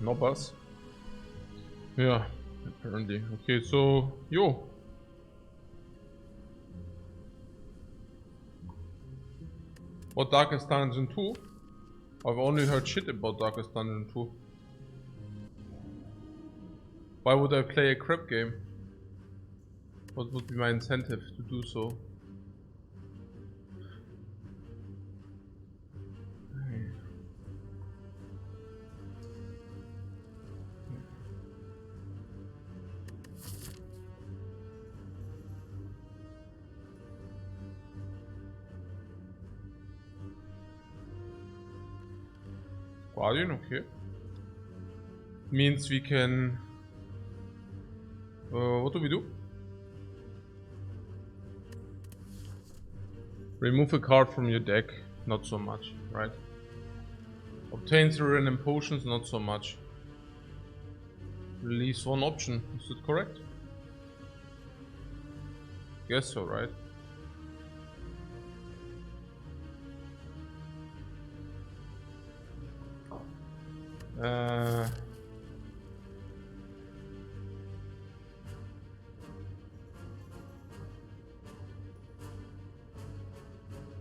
No bus. Yeah, apparently. Okay, so, yo. What Darkest Dungeon 2? I've only heard shit about Darkest Dungeon 2. Why would I play a crap game? What would be my incentive to do so? Guardian, okay. Means we can... what do we do? Remove a card from your deck, not so much, right? Obtain 3 random potions, not so much. Release 1 option, is it correct? Guess so, right?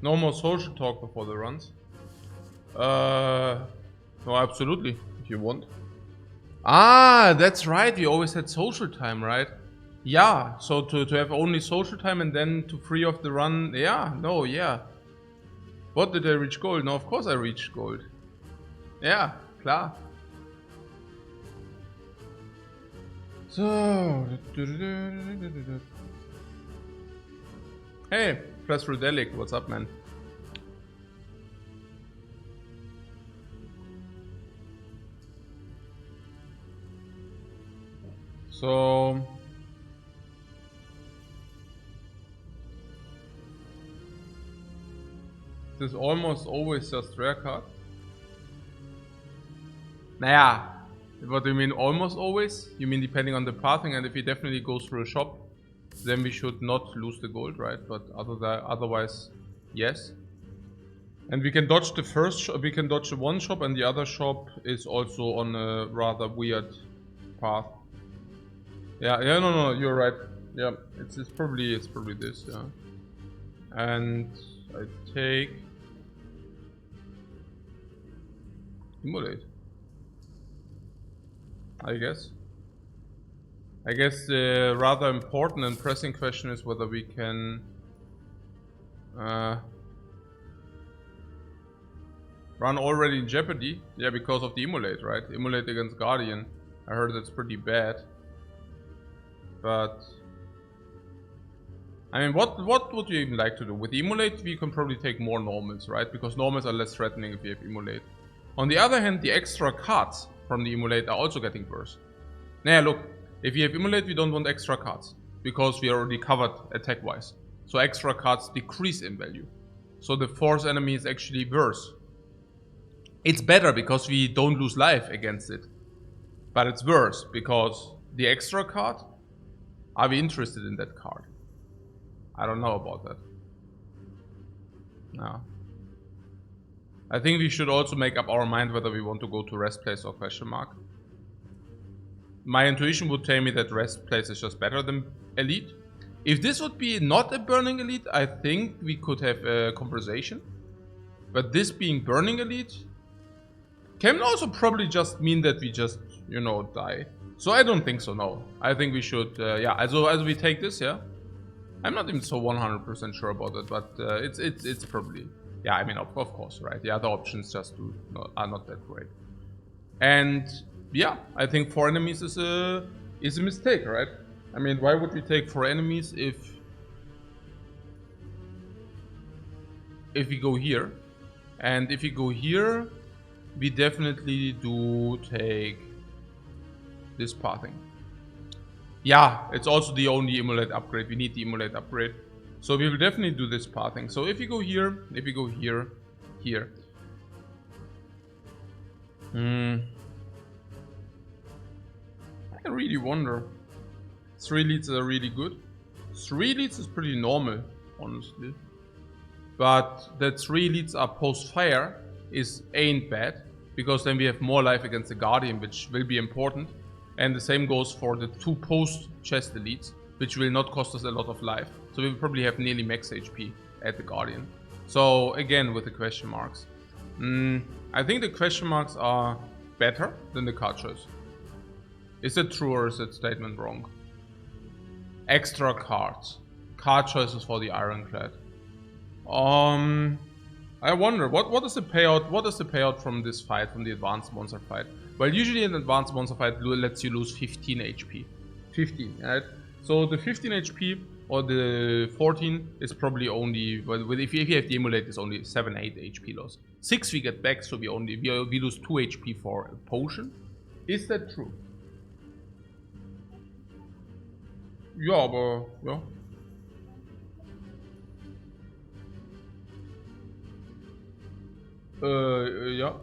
No more social talk before the runs. No, absolutely, if you want. Ah, that's right, we always had social time, right? Yeah, so to have only social time and then to free off the run, yeah, no, yeah. What, did I reach gold? No, of course I reached gold. Yeah, klar. So... Hey, Plus Rodelic, what's up, man? So... This is almost always just rare card. Naja, what do you mean almost always? You mean depending on the pathing, and if he definitely goes through a shop, then we should not lose the gold, right? But otherwise, yes. And we can dodge the first shop, we can dodge the one shop, and the other shop is also on a rather weird path. Yeah, no, you're right. Yeah, it's probably this, yeah. And I take Immolate, I guess. I guess the rather important and pressing question is whether we can run already in jeopardy. Yeah, because of the Immolate, right? Immolate against Guardian. I heard that's pretty bad. But I mean, what would you even like to do? With Immolate, we can probably take more normals, right? Because normals are less threatening if we have Immolate. On the other hand, the extra cards from the Immolate are also getting worse. Nah, look, if we have Immolate, we don't want extra cards, because we are already covered attack-wise. So extra cards decrease in value. So the force enemy is actually worse. It's better because we don't lose life against it. But it's worse because the extra card, are we interested in that card? I don't know about that. No. I think we should also make up our mind whether we want to go to rest place or question mark. My intuition would tell me that rest place is just better than elite. If this would be not a burning elite, I think we could have a conversation. But this being burning elite can also probably just mean that we just, you know, die. So I don't think so, no. I think we should, yeah, as we take this, yeah. I'm not even so 100% sure about it, but it's probably, yeah, I mean, of course, right? The other options just are not that great. And yeah, I think 4 enemies is a mistake, right? I mean, why would we take 4 enemies if we go here? And if we go here, we definitely do take this pathing. Yeah, it's also the only Immolate upgrade. We need the Immolate upgrade. So we will definitely do this pathing. So if we go here, here. I really wonder. 3 leads are really good. 3 leads is pretty normal, honestly. But that 3 leads are post-fire ain't bad. because then we have more life against the Guardian, which will be important. And the same goes for the 2 post-chest elites, which will not cost us a lot of life. So we will probably have nearly max HP at the Guardian. So again, with the question marks. I think the question marks are better than the card choice. Is that true or is that statement wrong? Extra cards. Card choices for the Ironclad. I wonder, what is the payout? What is the payout from this fight, from the advanced monster fight? Well, usually an advanced monster fight lets you lose 15 HP. 15, right? So the 15 HP or the 14 is probably only, well, if you have the emulate, it's only 7-8 HP loss. 6 we get back, so we lose 2 HP for a potion. Is that true? Ja, aber ja. Ja.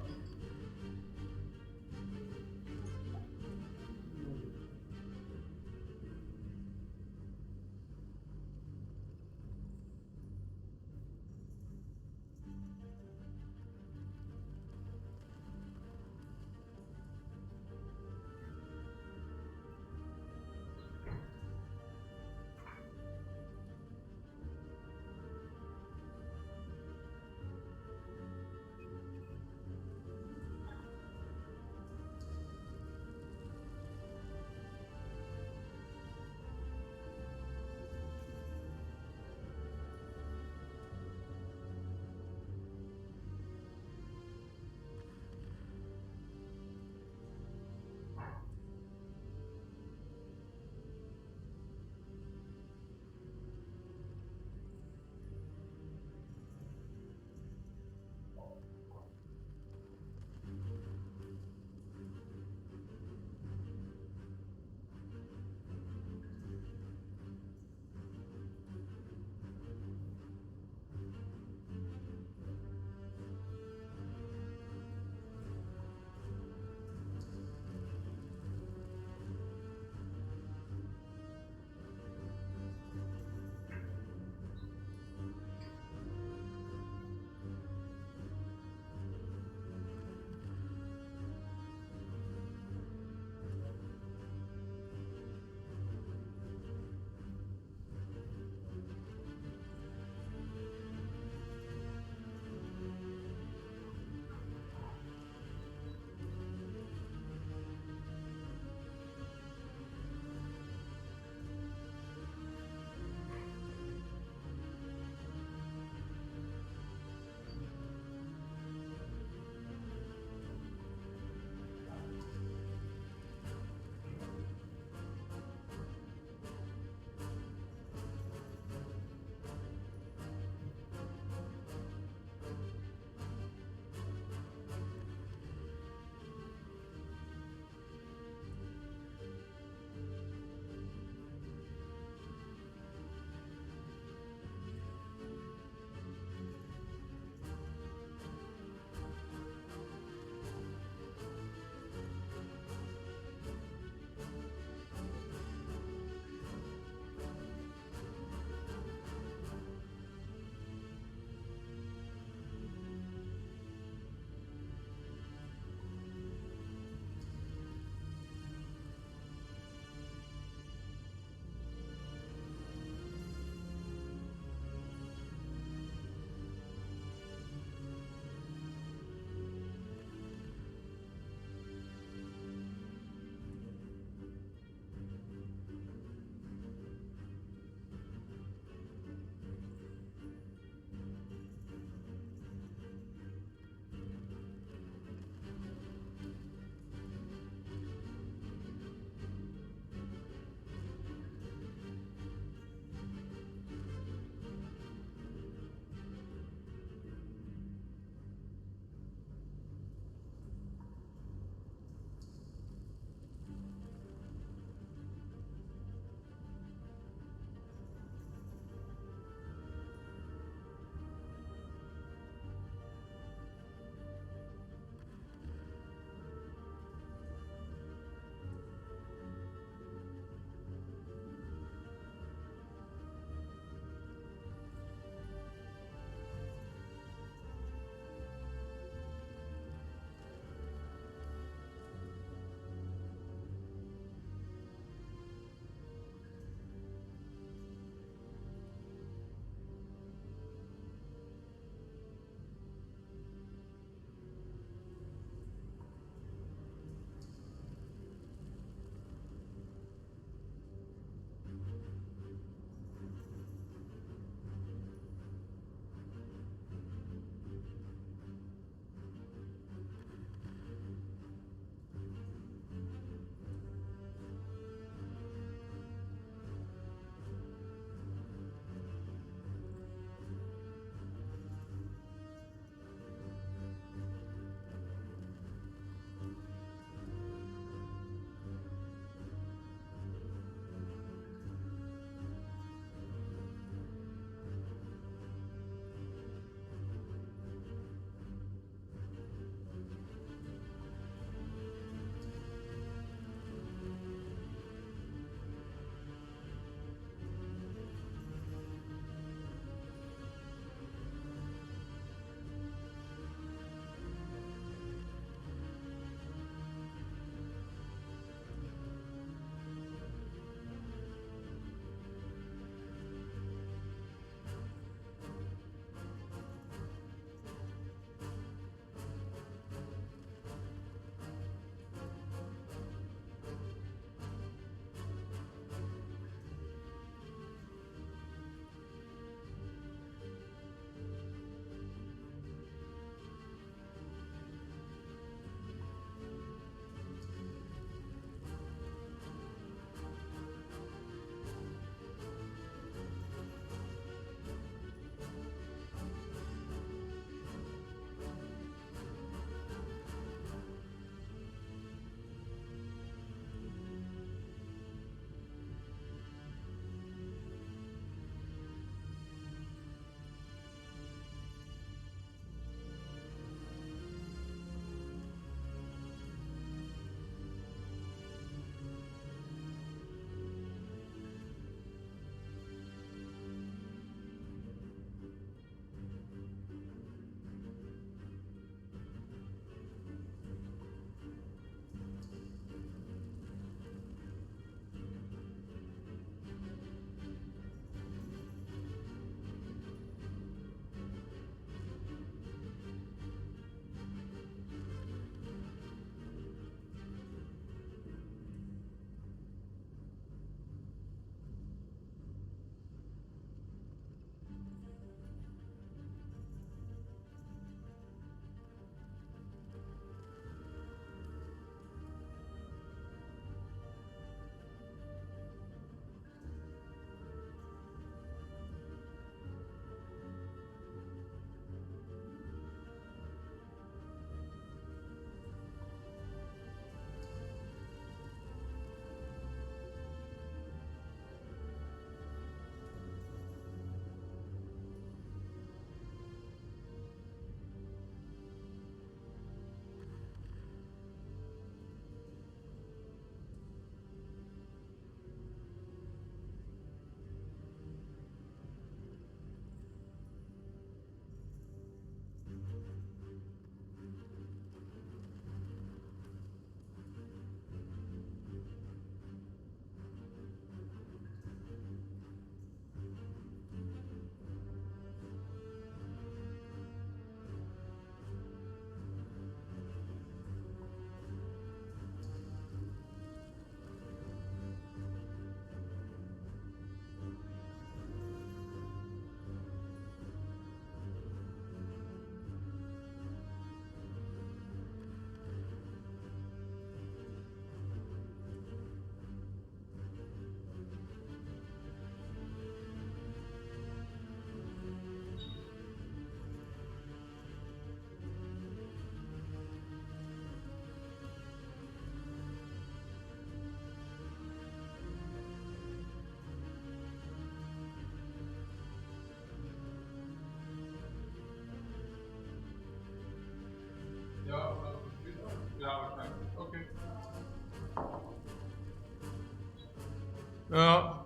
Ja.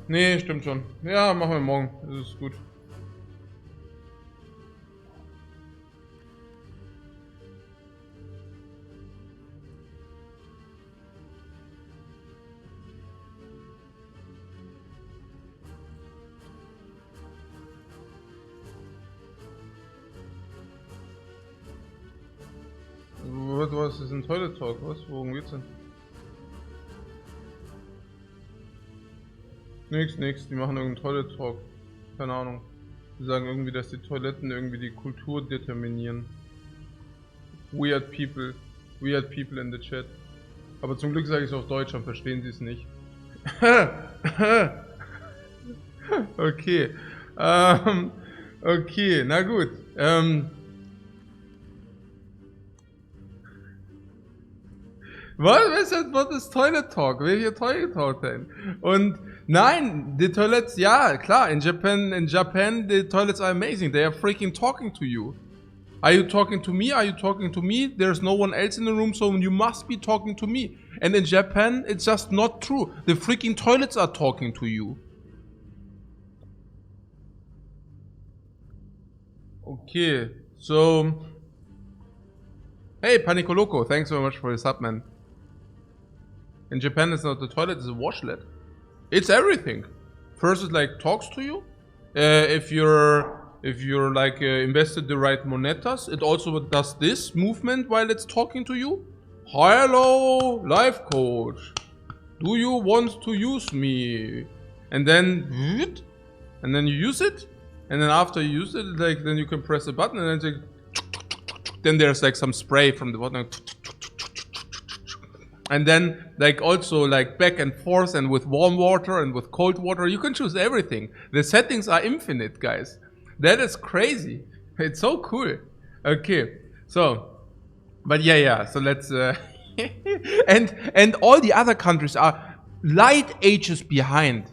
Nee, stimmt schon. Ja, machen wir morgen. Das ist gut. Was ist ein Toilet Talk? Was? Worum geht's denn? Nix. Die machen irgendeinen Toilet Talk. Keine Ahnung. Die sagen irgendwie, dass die Toiletten irgendwie die Kultur determinieren. Weird people in the chat. Aber zum Glück sage ich es auf Deutsch, dann verstehen sie es nicht. Okay. Okay, na gut. Was ist Toilet Talk? Welcher Toilet Talk denn? Und nein, the toilets, ja, klar, in Japan, the toilets are amazing. They are freaking talking to you. Are you talking to me? Are you talking to me? There's no one else in the room, so you must be talking to me. And in Japan, it's just not true. The freaking toilets are talking to you. Okay, so... Hey, Panico Loco, thanks very much for your sub, man. In Japan, it's not the toilet, it's a washlet. It's everything. First, it like talks to you. If you're like invested the right monetas, it also does this movement while it's talking to you. Hello, Lifecoach. Do you want to use me? And then you use it. And then after you use it, like then you can press a button, and then there's like some spray from the button. And then like also like back and forth, and with warm water and with cold water, you can choose everything. The settings are infinite, guys. That is crazy. It's so cool. Okay, so, but yeah. So let's and all the other countries are light ages behind.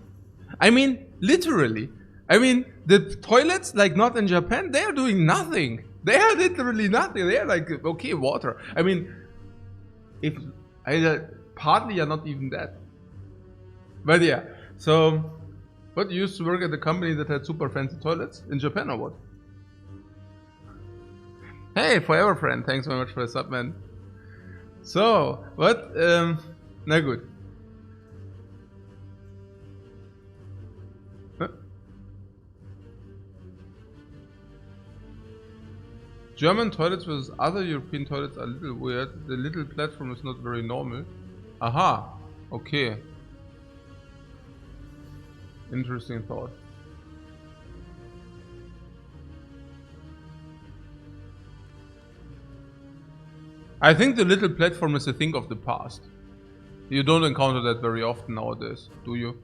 I mean, literally. I mean, the toilets, like not in Japan, they are doing nothing. They are literally nothing. They are like, okay, water. I mean, if partly are not even that. But yeah, so, what, you used to work at a company that had super fancy toilets in Japan or what? Hey, forever friend, thanks very much for the sub, man. So, what? Na gut. German toilets versus other European toilets are a little weird. The little platform is not very normal. Aha, okay. Interesting thought. I think the little platform is a thing of the past. You don't encounter that very often nowadays, do you?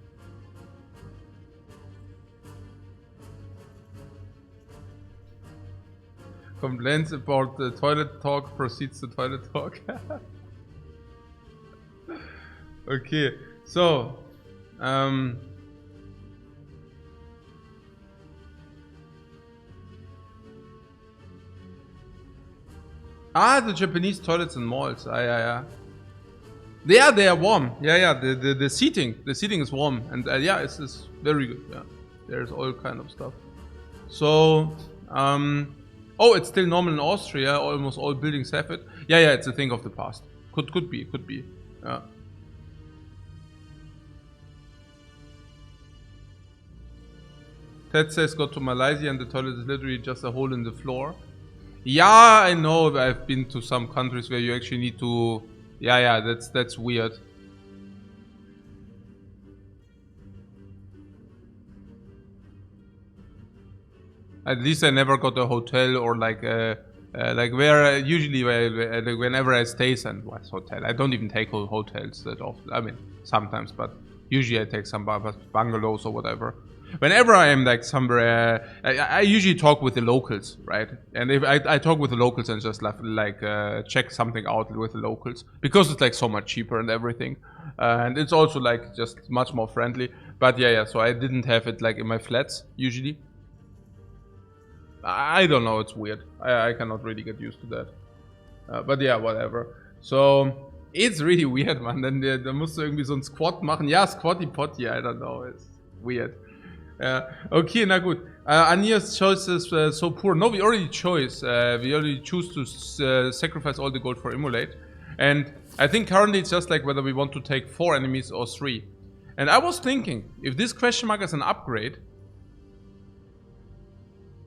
Complaints about the toilet talk proceeds to toilet talk. Okay, so the Japanese toilets and malls. Yeah. They are warm. Yeah. The seating is warm, and yeah, it's very good. Yeah, there's all kind of stuff. So oh, it's still normal in Austria. Almost all buildings have it. Yeah, it's a thing of the past. Could be. Yeah. Ted says go to Malaysia and the toilet is literally just a hole in the floor. Yeah, I know. I've been to some countries where you actually need to. Yeah, that's weird. At least I never got a hotel or like where usually whenever I stay, and what's hotel? I don't even take hotels that often. I mean sometimes, but usually I take some bungalows or whatever. Whenever I am like somewhere, I usually talk with the locals, right? And if I talk with the locals and just like check something out with the locals, because it's like so much cheaper and everything, and it's also like just much more friendly. But yeah. So I didn't have it like in my flats usually. I don't know, it's weird. I cannot really get used to that. But yeah, whatever. So, It's really weird, man. Da musst du irgendwie so ein Squat machen. Ja, Squatty Potty, I don't know. It's weird. Okay, na gut. Ania's choice is so poor. No, we already choose. We already choose to sacrifice all the gold for Immolate. And I think currently it's just like whether we want to take 4 enemies or 3. And I was thinking, if this question mark is an upgrade,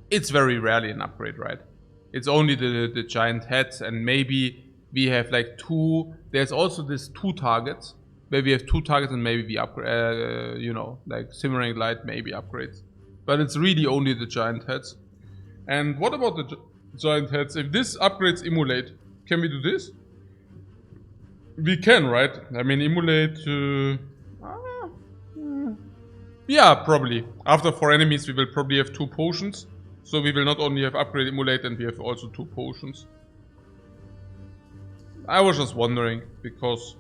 it's very rarely an upgrade, right? It's only the giant heads, and maybe we have like 2. There's also this 2 targets, where we have 2 targets and maybe we upgrade, you know, like Simmering Light maybe upgrades. But it's really only the giant heads. And what about the giant heads? If this upgrades Immolate, can we do this? We can, right? I mean, Immolate... yeah, probably. After 4 enemies, we will probably have 2 potions. So we will not only have upgrade Immolate, and we have also 2 potions. I was just wondering, because...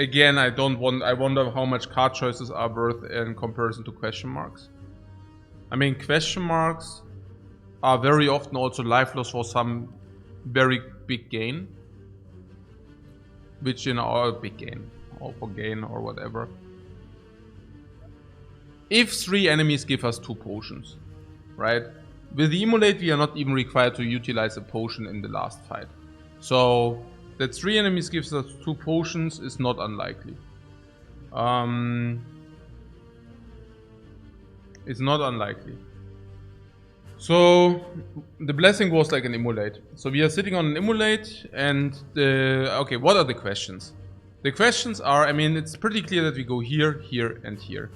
Again, I wonder how much card choices are worth in comparison to question marks. I mean, question marks are very often also life loss for some very big gain. Which, you know, or big gain, or for gain, or whatever. If 3 enemies give us 2 potions, right? With the Immolate, we are not even required to utilize a potion in the last fight. So, that 3 enemies gives us 2 potions is not unlikely. It's not unlikely. So, the blessing was like an Immolate. So we are sitting on an Immolate, and okay, what are the questions? The questions are, I mean, it's pretty clear that we go here, here, and here.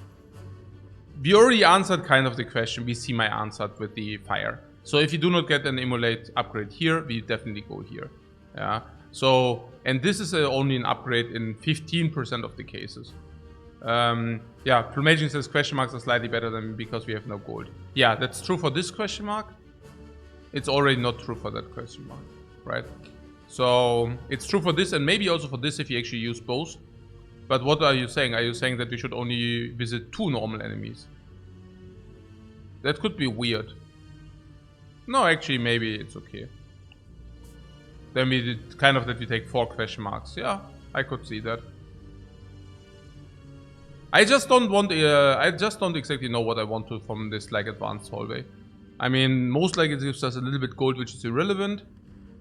We already answered kind of the question. We see my answer with the fire. So if you do not get an Immolate upgrade here, we definitely go here. Yeah. So, and this is only an upgrade in 15% of the cases. Yeah, Plumaging says question marks are slightly better than because we have no gold. Yeah, that's true for this question mark. It's already not true for that question mark, right? So, it's true for this and maybe also for this if you actually use both. But what are you saying? Are you saying that we should only visit 2 normal enemies? That could be weird. No, actually, maybe it's okay. Then we did kind of that we take 4 question marks. Yeah, I could see that. I just don't want. I just don't exactly know what I want to from this like advanced hallway. I mean, most likely it gives us a little bit gold, which is irrelevant.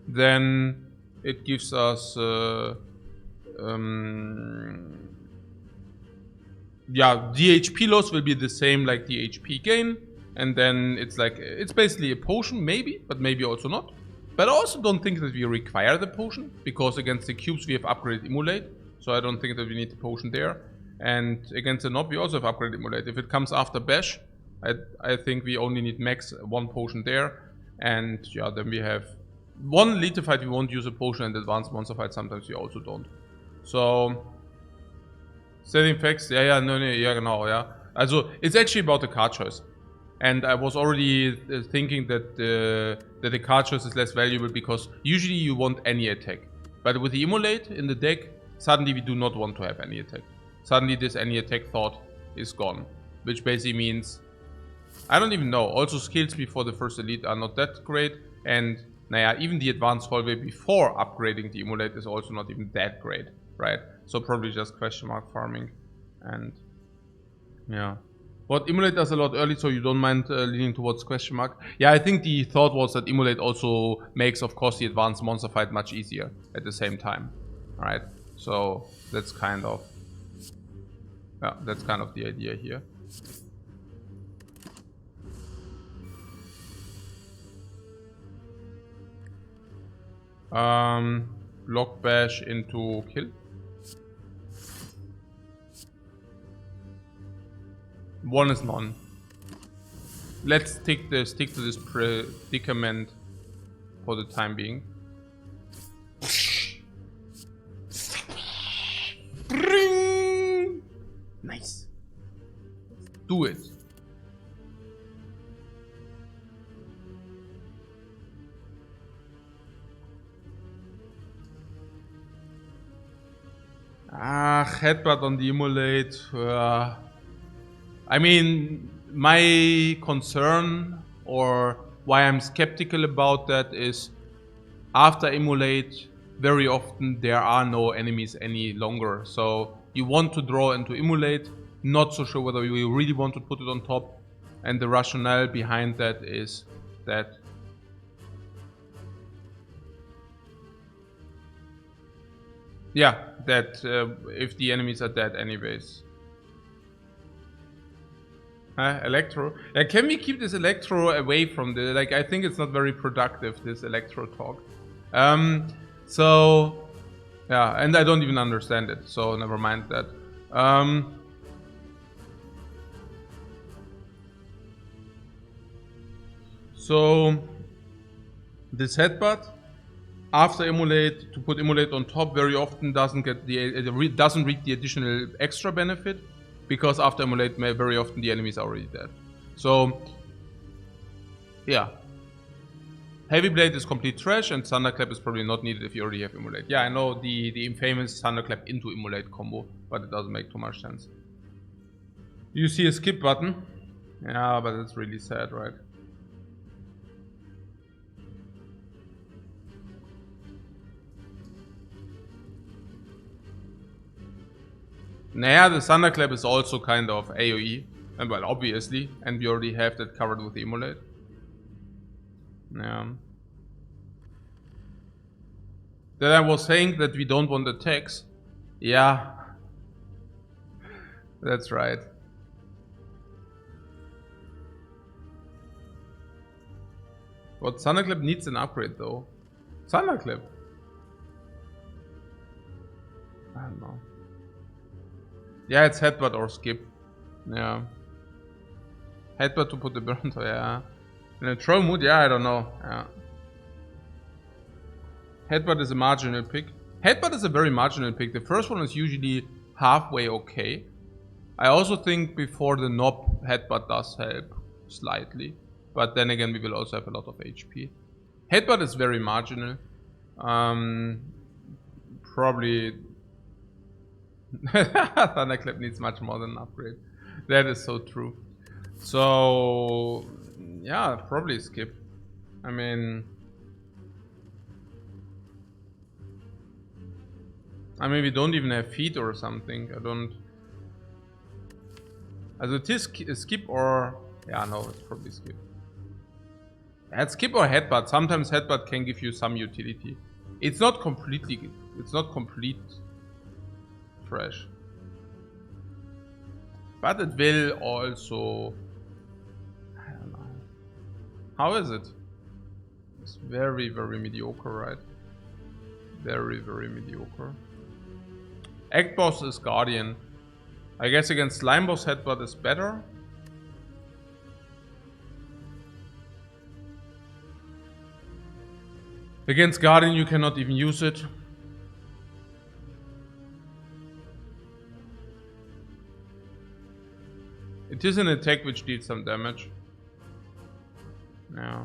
Then it gives us. Yeah, the HP loss will be the same like the HP gain, and then it's like it's basically a potion, maybe, but maybe also not. But I also don't think that we require the potion because against the cubes we have upgraded Immolate, so I don't think that we need the potion there. And against the Nob we also have upgraded Immolate. If it comes after Bash, I think we only need max 1 potion there. And yeah, then we have 1 Elite fight we won't use a potion, and advanced monster fight sometimes we also don't. So, setting facts, yeah, genau, yeah. Also, it's actually about the card choice. And I was already thinking that the card choice is less valuable because usually you want any attack. But with the Immolate in the deck, suddenly we do not want to have any attack. Suddenly this any attack thought is gone. Which basically means, I don't even know, also skills before the first elite are not that great. And naja, even the advanced hallway before upgrading the Immolate is also not even that great, right? So probably just question mark farming. And yeah. But Immolate does a lot early, so you don't mind leaning towards question mark. Yeah, I think the thought was that Immolate also makes, of course, the advanced monster fight much easier at the same time. Alright, so that's kind of... yeah, that's kind of the idea here. Block bash into kill. One is none. Let's stick to this predicament for the time being. Nice. Do it. Headbutt on the Immolate. I mean, my concern or why I'm skeptical about that is after Immolate, very often there are no enemies any longer. So you want to draw into Immolate. Not so sure whether you really want to put it on top. And the rationale behind that is that if the enemies are dead anyways. Electro. Can we keep this Electro away from the... Like, I think it's not very productive, this Electro talk. So... Yeah, and I don't even understand it, so never mind that. So... This headbutt, after Immolate, to put Immolate on top very often doesn't reap the additional extra benefit. Because after Immolate, very often the enemy is already dead. So, yeah. Heavy Blade is complete trash, and Thunderclap is probably not needed if you already have Immolate. Yeah, I know the infamous Thunderclap into Immolate combo, but it doesn't make too much sense. You see a skip button. Yeah, but it's really sad, right? Naja, the Thunderclap is also kind of AoE, and well, obviously, and we already have that covered with Immolate. Yeah. Then I was saying that we don't want attacks. Yeah. That's right. But Thunderclap needs an upgrade though. Thunderclap? I don't know. Yeah, it's headbutt or skip. Yeah. Headbutt to put the burn, so yeah. In a troll mood, yeah, I don't know. Yeah. Headbutt is a marginal pick. Headbutt is a very marginal pick. The first one is usually halfway okay. I also think before the knob, headbutt does help slightly. But then again, we will also have a lot of HP. Headbutt is very marginal. Probably... Thunderclap needs much more than an upgrade. That is so true. So... yeah, probably skip. I mean... we don't even have feet or something. I don't... Also it is skip or... yeah, no, it's probably skip. It's skip or headbutt. Sometimes headbutt can give you some utility. It's not completely... it's not complete trash. But it will also... I don't know. How is it? It's very, very mediocre, right? Very, very mediocre. Act Boss is Guardian. I guess against Slime Boss headbutt is better. Against Guardian you cannot even use it. It is an attack which deals some damage. Yeah.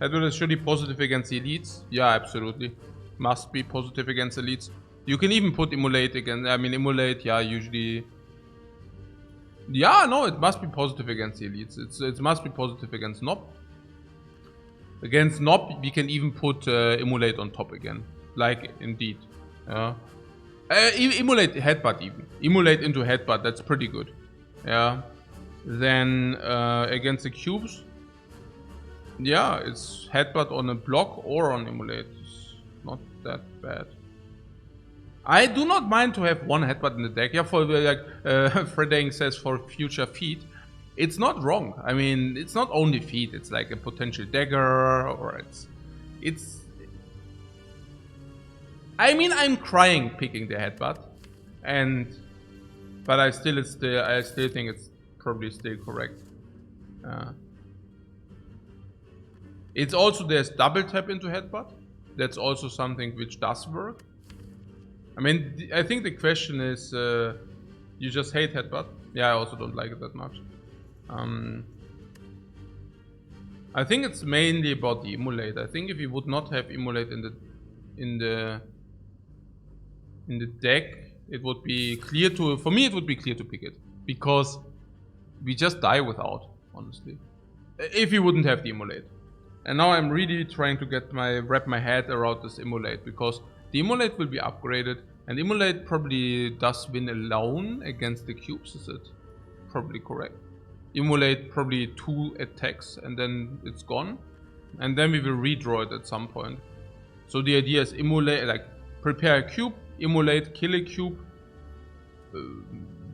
Headbutt is surely positive against the elites. Yeah, absolutely. Must be positive against elites. You can even put Immolate against... Immolate, yeah, usually... yeah, no, it must be positive against the elites. It must be positive against Nob. Against Nob, we can even put Immolate on top again. Like, indeed. Yeah. Immolate headbutt even. Immolate into headbutt, that's pretty good. Yeah. Then against the cubes, yeah, it's headbutt on a block or on Immolate. It's not that bad. I do not mind to have one headbutt in the deck. Yeah, for like Fredang says for future feat. It's not wrong. I mean, it's not only feat. It's like a potential dagger, or it's. I mean, I'm crying picking the headbutt, but I still think it's probably still correct. It's also there's double tap into headbutt. That's also something which does work. I mean, I think the question is, you just hate headbutt. Yeah, I also don't like it that much. I think it's mainly about the Immolate. I think if you would not have Immolate in the deck, it would be clear to... for me, it would be clear to pick it. Because we just die without, honestly. If you wouldn't have the Immolate. And now I'm really trying to wrap my head around this Immolate, because the Immolate will be upgraded, and Immolate probably does win alone against the cubes, is it? Probably correct. Immolate probably 2 attacks and then it's gone. And then we will redraw it at some point. So the idea is Immolate, like prepare a cube, Immolate, kill a cube,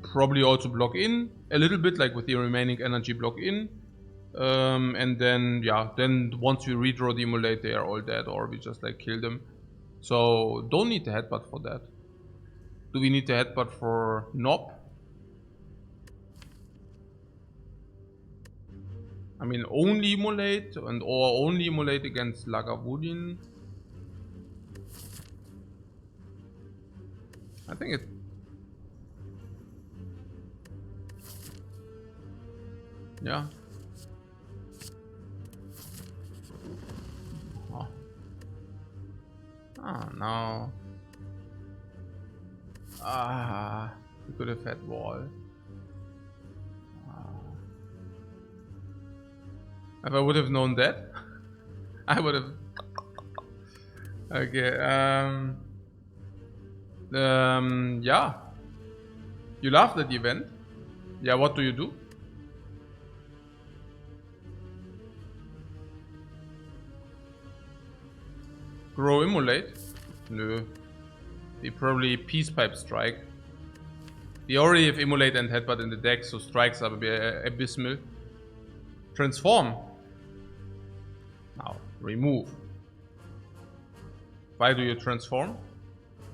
probably also block in a little bit, like with the remaining energy block in. And then, yeah, then once we redraw the Immolate, they are all dead, or we just like kill them. So don't need the headbutt for that. Do we need the headbutt for Nob? I mean, only Immolate or only Immolate against Lagavulin. I think it. Yeah. Oh. Ah, no. Ah, we could have had wall. If I would have known that, I would have. Okay. Yeah. You laughed at the event. Yeah. What do you do? Grow Immolate? No. We probably Peace Pipe Strike. We already have Immolate and Headbutt in the deck, so strikes are abysmal. Transform. Now, remove. Why do you transform?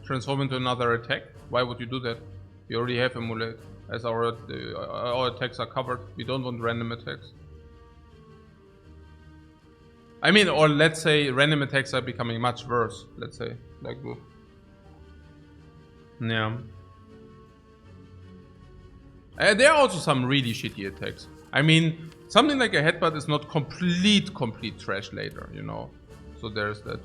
Transform into another attack? Why would you do that? We already have Immolate, as our attacks are covered. We don't want random attacks. I mean, or let's say random attacks are becoming much worse. Let's say, like this. Yeah. There are also some really shitty attacks. I mean, something like a headbutt is not complete trash later, you know. So there's that.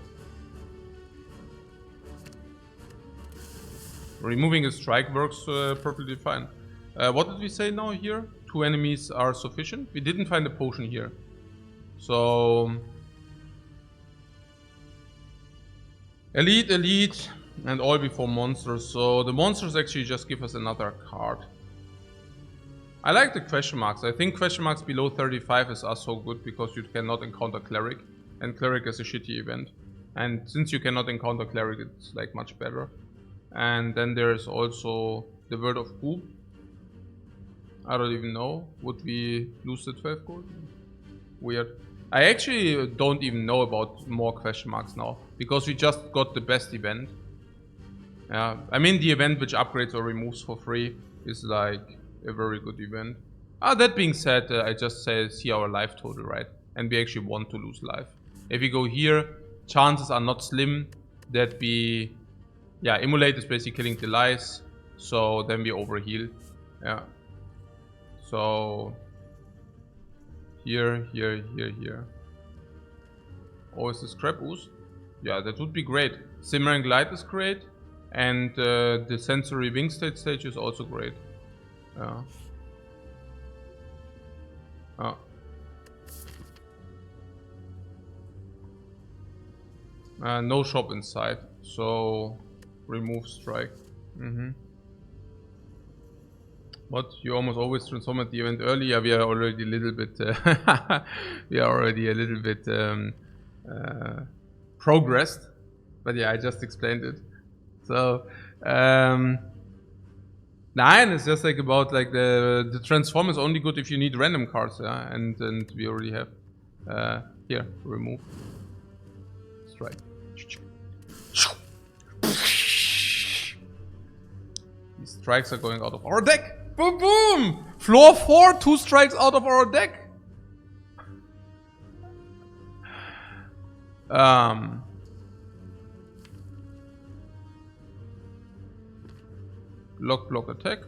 Removing a strike works perfectly fine. What did we say now here? 2 enemies are sufficient. We didn't find a potion here. So... Elite, and all before monsters. So the monsters actually just give us another card. I like the question marks. I think question marks below 35 are so good because you cannot encounter Cleric. And Cleric is a shitty event. And since you cannot encounter Cleric, it's like much better. And then there's also the Word of Goop. I don't even know. Would we lose the 12 gold? Weird. I actually don't even know about more question marks now. Because we just got the best event. Yeah, I mean the event which upgrades or removes for free is like a very good event. That being said, I just see our life total, right? And we actually want to lose life. If we go here, chances are not slim that we... Yeah, Immolate is basically killing the lies. So then we overheal. Yeah. So... Here. Oh, is this Crab Ooze? Yeah, that would be great. Simmering Light is great. And the Sensory Wing stage is also great. Yeah. No shop inside, so remove strike. What? You almost always transform at the event early? Yeah, we are already a little bit. Progressed, but yeah, I just explained it. So 9 is just like about like the transform is only good if you need random cards, yeah, and we already have here remove strike. These strikes are going out of our deck. Boom boom! Floor 4, 2 strikes out of our deck. Block attack.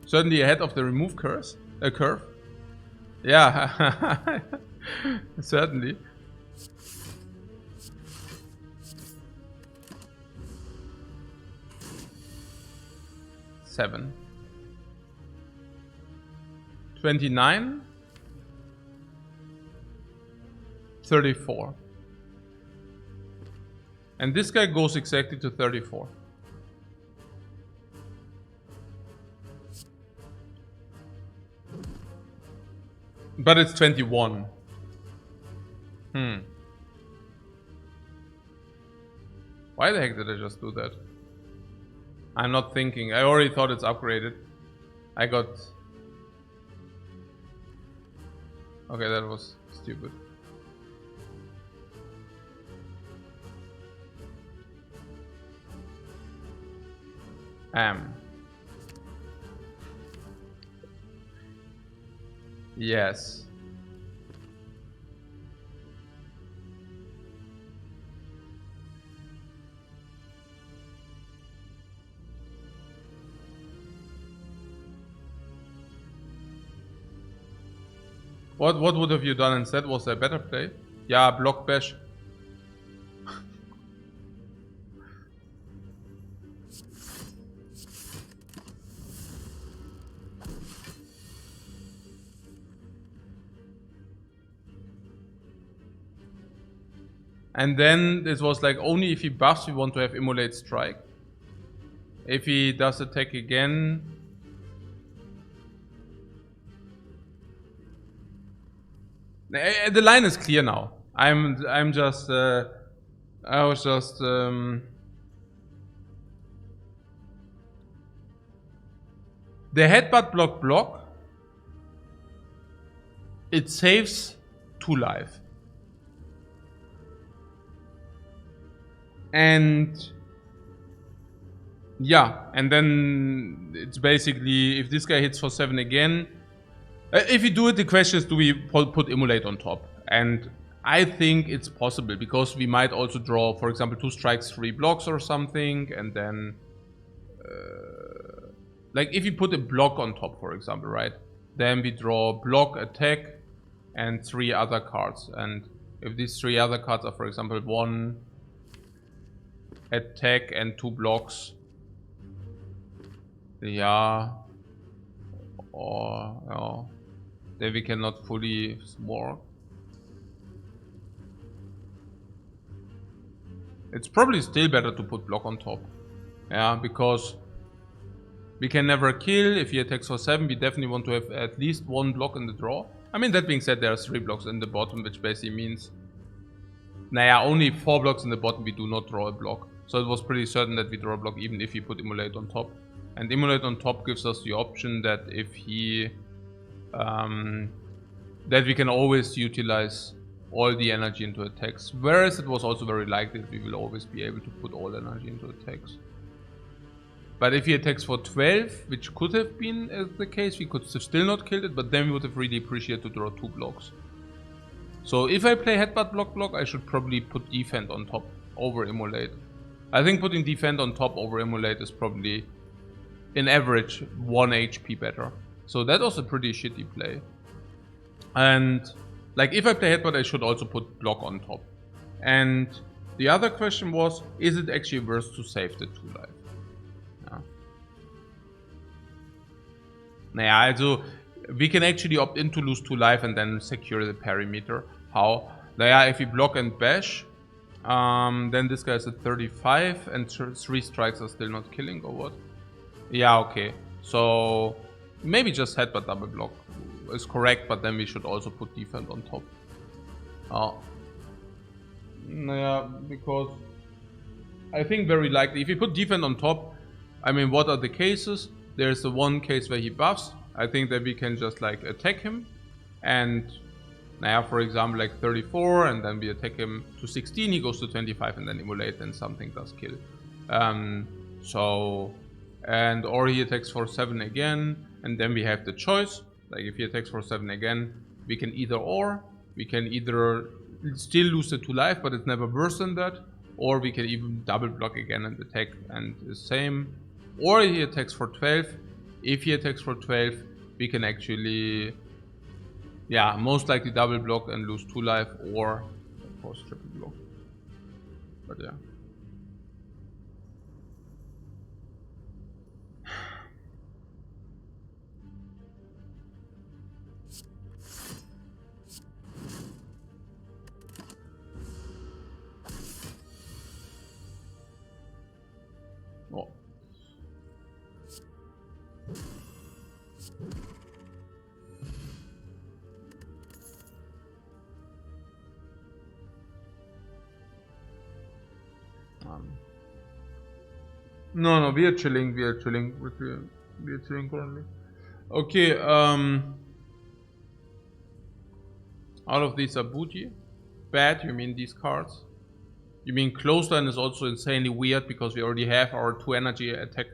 Certainly ahead of the remove curve. Yeah, certainly. $7. 29. 34. And this guy goes exactly to 34. But it's 21. Why the heck did I just do that? I'm not thinking. I already thought it's upgraded. I got... Okay, that was stupid. Yes. What would have you done instead? Was there a better play? Yeah, block bash. And then this was like only if he buffs we want to have Immolate Strike. If he does attack again... The line is clear now. I'm just... I was just... The headbutt block. It saves 2 life. And... yeah, and then it's basically if this guy hits for 7 again. If you do it, the question is, do we put Immolate on top? And I think it's possible because we might also draw, for example, 2 strikes, 3 blocks or something, and then like if you put a block on top, for example, right? Then we draw block, attack, and 3 other cards. And if these 3 other cards are, for example, 1 attack and 2 blocks. Yeah. Or then we cannot fully smorg. It's probably still better to put block on top. Yeah, because we can never kill. If he attacks for 7, we definitely want to have at least 1 block in the draw. I mean, that being said, there are 3 blocks in the bottom, which basically means... Naja, only 4 blocks in the bottom, we do not draw a block. So it was pretty certain that we draw a block even if he put Immolate on top. And Immolate on top gives us the option that if he... that we can always utilize all the energy into attacks. Whereas it was also very likely that we will always be able to put all energy into attacks. But if he attacks for 12, which could have been the case, we could still not kill it, but then we would have really appreciated to draw 2 blocks. So if I play headbutt block, I should probably put defend on top over Immolate. I think putting defend on top over Immolate is probably, in average, 1 HP better. So that was a pretty shitty play. And like if I play headbutt, I should also put block on top. And the other question was, is it actually worth to save the 2 life? Yeah. Naja, also we can actually opt in to lose 2 life and then secure the perimeter. How? Naja, if we block and bash, then this guy is at 35 and 3 strikes are still not killing or what? Yeah, okay. So maybe just headbutt double block is correct, but then we should also put defend on top. Naja, because I think very likely if you put defend on top, I mean, what are the cases? There's the one case where he buffs. I think that we can just like attack him and now, for example, like 34, and then we attack him to 16, he goes to 25 and then Immolate and something does kill. Or he attacks for 7 again, and then we have the choice. Like if he attacks for 7 again, we can we can either still lose the 2 life, but it's never worse than that, or we can even double block again and attack and the same. Or he attacks for 12. If he attacks for 12, we can actually, yeah, most likely double block and lose 2 life, or of course triple block. But yeah. No, we are chilling. We are chilling currently. Okay, all of these are booty. Bad, you mean these cards? You mean Clothesline is also insanely weird because we already have our 2 energy attack.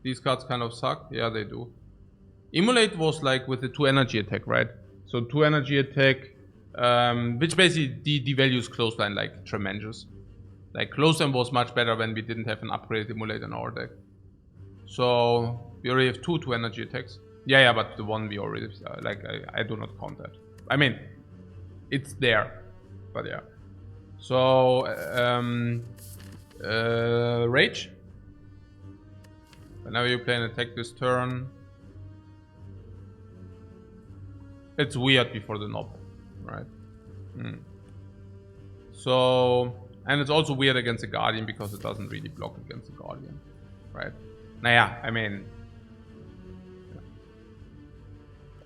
These cards kind of suck. Yeah, they do. Immolate was like with the 2 energy attack, right? So 2 energy attack, which basically devalues Clothesline like tremendous. Like Clothesline was much better when we didn't have an upgraded Immolate in our deck. So we already have 2 energy attacks. Yeah, but the one we already I do not count that. I mean, it's there, but yeah. So Rage. Whenever you play an attack this turn, it's weird before the knob, right? So, and it's also weird against the Guardian because it doesn't really block against the Guardian, right? Naja, I mean,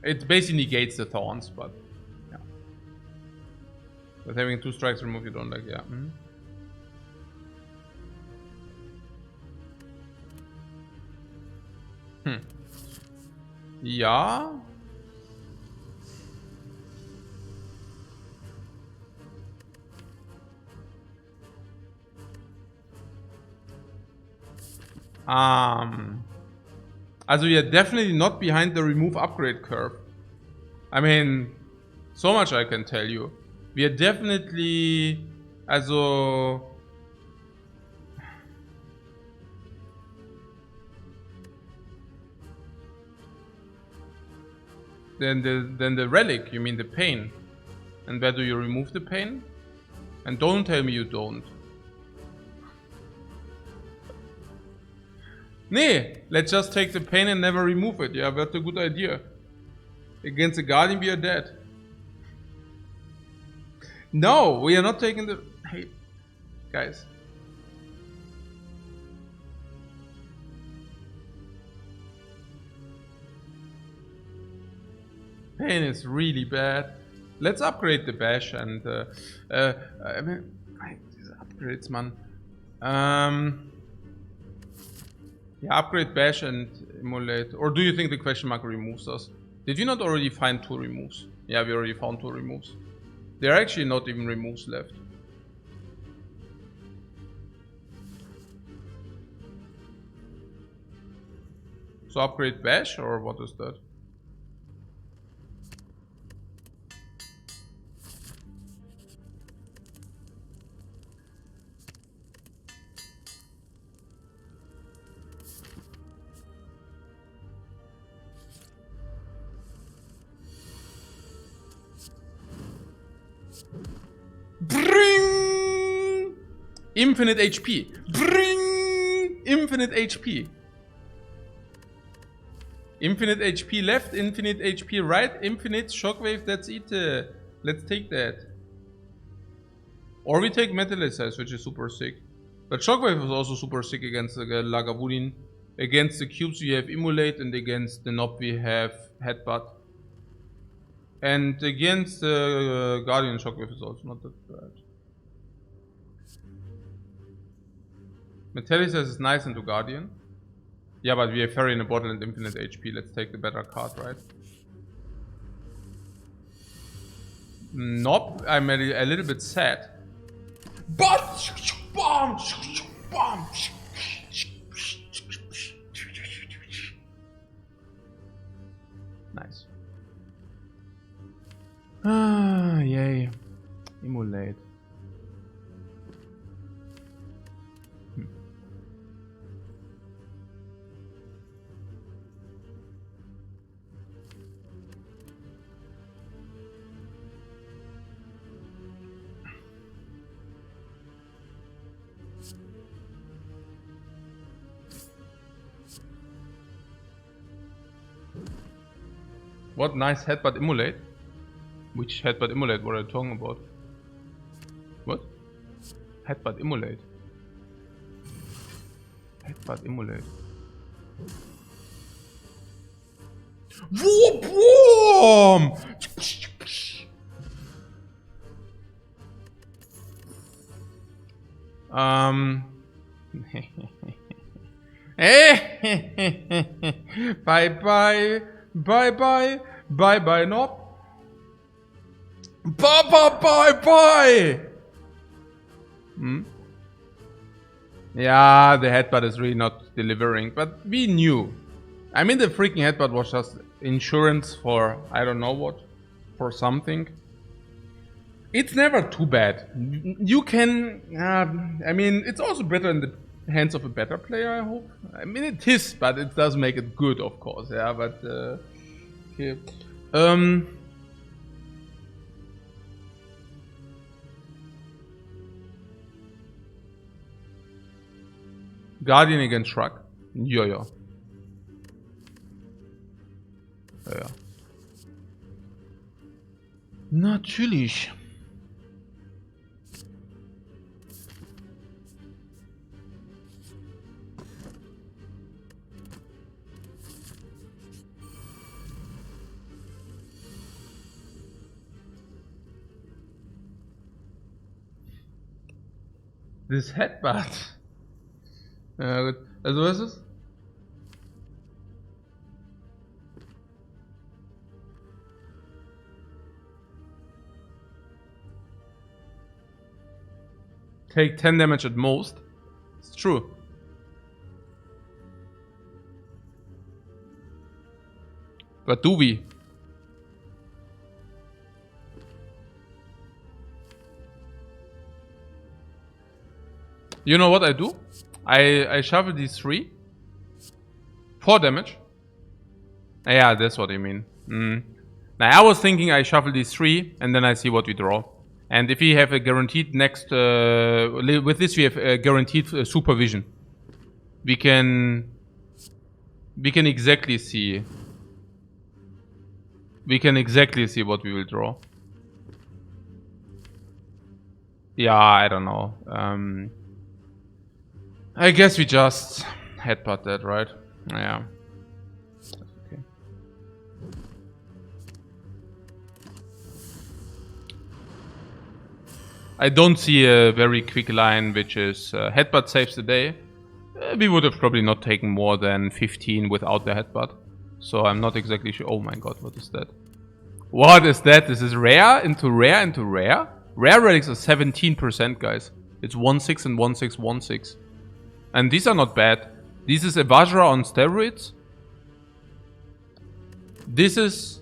it basically negates the Thorns, but yeah. But having 2 strikes removed, you don't like, yeah. Yeah. Also we are definitely not behind the remove upgrade curve. I mean, so much I can tell you. We are definitely, also then the relic, you mean the pain. And where do you remove the pain? And don't tell me you don't. Nee, let's just take the pain and never remove it. Yeah, that's a good idea. Against the Guardian, we are dead. No, we are not taking the... Hey, guys. Pain is really bad. Let's upgrade the bash and... I mean, these upgrades, man. Yeah, upgrade bash and immolate. Or do you think the question mark removes us? Did you not already find 2 removes? Yeah, we already found 2 removes. There are actually not even removes left. So upgrade bash, or what is that? Bring! Infinite HP. Bring! Infinite HP. Infinite HP left, infinite HP right, infinite shockwave, that's it. Let's take that. Or we take Metallicize, which is super sick. But shockwave is also super sick against the Lagavulin. Against the cubes we have Immolate, and against the knob we have Headbutt. And against the Guardian, shockwave is also not that bad. Metallicize is nice into Guardian. Yeah, but we have Fairy in a bottle and infinite HP. Let's take the better card, right? Nope, I'm a little bit sad. But bomb, bomb. Nice. Ah, yay. Immolate. What nice headbutt immolate? Which headbutt immolate were I talking about? What? Headbutt immolate. Headbutt immolate. Boom! Bye bye. Bye bye. Bye bye, Nob. Bye bye bye bye. Yeah, the headbutt is really not delivering, but we knew. I mean, the freaking headbutt was just insurance for I don't know what, for something. It's never too bad. You can, I mean, it's also better in the hands of a better player, I hope. I mean, it is, but it does make it good, of course. Yeah, but okay. Guardian against Shrug. Ja. Natürlich. This headbutt. Ja, gut. Also, was ist es? Take 10 damage at most. It's true. But do we? You know what I do? I shuffle these 3. 4 damage. Yeah, that's what I mean. Now I was thinking I shuffle these 3 and then I see what we draw. And if we have a guaranteed next, with this we have a guaranteed supervision. We can exactly see. We can exactly see what we will draw. Yeah, I don't know. I guess we just headbutt that, right? Yeah. Okay. I don't see a very quick line which is headbutt saves the day. We would have probably not taken more than 15 without the headbutt. So I'm not exactly sure. Oh my god, what is that? What is that? This is rare into rare into rare? Rare relics are 17%, guys. It's 1-6 and 1-6, 1-6. And these are not bad. This is a Vajra on steroids. This is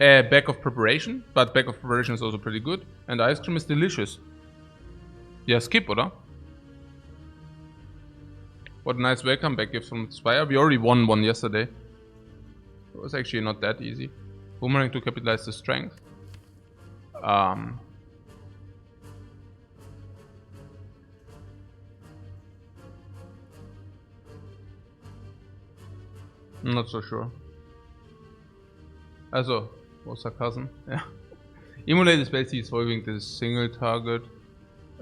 a bag of preparation, but bag of preparation is also pretty good. And ice cream is delicious. Yeah, skip, oder? What a nice welcome back gift from Spire. We already won one yesterday. It was actually not that easy. Boomerang to capitalize the strength. I'm not so sure. Also, was sarcasm? Yeah. Emulate is basically solving this single target.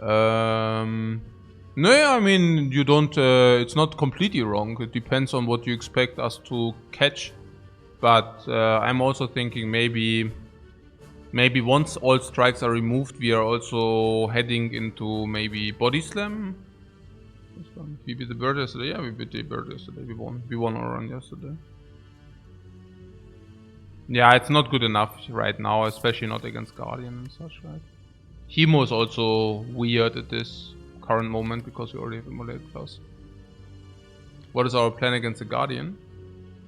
No, I mean, you don't, it's not completely wrong. It depends on what you expect us to catch. But I'm also thinking maybe once all strikes are removed, we are also heading into maybe body slam. We beat the bird yesterday. Yeah, we beat the bird yesterday. We won our run yesterday. Yeah, it's not good enough right now, especially not against Guardian and such, right? Hemo is also weird at this current moment because we already have Immolate Plus. What is our plan against the Guardian?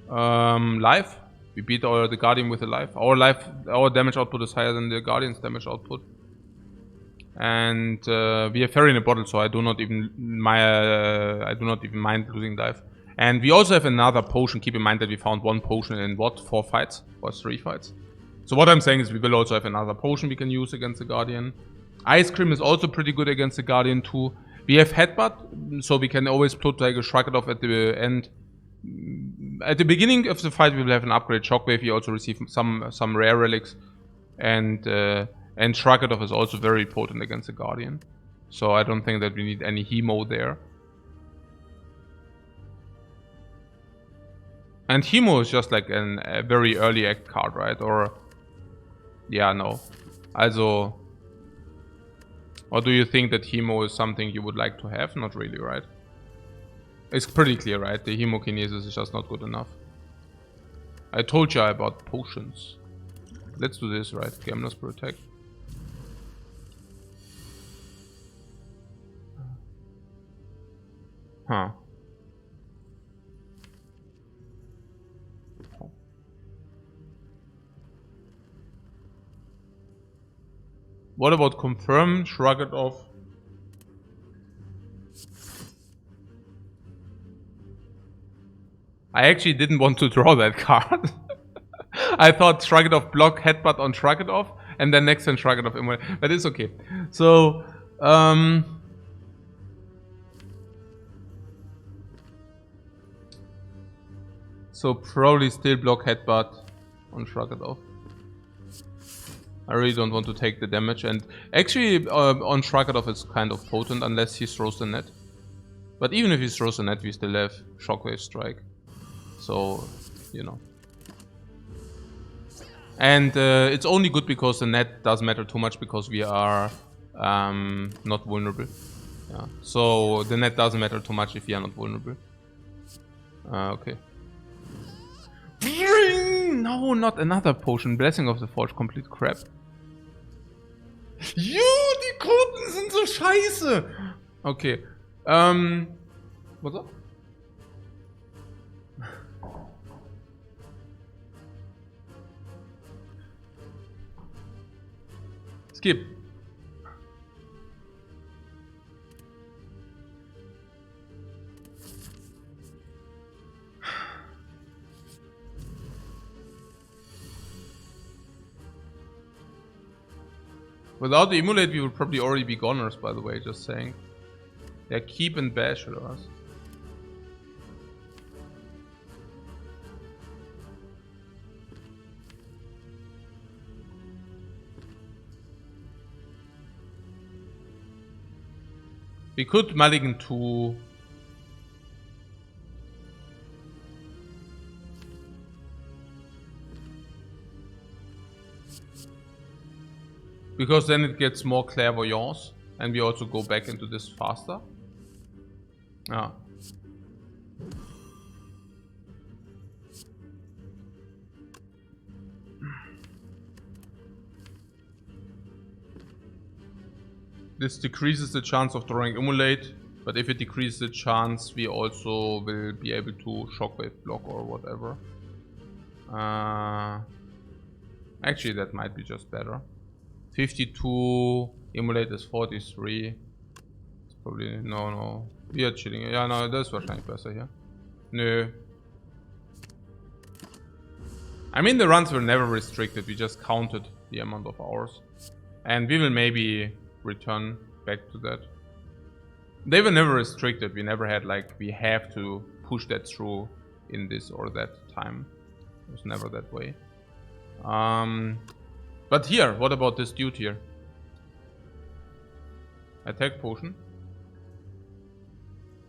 Life. We beat the Guardian with a life. Our damage output is higher than the Guardian's damage output. And we have Fairy in a bottle, so I do not even mind losing life. And we also have another potion. Keep in mind that we found one potion in what? 4 fights? Or 3 fights? So what I'm saying is we will also have another potion we can use against the Guardian. Ice Cream is also pretty good against the Guardian too. We have Headbutt, so we can always put like a Shrug it off at the end. At the beginning of the fight we will have an upgrade Shockwave. We also receive some rare relics. And Shrug it off is also very potent against the Guardian. So I don't think that we need any Hemo there. And Hemo is just like a very early act card, right? Or... yeah, no. Also... Or do you think that Hemo is something you would like to have? Not really, right? It's pretty clear, right? The hemokinesis is just not good enough. I told you about potions. Let's do this, right? Gambler's Protect. Huh. What about Confirm? Shrug it off. I actually didn't want to draw that card. I thought Shrug it off, block, headbutt on Shrug it off, and then next turn Shrug it off. But it's okay. So, so probably still block, headbutt on Shrug it off. I really don't want to take the damage, and actually on Shrug it off it's kind of potent unless he throws the net. But even if he throws the net, we still have Shockwave Strike. So, you know. And it's only good because the net doesn't matter too much because we are not vulnerable. Yeah. So the net doesn't matter too much if we are not vulnerable. Okay. No, not another potion. Blessing of the Forge, complete crap. Die Quoten sind so scheiße! Okay. What's up? Skip. Without the Emulate, we would probably already be goners, by the way, just saying. They're keep and bash with us. We could mulligan to... Because then it gets more clairvoyance, and we also go back into this faster. Ah. This decreases the chance of drawing Immolate, but if it decreases the chance, we also will be able to Shockwave block or whatever. Actually, that might be just better. 52, Immolate is 43. It's probably, no. We are chilling. Ja, no, das ist wahrscheinlich besser hier. Nö. I mean, the runs were never restricted. We just counted the amount of hours. And we will maybe return back to that. They were never restricted. We never had like, we have to push that through in this or that time. It was never that way. But here, what about this dude here? Attack potion.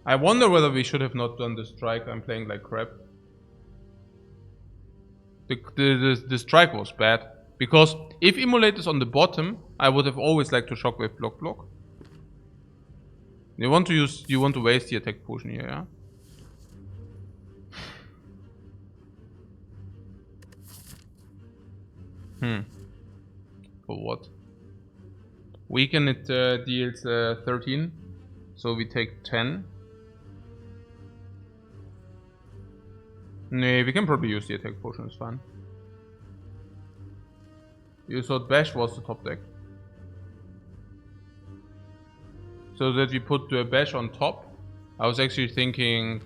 I wonder whether we should have not done the strike. I'm playing like crap. The strike was bad. Because if Immolate is on the bottom, I would have always liked to Shockwave block. You want to waste the attack potion here, yeah? For what? Weaken it deals 13, so we take 10. Nee, we can probably use the attack potion, it's fine. You thought Bash was the top deck. So that we put the Bash on top. I was actually thinking...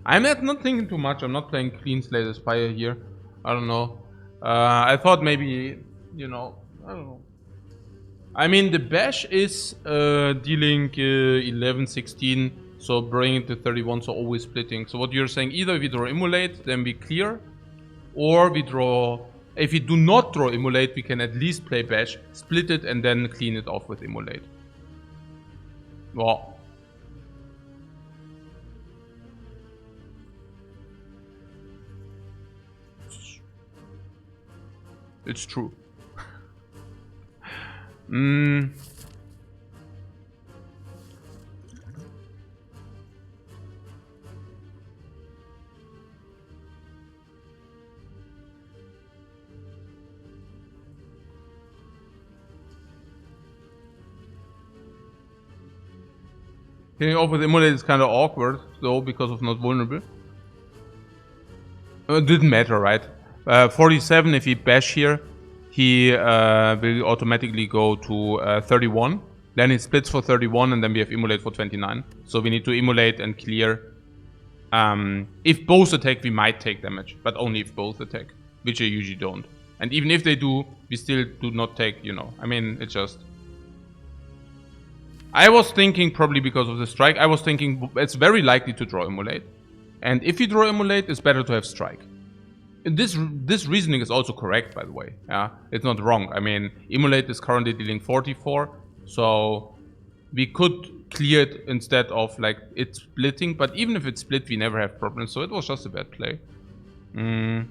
I'm not thinking too much, I'm not playing Clean Slate Spire here. I don't know. I thought maybe, you know, I don't know. I mean, the Bash is dealing 11, 16, so bringing it to 31, so always splitting. So what you're saying, either we draw Immolate, then we clear, or we draw... If we do not draw Immolate, we can at least play Bash, split it, and then clean it off with Immolate. Well. It's true. Killing off with Immolate is kind of awkward, though, because of not vulnerable. It didn't matter, right? 47, if he bash here, he will automatically go to 31. Then he splits for 31, and then we have Immolate for 29. So we need to Immolate and clear. If both attack, we might take damage, but only if both attack, which they usually don't. And even if they do, we still do not take, you know. I mean, it's just... I was thinking, probably because of the strike, I was thinking it's very likely to draw Immolate. And if you draw Immolate, it's better to have strike. This reasoning is also correct, by the way. Yeah, it's not wrong. I mean, Immolate is currently dealing 44, so we could clear it instead of like it splitting. But even if it's split, we never have problems. So it was just a bad play. And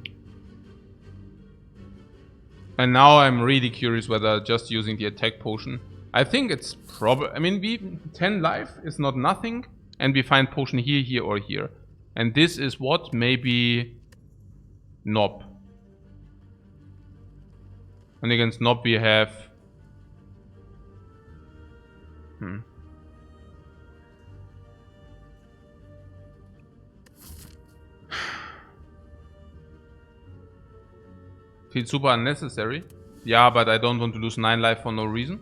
now I'm really curious whether just using the attack potion. I think it's probably. I mean, 10 life is not nothing, and we find potion here, here, or here. And this is what? Maybe Nob. And against Nob we have... Feels super unnecessary. Yeah, but I don't want to lose 9 life for no reason.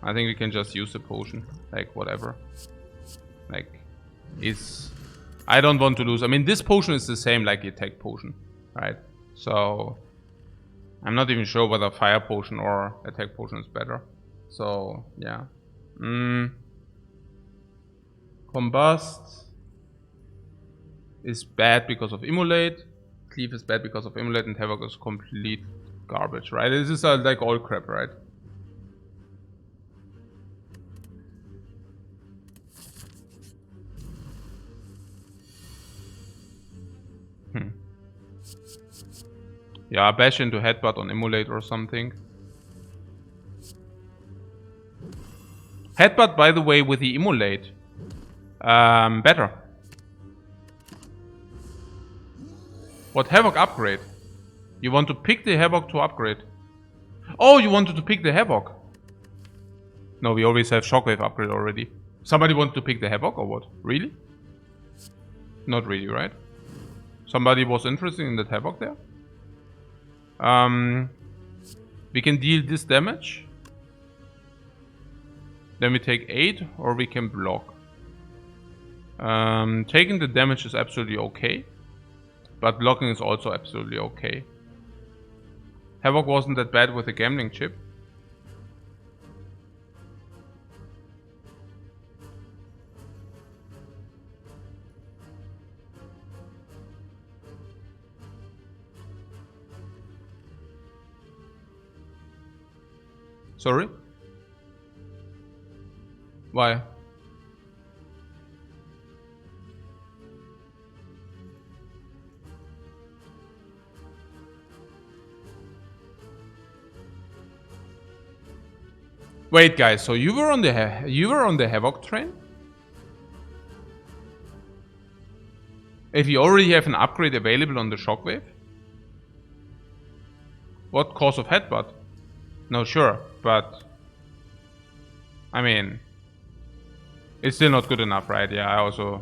I think we can just use the potion. Like, whatever. Like, it's... I don't want to lose. I mean, this potion is the same like the attack potion, right? So, I'm not even sure whether fire potion or attack potion is better. So, yeah. Combust is bad because of Immolate. Cleave is bad because of Immolate, and Havoc is complete garbage, right? This is like all crap, right? Yeah, bash into headbutt on Immolate or something. Headbutt, by the way, with the Immolate. Better. What Havoc upgrade? You want to pick the Havoc to upgrade? Oh, you wanted to pick the Havoc. No, we always have Shockwave upgrade already. Somebody wanted to pick the Havoc or what? Really? Not really, right? Somebody was interested in that Havoc there? We can deal this damage. Then we take 8, or we can block. Taking the damage is absolutely okay. But blocking is also absolutely okay. Havoc wasn't that bad with the gambling chip. Sorry? Why? Wait, guys. So you were on the Havoc train? If you already have an upgrade available on the Shockwave? What cause of headbutt? No, sure, but I mean, it's still not good enough, right? Yeah, I also...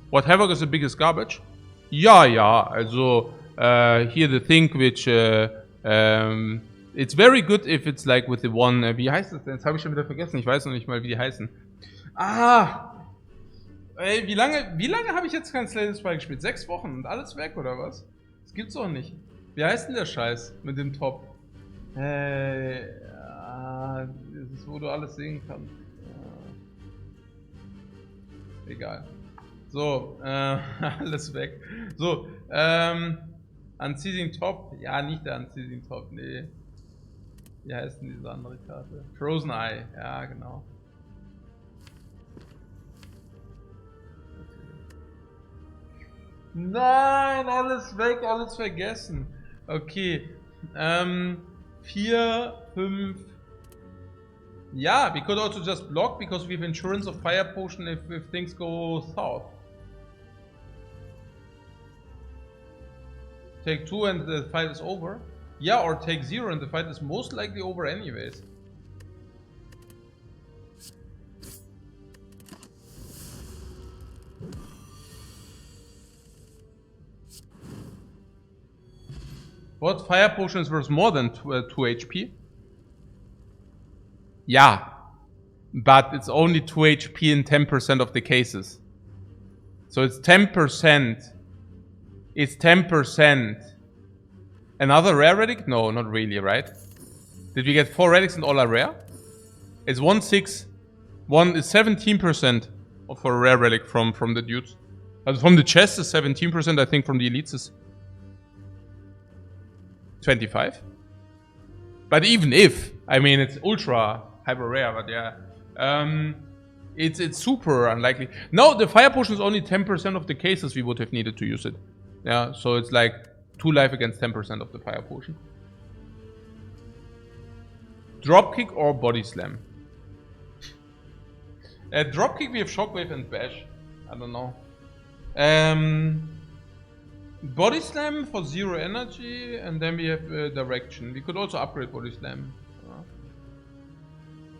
What Havoc is the biggest garbage? Ja, also here the thing which it's very good if it's like with the one, wie heißt das denn? Jetzt habe ich schon wieder vergessen, ich weiß noch nicht mal, wie die heißen. Ah! Ey, wie lange habe ich jetzt kein Slay the Spire gespielt? 6 Wochen und alles weg, oder was? Das gibt's doch nicht. Wie heißt denn der Scheiß mit dem Top? Das ist, wo du alles sehen kannst. Egal. So, alles weg. So, Unceasing Top. Ja, nicht der Unceasing Top, nee. Wie heißt denn diese andere Karte? Frozen Eye, ja, genau. Nein, alles weg, alles vergessen. Okay. 4, 5. Yeah, we could also just block because we have insurance of fire potion if things go south. Take 2 and the fight is over. Yeah, or take 0 and the fight is most likely over anyways. What? Fire potion is worth more than 2 HP? Yeah. But it's only 2 HP in 10% of the cases. So it's 10%. It's 10%. Another rare relic? No, not really, right? Did we get 4 relics and all are rare? It's 1/6. One is 17% for a rare relic from the dudes. From the chest is 17%, I think from the elites is 25. But even if, I mean, it's ultra hyper rare, but yeah. It's super unlikely. No, the fire potion is only 10% of the cases we would have needed to use it. Yeah, so it's like 2 life against 10% of the fire potion. Dropkick or body slam? Dropkick we have shockwave and bash. I don't know. Body slam for 0 energy, and then we have direction. We could also upgrade body slam.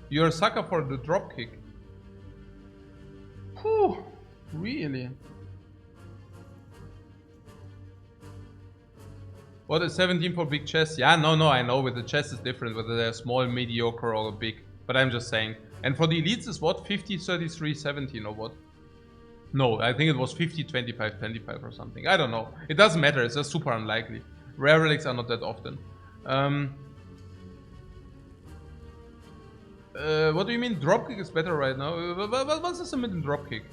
You're a sucker for the dropkick. Whew, really? What is 17 for big chest? Yeah, no, I know, with the chest is different, whether they're small, mediocre, or big. But I'm just saying. And for the elites is what? 50, 33, 17 or what? No, I think it was 50, 25, 25 or something. I don't know. It doesn't matter, it's just super unlikely. Rare relics are not that often. What do you mean dropkick is better right now? What's the summit in dropkick?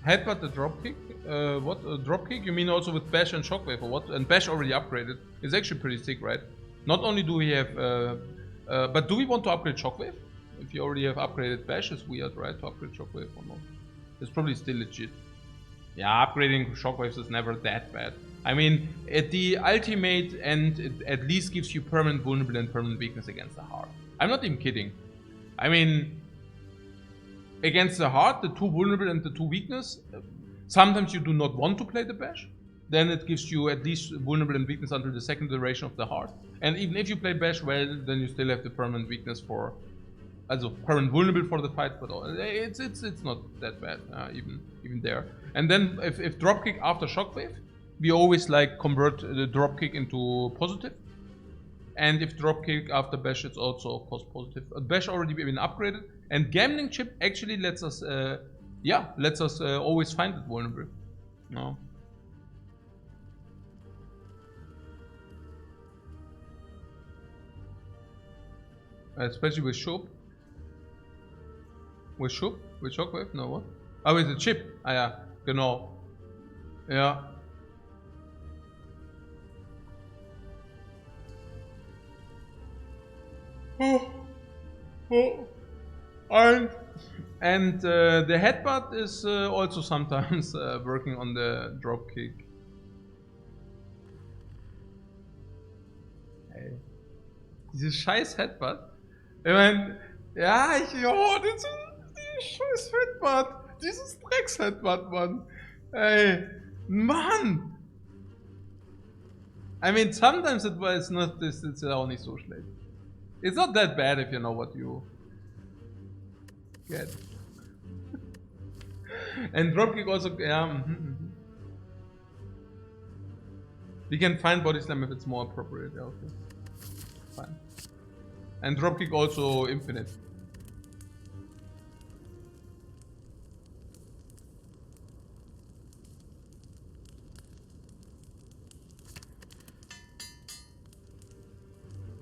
Headbutt the dropkick? What? Dropkick? You mean also with bash and shockwave or what? And bash already upgraded. It's actually pretty sick, right? Not only do we have... but do we want to upgrade shockwave? If you already have upgraded bash, it's weird, right? To upgrade shockwave or not? It's probably still legit. Yeah, upgrading shockwaves is never that bad. I mean, at the ultimate end, it at least gives you permanent vulnerable and permanent weakness against the heart. I'm not even kidding. I mean, against the heart, the 2 vulnerable and the 2 weakness, sometimes you do not want to play the bash. Then it gives you at least vulnerable and weakness until the second iteration of the heart. And even if you play bash well, then you still have the permanent weakness for, also permanent vulnerable for the fight, but it's not that bad, even there. And then if dropkick after shockwave, we always like convert the dropkick into positive. And if dropkick after bash, it's also of course positive. Bash already been upgraded, and gambling chip actually lets us, always find it vulnerable. No. Especially with Shop. With Shop? With Shockwave? No, what? Ah, with the chip. Ah ja, genau. Ja. And the headbutt is also sometimes working on the dropkick. Hey. Dieses scheiß Headbutt. Ich meine, ja, dieses scheiß Headbutt. Dieses Drecks-Headbutt, Mann. Ey, Mann. I mean, sometimes it's not this, it's auch nicht so schlecht. It's not that bad if you know what you get. And dropkick also, yeah. We can find body slam if it's more appropriate. Yeah, okay. Fine. And dropkick also infinite.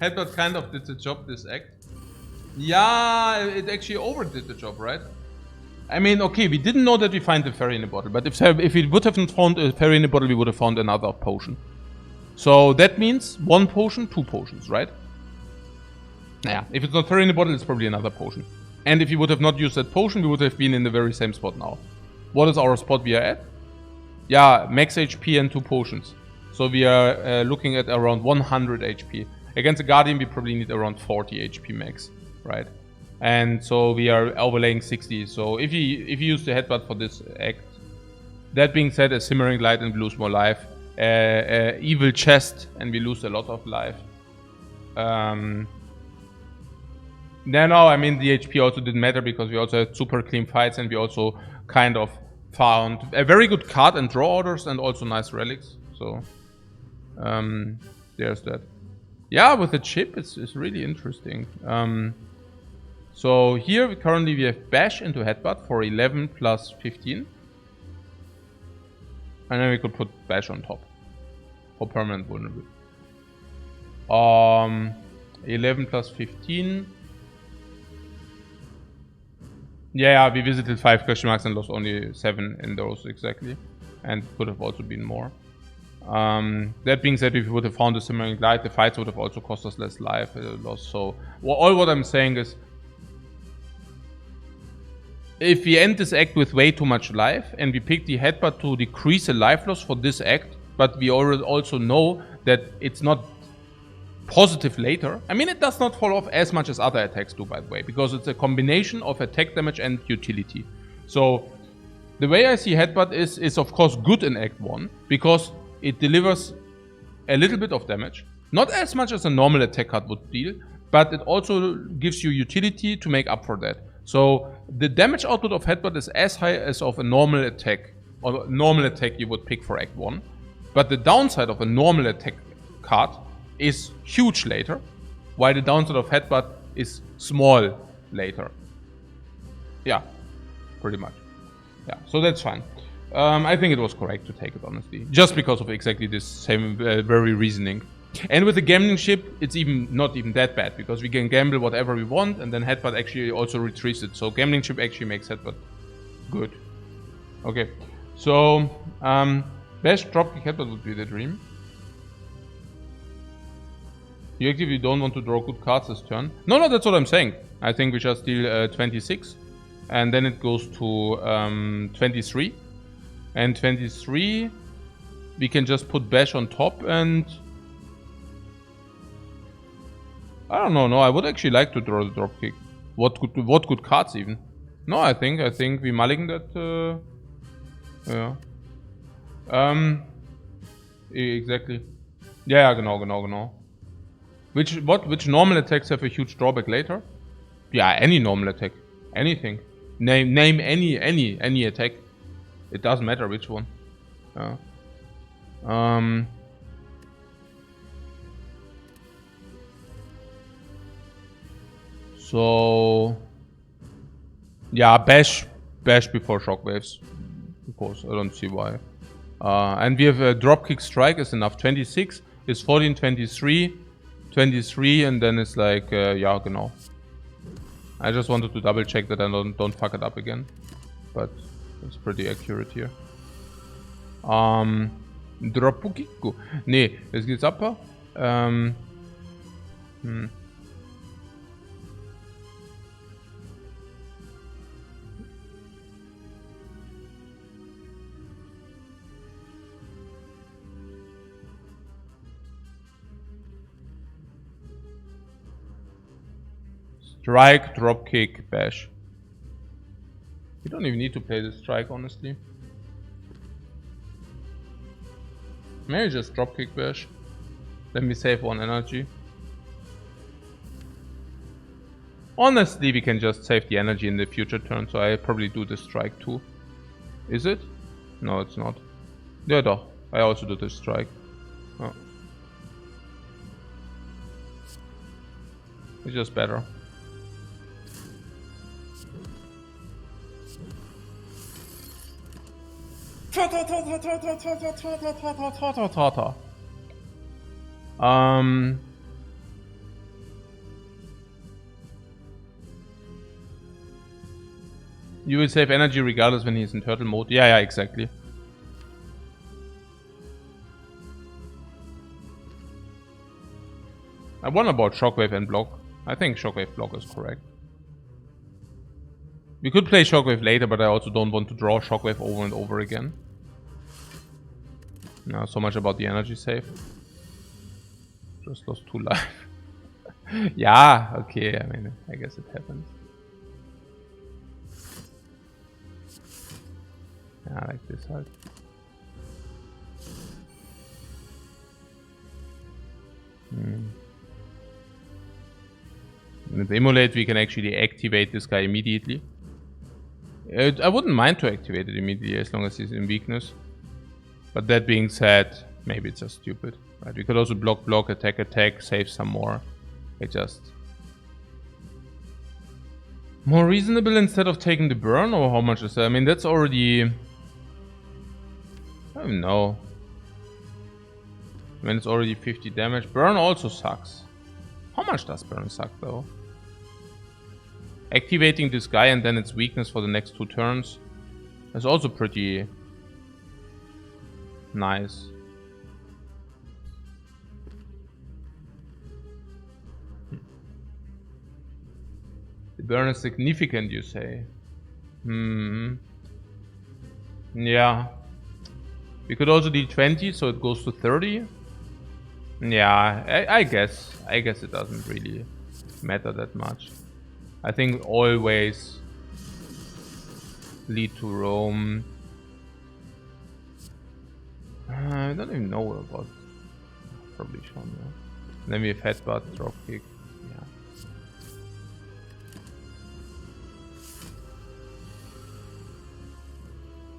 Headbutt kind of did the job, this act. Yeah, it actually overdid the job, right? I mean, okay, we didn't know that we find the fairy in a bottle, but if we would have found a fairy in a bottle, we would have found another potion. So that means 1 potion, 2 potions, right? Nah, if it's not fairy in a bottle, it's probably another potion. And if we would have not used that potion, we would have been in the very same spot now. What is our spot we are at? Yeah, max HP and 2 potions. So we are looking at around 100 HP. Against a Guardian, we probably need around 40 HP max, right? And so we are overlaying 60. So if you use the headbutt for this act, that being said, a Simmering Light and we lose more life. Evil Chest and we lose a lot of life. No, I mean the HP also didn't matter because we also had super clean fights and we also kind of found a very good card and draw orders and also nice relics. So There's that. Yeah, with the chip, it's really interesting. So here currently we have bash into headbutt for 11 plus 15. And then we could put bash on top for permanent vulnerability. 11 plus 15. Yeah, we visited 5 question marks and lost only 7 in those exactly. And could have also been more. That being said, if we would have found a simmering glide, the fights would have also cost us less life loss. So all what I'm saying is, if we end this act with way too much life and we pick the headbutt to decrease the life loss for this act, but we already also know that it's not positive later. I mean, it does not fall off as much as other attacks do, by the way, because it's a combination of attack damage and utility. So the way I see headbutt is of course good in Act 1 because it delivers a little bit of damage. Not as much as a normal attack card would deal, but it also gives you utility to make up for that. So the damage output of headbutt is as high as of a normal attack, or normal attack you would pick for Act 1. But the downside of a normal attack card is huge later, while the downside of headbutt is small later. Yeah, pretty much. Yeah, so that's fine. I think it was correct to take it, honestly. Just because of exactly this same very reasoning. And with the gambling chip, it's not even that bad, because we can gamble whatever we want, and then headbutt actually also retrieves it. So gambling chip actually makes headbutt good. Okay, so bash dropkick headbutt would be the dream. You actively don't want to draw good cards this turn. No, that's what I'm saying. I think we just deal 26, and then it goes to 23. And 23, we can just put bash on top, and I don't know. No, I would actually like to draw the dropkick. What good cards even? No, I think we mulligan that. Yeah. Exactly. Yeah, genau. Which normal attacks have a huge drawback later? Yeah, any normal attack, anything. Name any attack. It doesn't matter which one. So yeah, bash before shockwaves, because I don't see why. And we have a dropkick strike is enough. 26 is 14, 23, and then it's like yeah, genau. I just wanted to double check that I don't fuck it up again, but it's pretty accurate here. Dropkick. Nee, es geht's ab. Strike, dropkick, bash. You don't even need to play the strike, honestly. Maybe just dropkick, bash. Let me save 1 energy. Honestly, we can just save the energy in the future turn, so I probably do the strike too. Is it? No, it's not. Yeah, doch. I also do the strike. Oh. It's just better. You will save energy regardless when he's in turtle mode. Yeah, exactly. I wonder about shockwave and block. I think shockwave block is correct. We could play shockwave later, but I also don't want to draw shockwave over and over again. Now, so much about the energy save. Just lost 2 life. Yeah, okay, I mean, I guess it happens. Yeah, like this halt. With Emulate, we can actually activate this guy immediately. I wouldn't mind to activate it immediately as long as he's in weakness. But that being said, maybe it's just stupid. Right? We could also block, attack, save some more. It just... More reasonable instead of taking the burn, or how much is that? I mean, that's already... I don't know. I mean, it's already 50 damage. Burn also sucks. How much does burn suck, though? Activating this guy and then its weakness for the next 2 turns is also pretty nice. The burn is significant, you say? Yeah. We could also deal 20, so it goes to 30. Yeah, I guess. I guess it doesn't really matter that much. I think always lead to Rome. I don't even know about. Probably shown. Yeah. Then we have headbutt, dropkick. Yeah.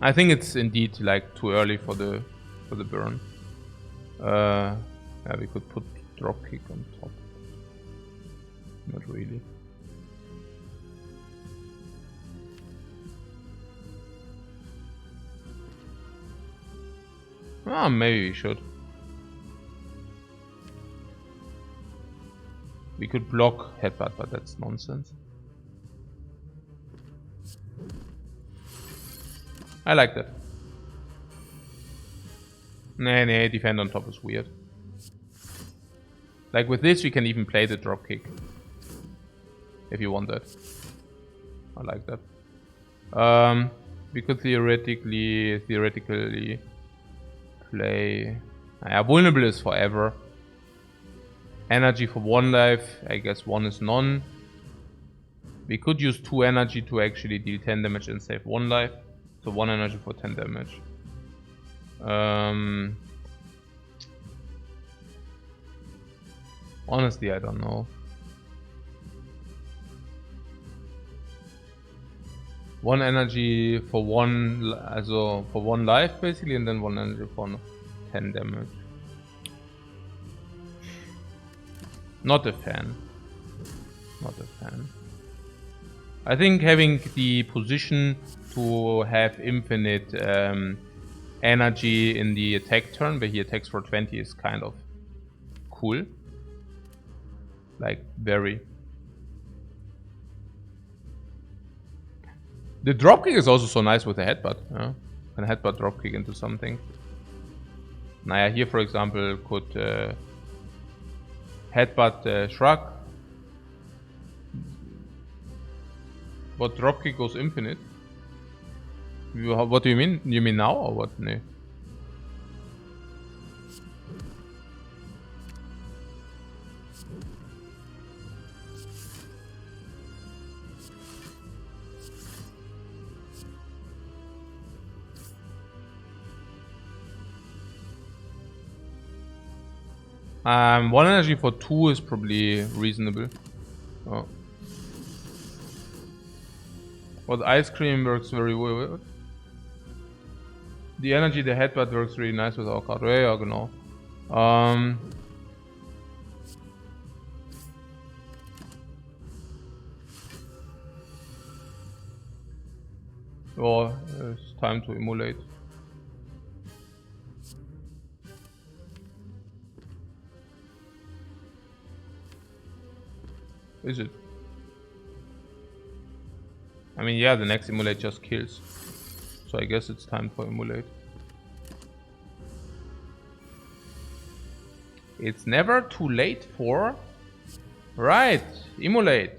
I think it's indeed like too early for the burn. Yeah, we could put dropkick on top. Not really. Ah, maybe we should. We could block headbutt, but that's nonsense. I like that. Nah, defend on top is weird. Like with this, we can even play the dropkick. If you want that. I like that. We could theoretically play... vulnerable is forever. Energy for 1 life. I guess 1 is none. We could use 2 energy to actually deal 10 damage and save 1 life. So 1 energy for 10 damage. Honestly, I don't know. 1 energy for 1, also for 1 life basically, and then 1 energy for 10 damage. Not a fan. Not a fan. I think having the position to have infinite energy in the attack turn, where he attacks for 20, is kind of cool. Like, very. The dropkick is also so nice with the headbutt. Yeah? Can headbutt dropkick into something. Naya here, for example, could headbutt shrug. But dropkick goes infinite. What do you mean? You mean now or what? No. One energy for 2 is probably reasonable. Oh. But ice cream works very well. The energy, the headbutt works really nice with our card. Ja, genau. Oh, it's time to emulate. Is it? I mean, yeah, the next emulate just kills. So I guess it's time for emulate. It's never too late for... Right, emulate.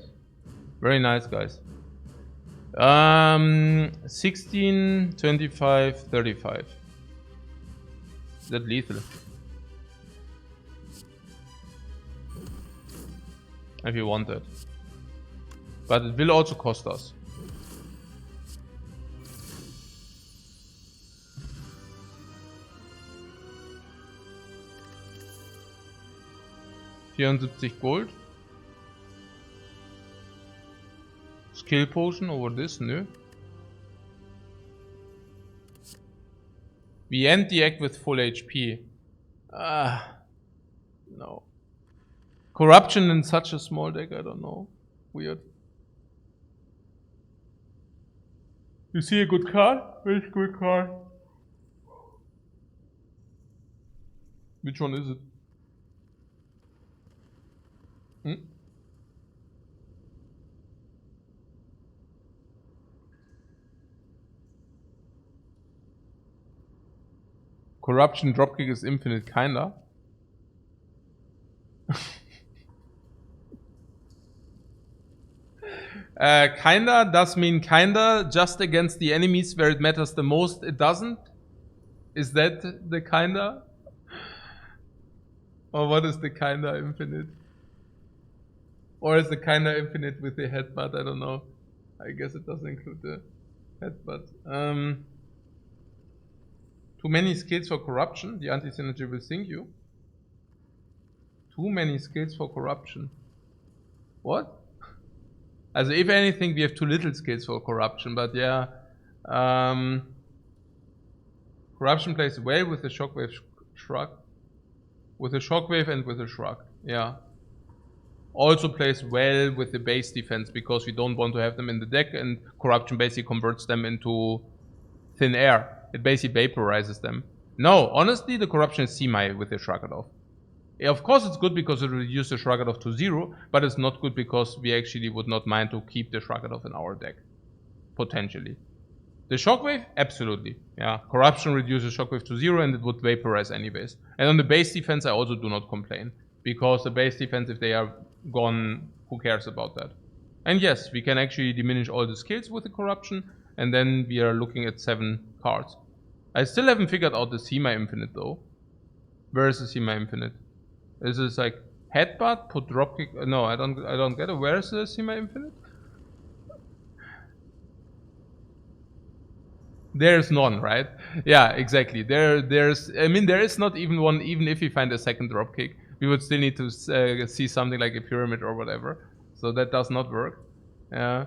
Very nice, guys. 16, 25, 35. Is that lethal? If you want that. But it will also cost us. $74 Gold. Skill Potion over this, no. We end the act with full HP. No. Corruption in such a small deck, I don't know. Weird. You see a good card? Which good card? Which one is it? Corruption dropkick is infinite, kinda. Kinda does mean kinda, just against the enemies where it matters the most, it doesn't. Is that the kinda? Or what is the kinda infinite? Or is the kinda infinite with the headbutt? I don't know. I guess it doesn't include the headbutt. Too many skills for corruption. The anti-synergy will sink you. Too many skills for corruption. What? Also, if anything, we have too little skills for corruption, but yeah. Corruption plays well with the shockwave shrug. With the shockwave and with the shrug. Yeah. Also plays well with the base defense because we don't want to have them in the deck, and corruption basically converts them into thin air. It basically vaporizes them. No, honestly, the corruption is semi with the Shrugadov. Of course, it's good because it reduces the Shrugadov to 0, but it's not good because we actually would not mind to keep the Shrugadov in our deck. Potentially. The Shockwave? Absolutely. Yeah, corruption reduces Shockwave to 0 and it would vaporize anyways. And on the base defense, I also do not complain. Because the base defense, if they are gone, who cares about that? And yes, we can actually diminish all the skills with the corruption, and then we are looking at 7 cards. I still haven't figured out the semi-infinite though. Where is the semi-infinite? Is this like headbutt, put dropkick? No, I don't get it. Where is the semi-infinite? There's none, right? Yeah, exactly. There's I mean, there is not even one. Even if we find a second dropkick, we would still need to see something like a pyramid or whatever. So that does not work. Yeah.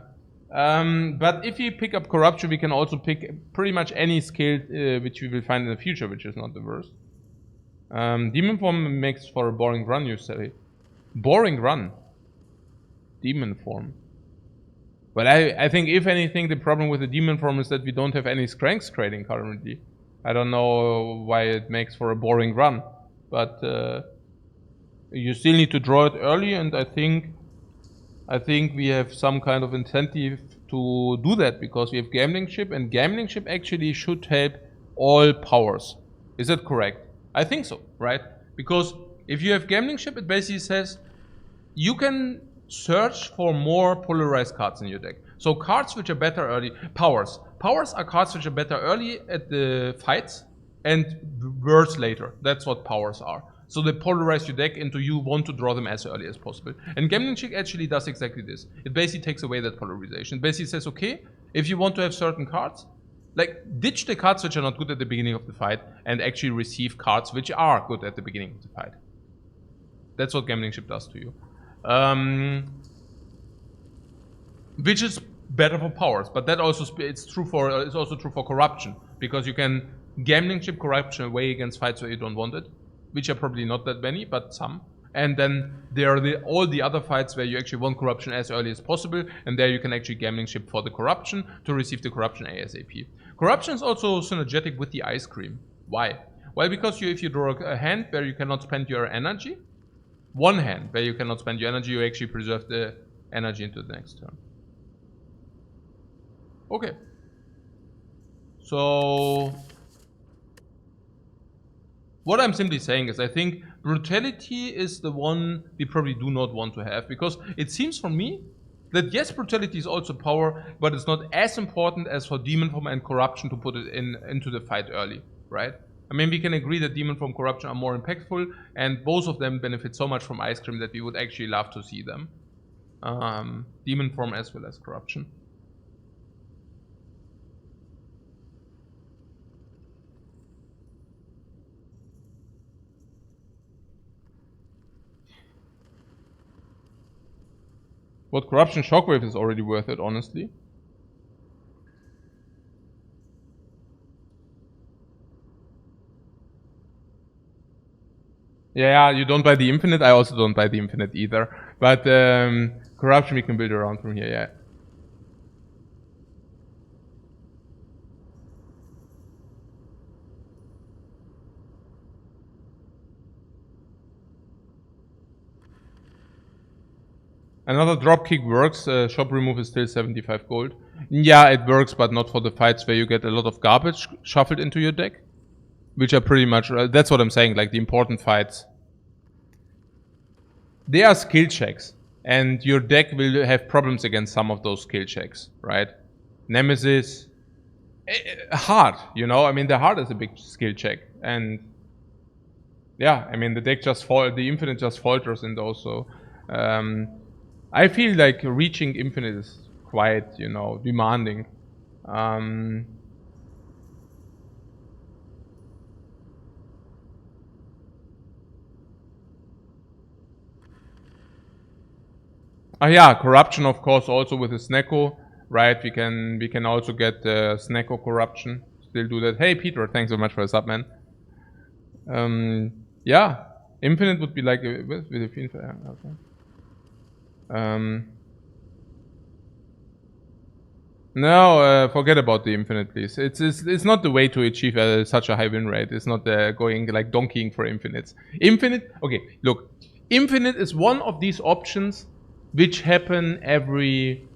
But if you pick up corruption, we can also pick pretty much any skill which we will find in the future, which is not the worst. Demon form makes for a boring run, you say. Boring run. Demon form. But I think if anything, the problem with the demon form is that we don't have any strength trading currently. I don't know why it makes for a boring run. But you still need to draw it early, and I think we have some kind of incentive to do that because we have gambling ship, and gambling ship actually should help all powers. Is that correct? I think so, right? Because if you have gambling ship, it basically says you can search for more polarized cards in your deck. So cards which are better early, powers. Powers are cards which are better early at the fights and worse later. That's what powers are. So they polarize your deck into you want to draw them as early as possible. And Gambling Chick actually does exactly this. It basically takes away that polarization. It basically says, okay, if you want to have certain cards, like ditch the cards which are not good at the beginning of the fight and actually receive cards which are good at the beginning of the fight. That's what Gambling Ship does to you. Which is better for powers, but that also it's also true for corruption, because you can Gambling Ship corruption away against fights where you don't want it, which are probably not that many, but some. And then there are all the other fights where you actually want corruption as early as possible, and there you can actually Gambling Ship for the corruption to receive the corruption ASAP. Corruption is also synergetic with the ice cream. Why? Well, because if you draw a hand where you cannot spend your energy, one hand where you cannot spend your energy, you actually preserve the energy into the next turn. Okay. So what I'm simply saying is I think brutality is the one we probably do not want to have, because it seems for me that yes, brutality is also power, but it's not as important as for demon form and corruption to put it into the fight early, right? I mean, we can agree that demon form corruption are more impactful, and both of them benefit so much from ice cream that we would actually love to see them. Demon form as well as corruption. What corruption shockwave is already worth it, honestly. Yeah, you don't buy the infinite. I also don't buy the infinite either. But corruption we can build around from here, yeah. Another dropkick works. Shop remove is still 75 gold. Yeah, it works, but not for the fights where you get a lot of garbage shuffled into your deck. Which are pretty much, that's what I'm saying, like the important fights. They are skill checks. And your deck will have problems against some of those skill checks, right? Nemesis, hard, you know? I mean, the heart is a big skill check. And yeah, I mean, the deck just the infinite just falters in those, so... I feel like reaching infinite is quite, you know, demanding. Yeah, corruption of course also with the Snecko, right? We can also get the Snecko corruption. Still do that. Hey Peter, thanks so much for the sub, man. Yeah, infinite would be like with the infinite. Okay. No, forget about the infinite, please. It's not the way to achieve such a high win rate. It's not going like donkeying for infinites. Infinite, okay, look, infinite is one of these options which happen every.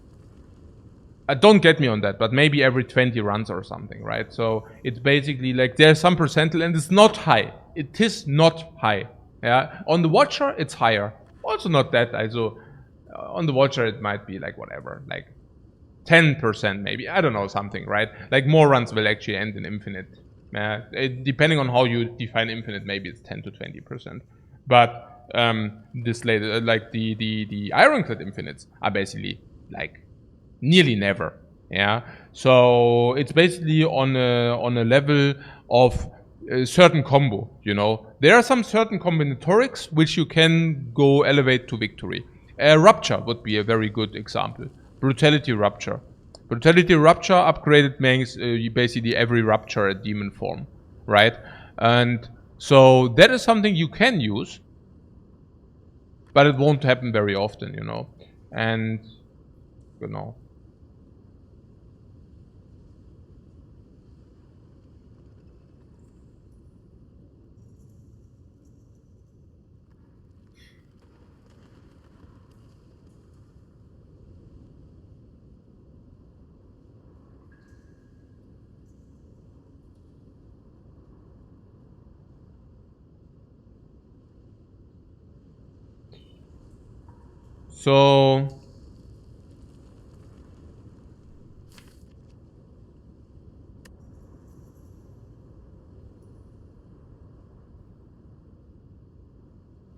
Don't get me on that, but maybe every 20 runs or something, right? So it's basically like there's some percentile, and it's not high. It is not high. Yeah, on the Watcher it's higher. Also not that high. So on the Watcher it might be like whatever, like 10% maybe. I don't know, something, right? Like more runs will actually end in infinite. Depending on how you define infinite, maybe it's 10 to 20%. But this later, like the Ironclad infinites are basically like nearly never. Yeah. So it's basically on a level of a certain combo. You know, there are some certain combinatorics which you can go elevate to victory. Rupture would be a very good example. Brutality Rupture. Brutality Rupture upgraded makes basically every Rupture a demon form, right? And so that is something you can use, but it won't happen very often, you know. And, you know. So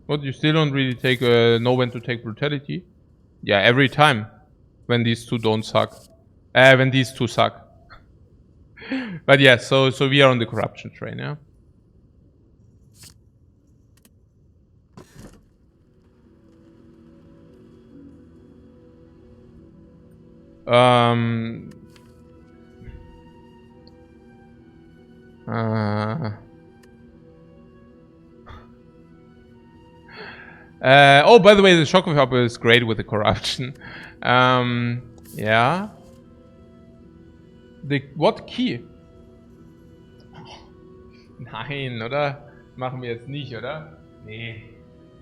what, you still don't really know when to take brutality? Yeah, every time when these two don't suck. When these two suck. But yeah, so we are on the corruption train, yeah. Oh, by the way, the Shock of Hopper is great with the corruption. Yeah. What key? Nein, oder? Machen wir jetzt nicht, oder? Nee.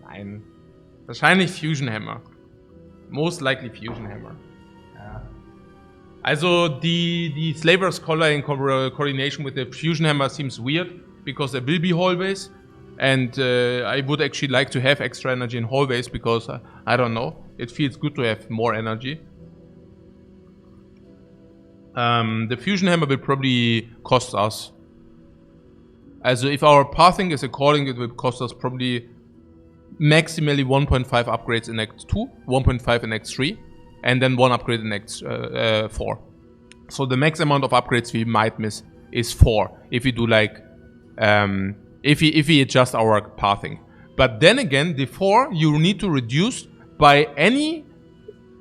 Nein. Wahrscheinlich Fusion Hammer. Most likely Fusion Hammer. Ja. Also the Slaver's Collar in coordination with the Fusion Hammer seems weird, because there will be hallways, and I would actually like to have extra energy in hallways, because I don't know, it feels good to have more energy. The Fusion Hammer will probably cost us. Also if our pathing is according, it will cost us probably maximally 1.5 upgrades in Act 2, 1.5 in Act 3, and then 1 upgrade in Act 4. So the max amount of upgrades we might miss is 4, if we do like, if we adjust our pathing. But then again, the 4 you need to reduce by any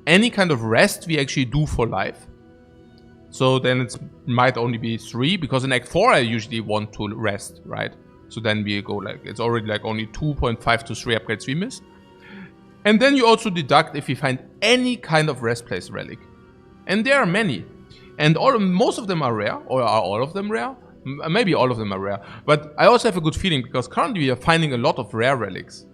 kind of rest we actually do for life. So then it might only be 3, because in Act 4 I usually want to rest, right? So then we go like, it's already like only 2.5 to 3 upgrades we missed. And then you also deduct if you find any kind of rest place relic. And there are many. And most of them are rare, or are all of them rare? Maybe all of them are rare. But I also have a good feeling, because currently we are finding a lot of rare relics.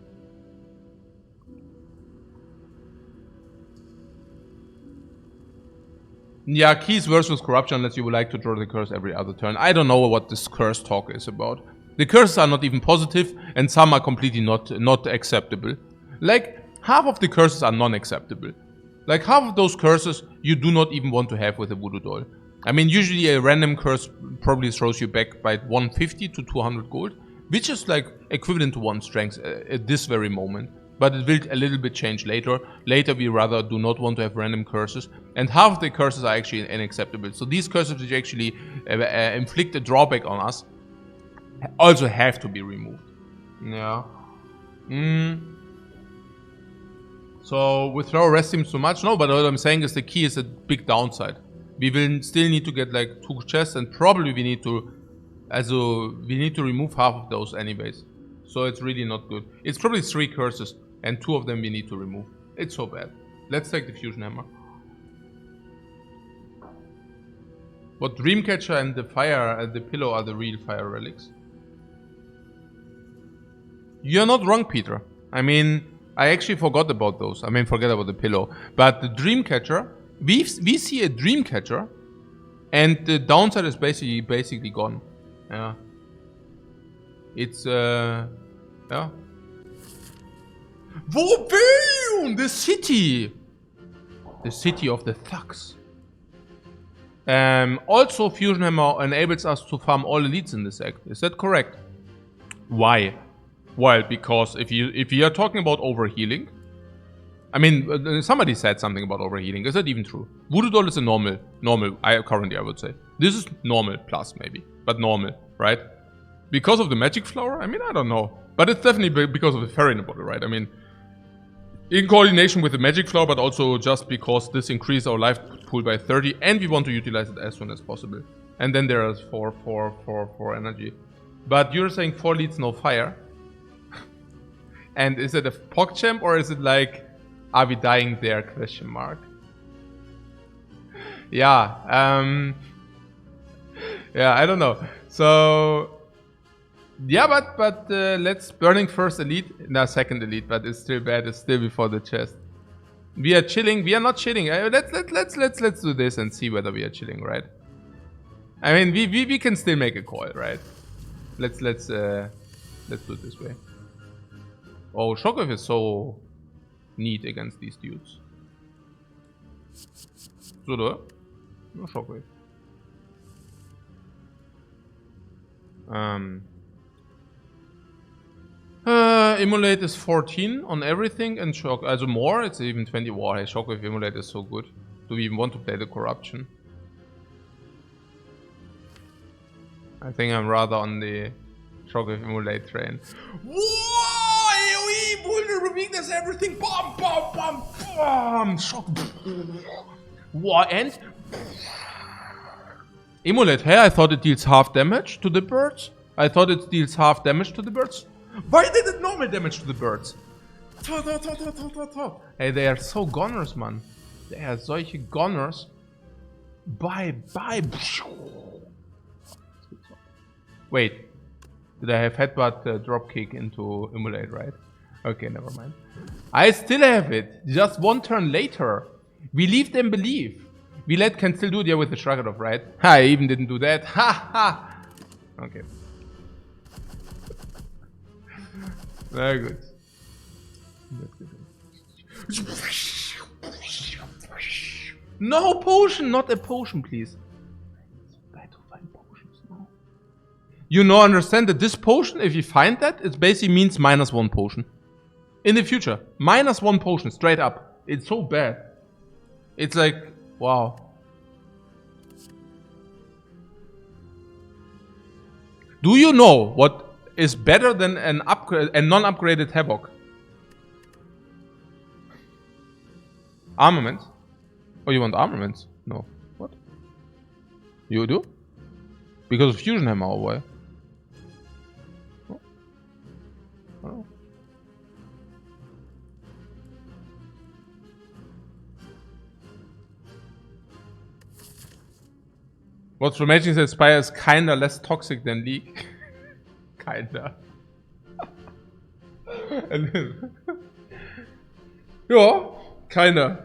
Yeah, keys versus corruption unless you would like to draw the curse every other turn. I don't know what this curse talk is about. The curses are not even positive, and some are completely not acceptable. Like, half of the curses are non-acceptable. Like, half of those curses you do not even want to have with a voodoo doll. I mean, usually a random curse probably throws you back by 150 to 200 gold, which is like equivalent to 1 strength at this very moment. But it will a little bit change later. Later we rather do not want to have random curses. And half of the curses are actually unacceptable. So these curses which actually inflict a drawback on us also have to be removed. Yeah. So withdraw rest seems too much. No, but what I'm saying is the key is a big downside. We will still need to get like 2 chests, and probably we need to remove half of those anyways. So it's really not good. It's probably 3 curses, and 2 of them we need to remove. It's so bad. Let's take the fusion hammer. But Dreamcatcher and the fire and the pillow are the real fire relics. You're not wrong, Peter. I mean, I actually forgot about those. I mean, forget about the pillow. But the Dreamcatcher, we see a Dreamcatcher, and the downside is basically gone. Yeah. It's yeah. Wobei! The city! The city of the thugs. Also, Fusion Hammer enables us to farm all elites in this act. Is that correct? Why? Well, because if you are talking about overhealing, I mean, somebody said something about overhealing. Is that even true? Voodoo Doll is a normal. Currently, I would say this is normal plus maybe, but normal, right? Because of the magic flower? I mean, I don't know, but it's definitely because of the fairy in the bottle, right? I mean, in coordination with the magic flower, but also just because this increased our life pool by 30, and we want to utilize it as soon as possible. And then there is 4 energy. But you're saying 4 leads, no fire. And is it a PogChamp or is it like, are we dying there? Question mark. Yeah. Yeah, I don't know. So yeah, but let's burning first elite, no, second elite, but it's still bad. It's still before the chest. We are chilling. We are not chilling. Let's do this and see whether we are chilling, right? I mean, we can still make a call, right? Let's do it this way. Oh, Shockwave is so neat against these dudes. So, no Shockwave. Immolate is 14 on everything, and Shock, also more, it's even 20. Wow, hey, Shockwave Immolate is so good. Do we even want to play the corruption? I think I'm rather on the Shockwave Immolate train. Whoa! AoE! Vulnerable weakness, everything! Bomb! Bomb! Bomb! Bomb! Shock! What? And? Immolate, hey, I thought it deals half damage to the birds. I thought it deals half damage to the birds. Why did it normal damage to the birds? Hey, they are so goners, man. They are solche goners. Bye. Wait. Did I have headbutt dropkick into Immolate, right? Okay, never mind. I still have it. Just 1 turn later. We leave them believe. We can still do it, yeah, with the Shragadov, right? I even didn't do that. Ha ha! Okay. Very good. No potion! Not a potion, please. It's bad to find potions now. You know, understand that this potion, if you find that, it basically means -1 potion. In the future. -1 potion, straight up. It's so bad. It's like, wow. Do you know what is better than a non-upgraded Havoc? Armament? Oh, you want armaments? No. What? You do? Because of Fusion Hammer or why? Oh. What's Romaging says Spire is kinda less toxic than League. Kinda. Ja, kinda.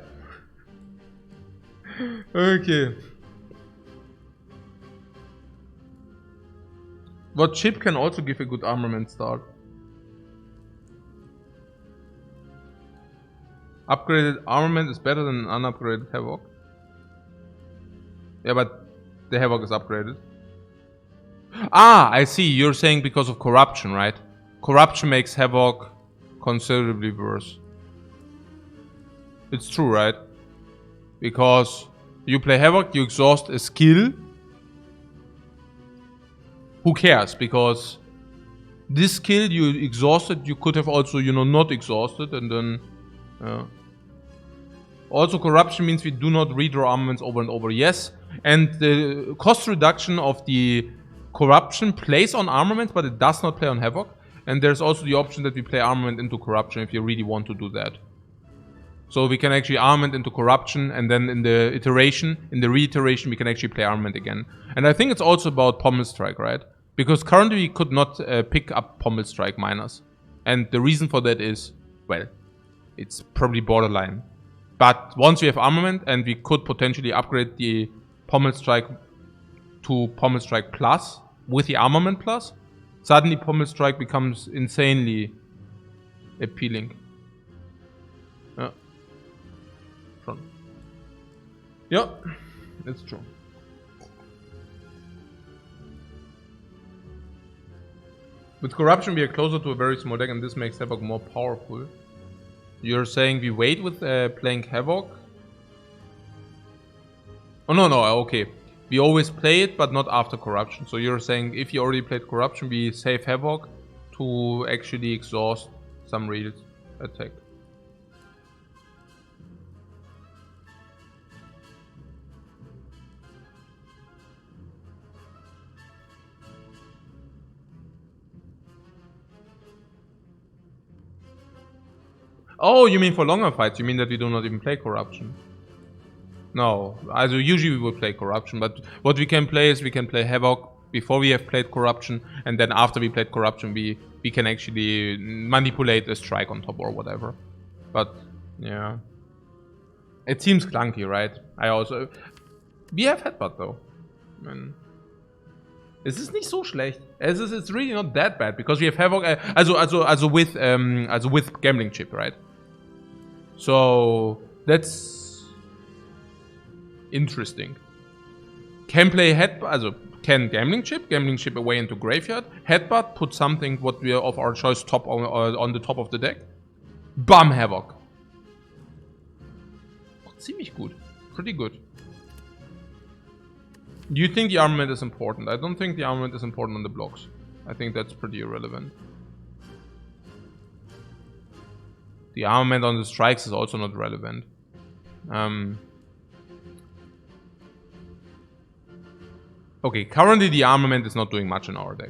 Okay. What chip can also give a good armament start? Upgraded armament is better than unupgraded Havoc. Yeah, but the Havoc is upgraded. Ah, I see. You're saying because of corruption, right? Corruption makes Havoc considerably worse. It's true, right? Because you play Havoc, you exhaust a skill. Who cares? Because this skill you exhausted, you could have also, not exhausted, and then... Also, corruption means we do not redraw armaments over and over. Yes, and the cost reduction of the corruption plays on armament, but it does not play on Havoc. And there's also the option that we play armament into corruption if you really want to do that. So we can actually armament into corruption, and then in the reiteration, we can actually play armament again. And I think it's also about Pommel Strike, right? Because currently we could not pick up Pommel Strike minus. And the reason for that is, well, it's probably borderline. But once we have armament, and we could potentially upgrade the Pommel Strike to Pommel Strike Plus with the armament plus, suddenly Pommel Strike becomes insanely appealing. Yeah, it's true. With corruption, we are closer to a very small deck, and this makes Havoc more powerful. You're saying we wait with playing Havoc? Oh, no, okay. We always play it, but not after corruption. So you're saying if you already played corruption, we save Havoc to actually exhaust some real attack. Oh, you mean for longer fights? You mean that we do not even play corruption? No, also usually we would play corruption, but what we can play is we can play Havoc before we have played corruption, and then after we played corruption, we can actually manipulate a strike on top or whatever. But yeah, it seems clunky, right? We have Headbutt though. I mean, es ist nicht so schlecht. It's really not that bad because we have Havoc. Also with Gambling Chip, right? So that's interesting. Can play Headbutt. Can Gambling Chip away into Graveyard. Headbutt, put something what we are of our choice top on the top of the deck. Bam, Havoc. Ziemlich gut. Pretty good. Do you think the armament is important? I don't think the armament is important on the blocks. I think that's pretty irrelevant. The armament on the strikes is also not relevant. Okay, currently the armament is not doing much in our deck.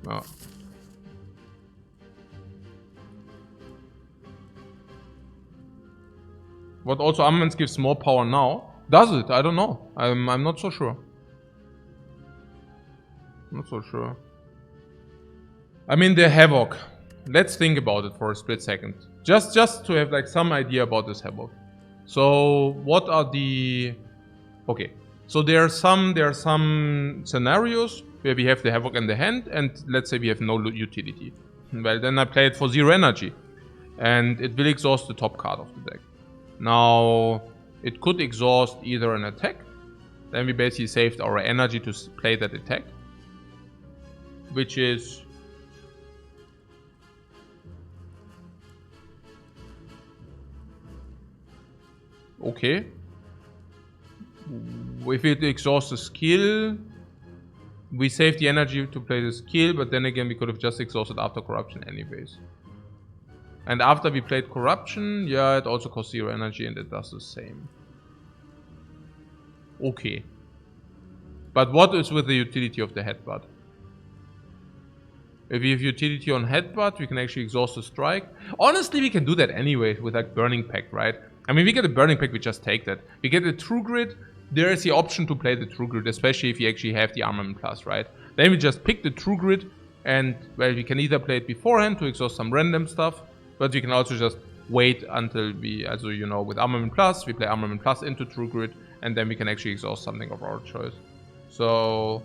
Oh. What also armaments gives more power now? Does it? I don't know. I'm not so sure. Not so sure. I mean, the Havoc. Let's think about it for a split second. Just to have like some idea about this Havoc. So what are the... Okay. So there are some scenarios where we have the Havoc in the hand, and let's say we have no utility. Well, then I play it for 0 energy. And it will exhaust the top card of the deck. Now, it could exhaust either an attack. Then we basically saved our energy to play that attack. Which is... okay. If it exhausts a skill, we save the energy to play the skill, but then again we could have just exhausted after corruption anyways. And after we played corruption, yeah, it also costs 0 energy and it does the same. Okay. But what is with the utility of the Headbutt? If we have utility on Headbutt, we can actually exhaust the strike. Honestly, we can do that anyway with like Burning Pact, right? I mean, we get a Burning Pact, we just take that. We get a True Grit, there is the option to play the True Grid, especially if you actually have the Armament Plus, right? Then we just pick the True Grid, and well, we can either play it beforehand to exhaust some random stuff, but we can also just wait until we, also, you know, with Armament Plus, we play Armament Plus into True Grid, and then we can actually exhaust something of our choice. So,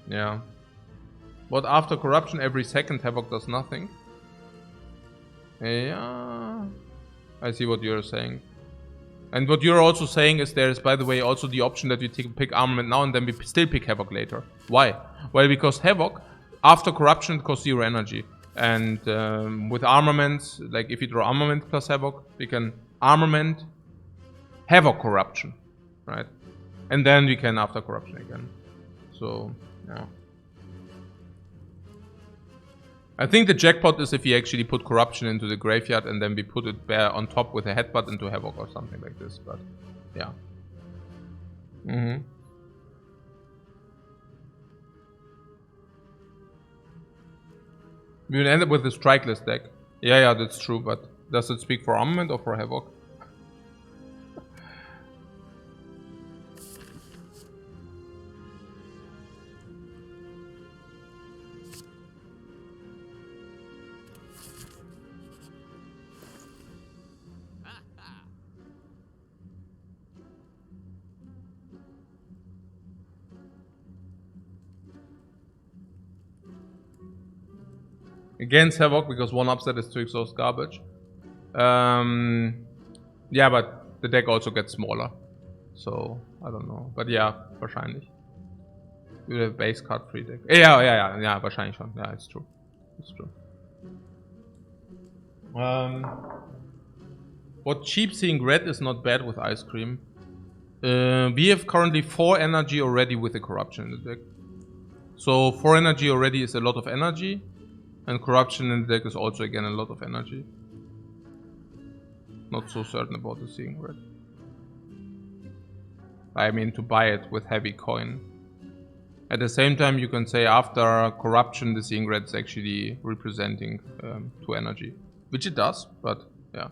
yeah. What after corruption, every second Havoc does nothing? Yeah, I see what you're saying. And what you're also saying is there is, by the way, also the option that we pick Armament now and then we still pick Havoc later. Why? Well, because Havoc, after corruption, it costs 0 energy. And with armaments, like if you draw Armament plus Havoc, we can Armament, Havoc corruption, right? And then we can after corruption again. So, yeah. I think the jackpot is if you actually put corruption into the graveyard and then we put it there on top with a headbutt into Havoc or something like this, but yeah. We will end up with a strikeless deck. Yeah, that's true, but does it speak for Armament or for Havoc? Against Havoc, because one upset is to exhaust garbage. Yeah, but the deck also gets smaller. So, I don't know. But yeah, wahrscheinlich. With a base card free deck. Yeah, wahrscheinlich schon. Yeah, it's true. It's true. What cheap seeing red is not bad with ice cream. We have currently 4 energy already with the corruption in the deck. So 4 energy already is a lot of energy. And corruption in the deck is also again a lot of energy. Not so certain about the seeing red. I mean to buy it with heavy coin. At the same time you can say after corruption the seeing red is actually representing 2 energy. Which it does, but yeah.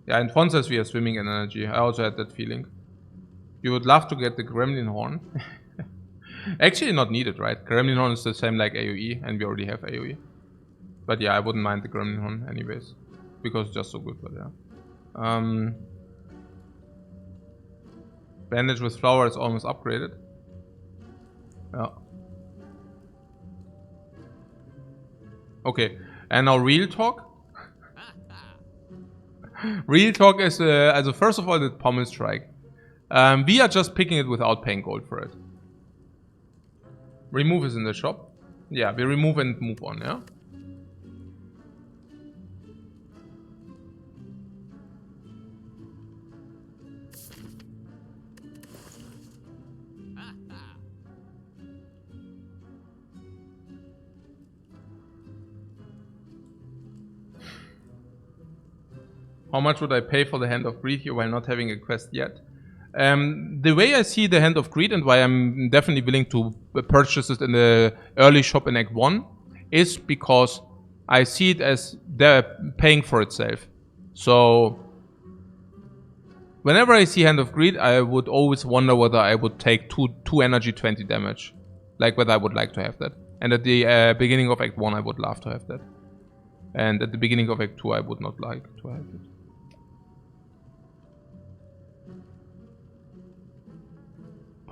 Yeah, and Fon says we are swimming in energy. I also had that feeling. You would love to get the Gremlin Horn. Actually not needed, right? Gremlin Horn is the same like AoE, and we already have AoE. But yeah, I wouldn't mind the Gremlin Horn anyways. Because it's just so good, but yeah. Bandage with Flower is almost upgraded. Yeah. Okay, and now real talk. Real talk is, also first of all, the Pommel Strike. We are just picking it without paying gold for it. Remove is in the shop. Yeah, we remove and move on, yeah? How much would I pay for the Hand of Greed here while not having a quest yet? The way I see the Hand of Greed and why I'm definitely willing to purchase it in the early shop in Act 1 is because I see it as they're paying for itself. So whenever I see Hand of Greed, I would always wonder whether I would take 2 energy 20 damage. Like whether I would like to have that. And at the beginning of Act 1 I would love to have that. And at the beginning of Act 2 I would not like to have it.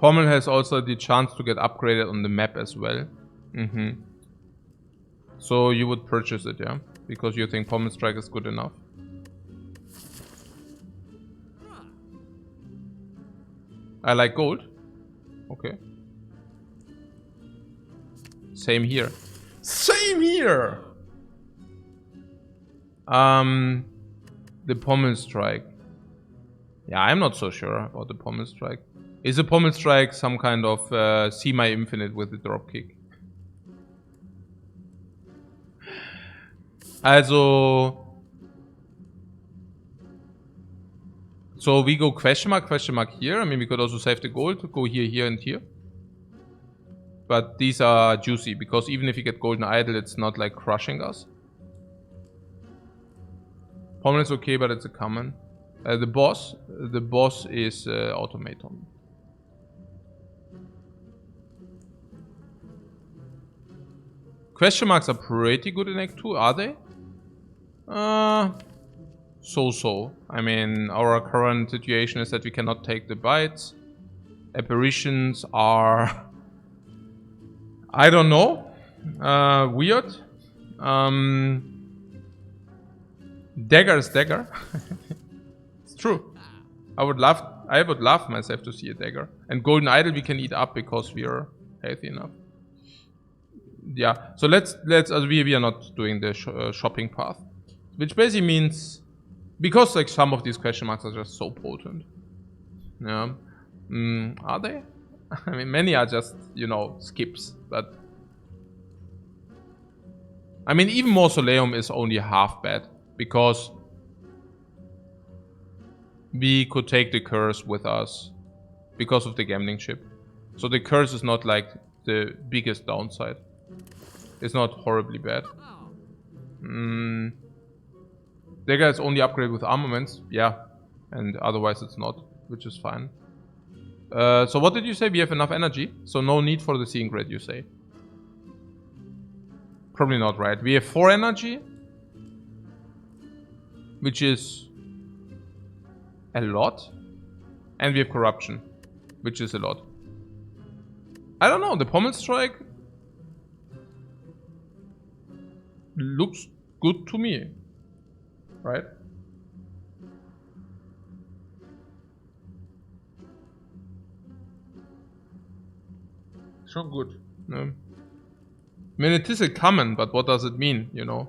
Pommel has also the chance to get upgraded on the map as well. So you would purchase it, yeah? Because you think Pommel Strike is good enough. I like gold. Okay. Same here. Same here! The Pommel Strike. Yeah, I'm not so sure about the Pommel Strike. Is a Pommel Strike some kind of semi-infinite with the dropkick? Also... So we go question mark here. I mean, we could also save the gold to go here, here, and here. But these are juicy, because even if you get Golden Idol, it's not like crushing us. Pommel is okay, but it's a common. The boss is automaton. Question marks are pretty good in Act 2, are they? So. I mean, our current situation is that we cannot take the bites. Apparitions are... I don't know. Weird. Dagger is dagger. It's true. I would love myself to see a dagger. And golden idol we can eat up because we are healthy enough. Yeah, so let's we are not doing the shopping path, which basically means because like some of these question marks are just so potent. Yeah, are they? I mean, many are just, you know, skips, but I mean, even Mausoleum is only half bad because we could take the curse with us because of the gambling chip. So the curse is not like the biggest downside. It's not horribly bad. Dagger is only upgraded with armaments, yeah, and otherwise it's not, which is fine. So what did you say? We have enough energy, so no need for the seeing grid, you say? Probably not, right? We have 4 energy, which is a lot, and we have corruption, which is a lot. I don't know, the pommel strike looks good to me, right? So good. No. I mean, it is a common, but what does it mean, you know?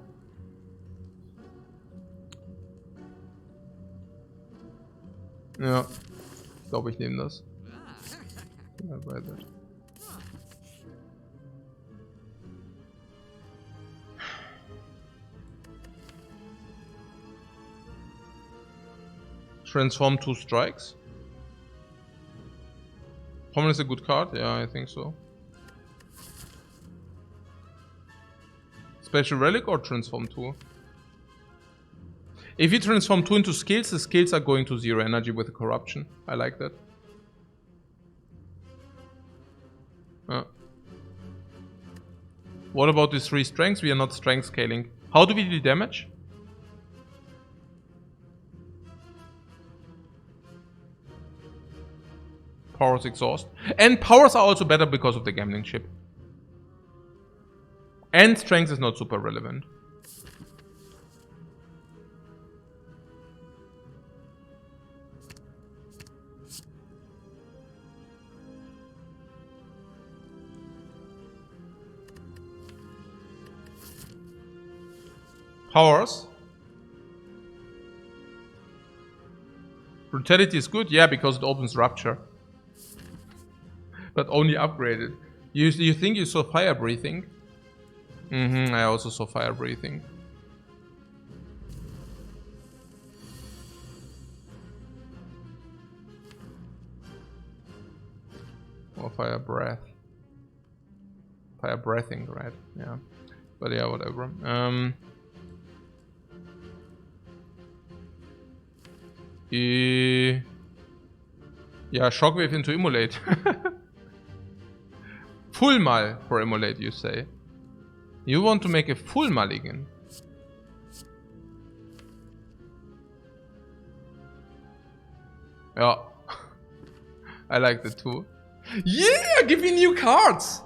Ja. Ich glaube, ich nehme das. Ja, weiter. Transform 2 strikes. Pommel is a good card, yeah, I think so. Special relic or transform 2? If you transform 2 into skills, the skills are going to 0 energy with the corruption. I like that. What about these 3 strengths? We are not strength scaling. How do we do damage? Powers exhaust. And powers are also better because of the gambling chip. And strength is not super relevant. Powers. Brutality is good, yeah, because it opens rupture. But only upgraded. You think you saw fire breathing? I also saw fire breathing. Or fire breath. Fire breathing, right? Yeah. But yeah, whatever. Yeah, shockwave into immolate. Full mal for immolate, you say? You want to make a full mulligan? Yeah. I like the 2. Yeah, give me new cards!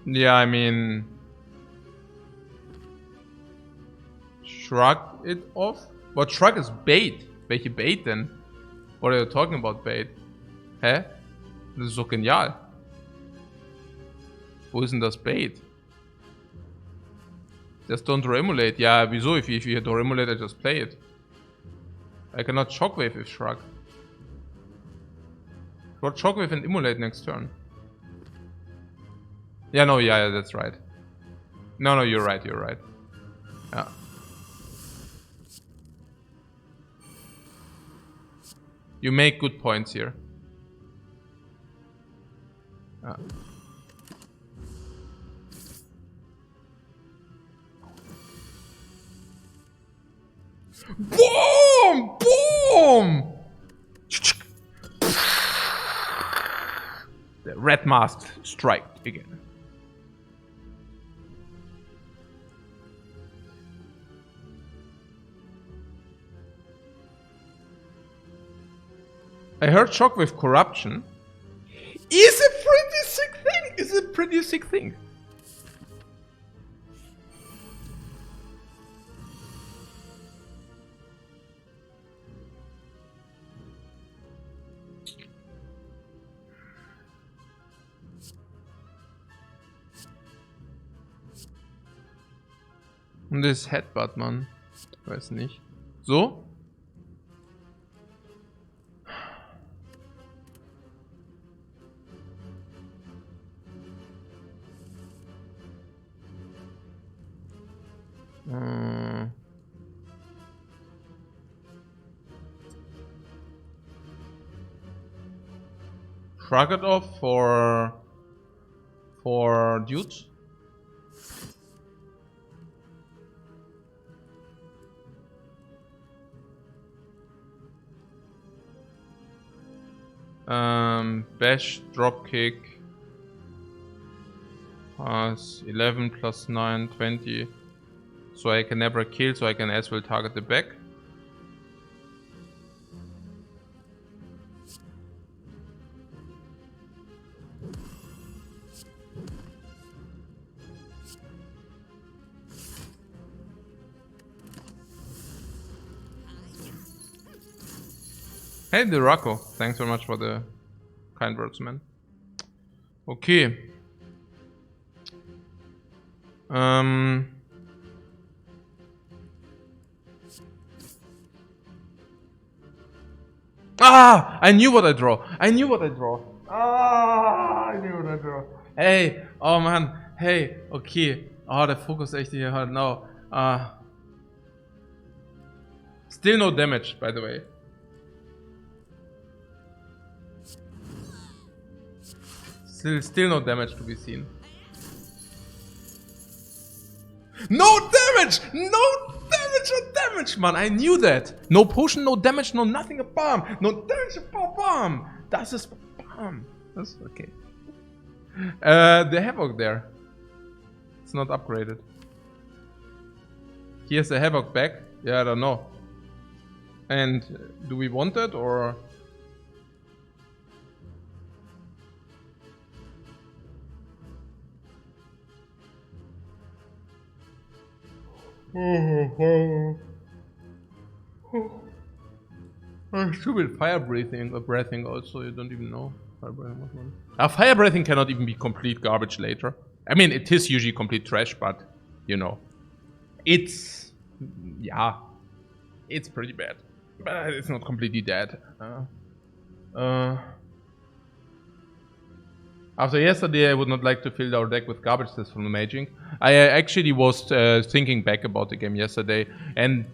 Yeah, I mean... Shrug it off? What shrug is bait? Welche bait denn? What are you talking about, bait? Hä? Das ist doch genial. Wo ist denn das bait? Just don't emulate. Ja, wieso? If you don't emulate, I just play it. I cannot shockwave if shrug. What shockwave and immolate next turn? Yeah, no, yeah, that's right. No, you're right. Yeah. You make good points here. Boom! Boom! The red mask strike again. I heard Shockwave Corruption is a pretty sick thing. Is a pretty sick thing. Und das Headbutt, Mann. Weiß nicht. So? Shrug it off for dudes. Bash, dropkick, pass 11 plus 9, 20. So I can never kill, so I can as well target the back. Hey, the Rocco. Thanks very much for the kind words, man. Okay. Ah! I knew what I draw. I knew what I draw. Ah! I knew what I draw. Hey! Oh man. Hey! Okay. Oh, der Fokus echt hier halt now. Still no damage, by the way. Still no damage to be seen. No damage! No damage! No damage, man! I knew that! No potion, no damage, no nothing, a bomb! No damage, a bomb! Das ist bomb! That's okay. The Havoc there. It's not upgraded. Here's the Havoc back. Yeah, I don't know. And do we want that or... Stupid fire breathing also, you don't even know. Fire breathing cannot even be complete garbage later. I mean, it is usually complete trash, but you know, it's, yeah, it's pretty bad, but it's not completely dead. After yesterday, I would not like to fill our deck with garbage sets from the Maging. I actually was thinking back about the game yesterday, and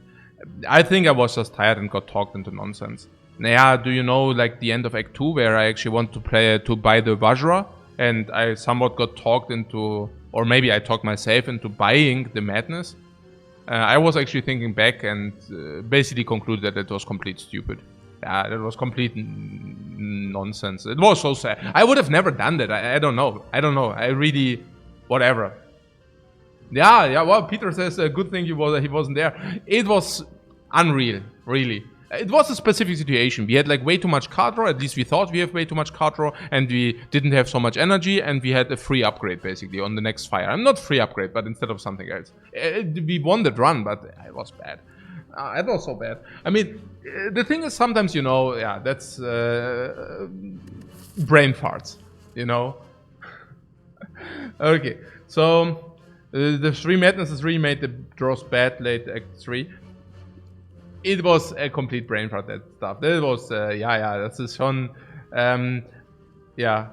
I think I was just tired and got talked into nonsense. Yeah, do you know, like the end of Act 2, where I actually want to buy the Vajra, and I somewhat got talked into, or maybe I talked myself into buying the Madness. I was actually thinking back and basically concluded that it was complete stupid. Yeah, that was complete nonsense. It was so sad. I would have never done that. I don't know. I don't know. I really... whatever. Yeah, well, Peter says a good thing he wasn't there. It was unreal, really. It was a specific situation. We had like way too much card draw, at least we thought we have way too much card draw, and we didn't have so much energy, and we had a free upgrade basically on the next fire. I'm not free upgrade, but instead of something else. We won that run, but it was bad. It was so bad. I mean, the thing is sometimes, you know, yeah, that's brain farts, you know. Okay, so the 3 Madnesses really made the draws bad late Act 3. It was a complete brain fart, that stuff. That was, yeah, das ist schon, yeah.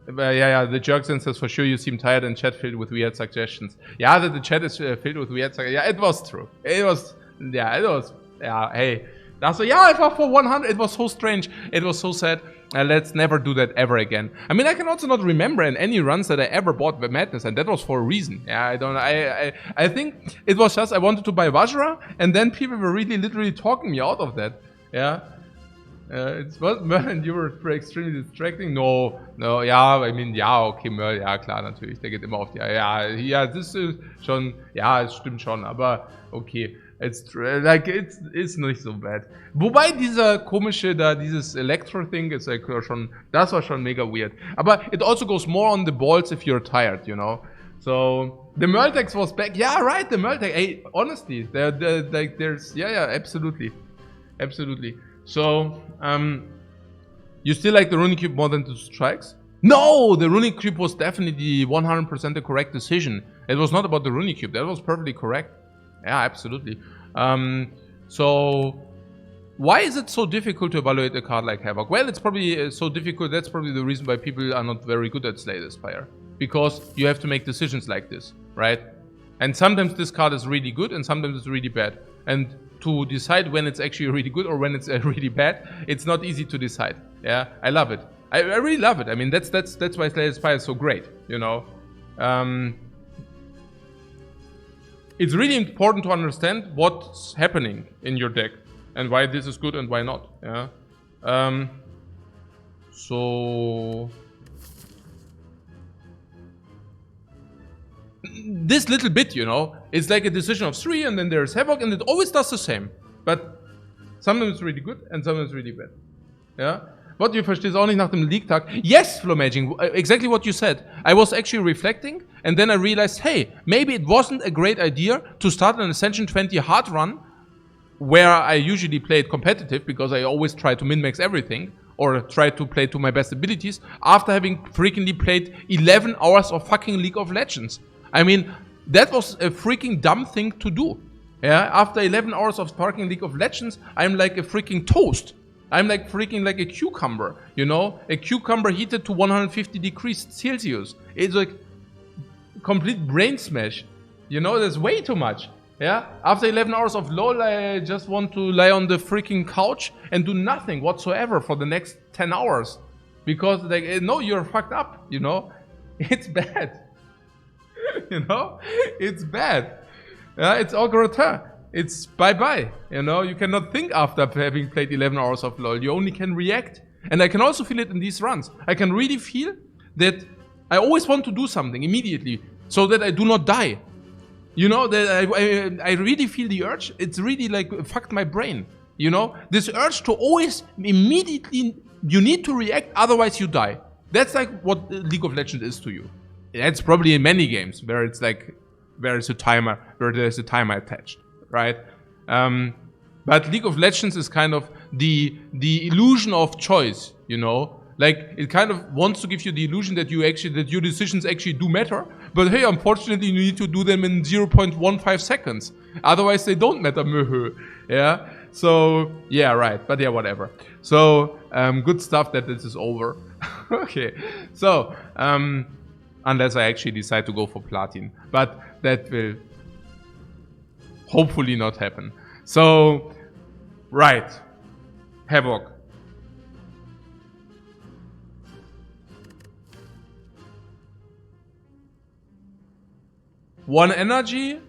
Yeah, the Jerkson says, for sure you seem tired and chat filled with weird suggestions. Yeah, the chat is filled with weird suggestions. Yeah, it was true. It was, yeah, hey. That's yeah, it was for 100. It was so strange. It was so sad. Let's never do that ever again. I mean, I can also not remember in any runs that I ever bought the Madness, and that was for a reason. Yeah, I think it was just I wanted to buy Vajra, and then people were really literally talking me out of that. Yeah. It's was Merlin, you were extremely distracting. No, ja, I mean, ja, okay, Merlin, ja, klar, natürlich, der geht immer auf die, ja, das ist schon, ja, es stimmt schon, aber okay, it's nicht so bad. Wobei dieser komische da, dieses Electro-Thing ist like schon, das war schon mega weird. Aber it also goes more on the balls if you're tired, you know. So, the Merltex was back. Yeah, right, the Merltex. Hey, honestly, there's, yeah, absolutely. So, you still like the Runic Cube more than the strikes? No, the Runic Cube was definitely 100% the correct decision. It was not about the Runic Cube. That was perfectly correct. Yeah, absolutely. So, why is it so difficult to evaluate a card like Havoc? Well, it's probably so difficult. That's probably the reason why people are not very good at Slay the Spire. Because you have to make decisions like this, right? And sometimes this card is really good and sometimes it's really bad. And to decide when it's actually really good or when it's really bad, it's not easy to decide. Yeah, I love it. I really love it. I mean, that's why Slay the Spire is so great, you know. It's really important to understand what's happening in your deck and why this is good and why not. Yeah. So this little bit, you know, it's like a decision of 3 and then there's Havoc and it always does the same. But sometimes it's really good and sometimes it's really bad. Yeah? What you verstehst auch nicht nach dem League-Tag. Yes, Flomaging, exactly what you said. I was actually reflecting and then I realized, hey, maybe it wasn't a great idea to start an Ascension 20 hard run where I usually play it competitive because I always try to min-max everything or try to play to my best abilities after having freakingly played 11 hours of fucking League of Legends. I mean, that was a freaking dumb thing to do. Yeah, after 11 hours of sparking League of Legends, I'm like a freaking toast. I'm like freaking like a cucumber, you know? A cucumber heated to 150 degrees Celsius. It's like complete brain smash. You know, there's way too much. Yeah? After 11 hours of LoL, I just want to lie on the freaking couch and do nothing whatsoever for the next 10 hours. Because, like, no, you're fucked up, you know? It's bad. You know? It's bad. Yeah, it's au gratin. It's bye-bye. You know? You cannot think after having played 11 hours of LoL. You only can react. And I can also feel it in these runs. I can really feel that I always want to do something immediately so that I do not die. You know, that I really feel the urge. It's really like fucked my brain. You know, this urge to always immediately, you need to react, otherwise you die. That's like what League of Legends is to you. That's probably in many games where it's like, there's a timer attached, right? But League of Legends is kind of the illusion of choice, you know? Like, it kind of wants to give you the illusion that that your decisions actually do matter. But hey, unfortunately, you need to do them in 0.15 seconds. Otherwise, they don't matter. Yeah? So, yeah, right. But yeah, whatever. So, good stuff that this is over. Okay. So, unless I actually decide to go for Platin. But that will hopefully not happen. So, right. Havoc. One energy,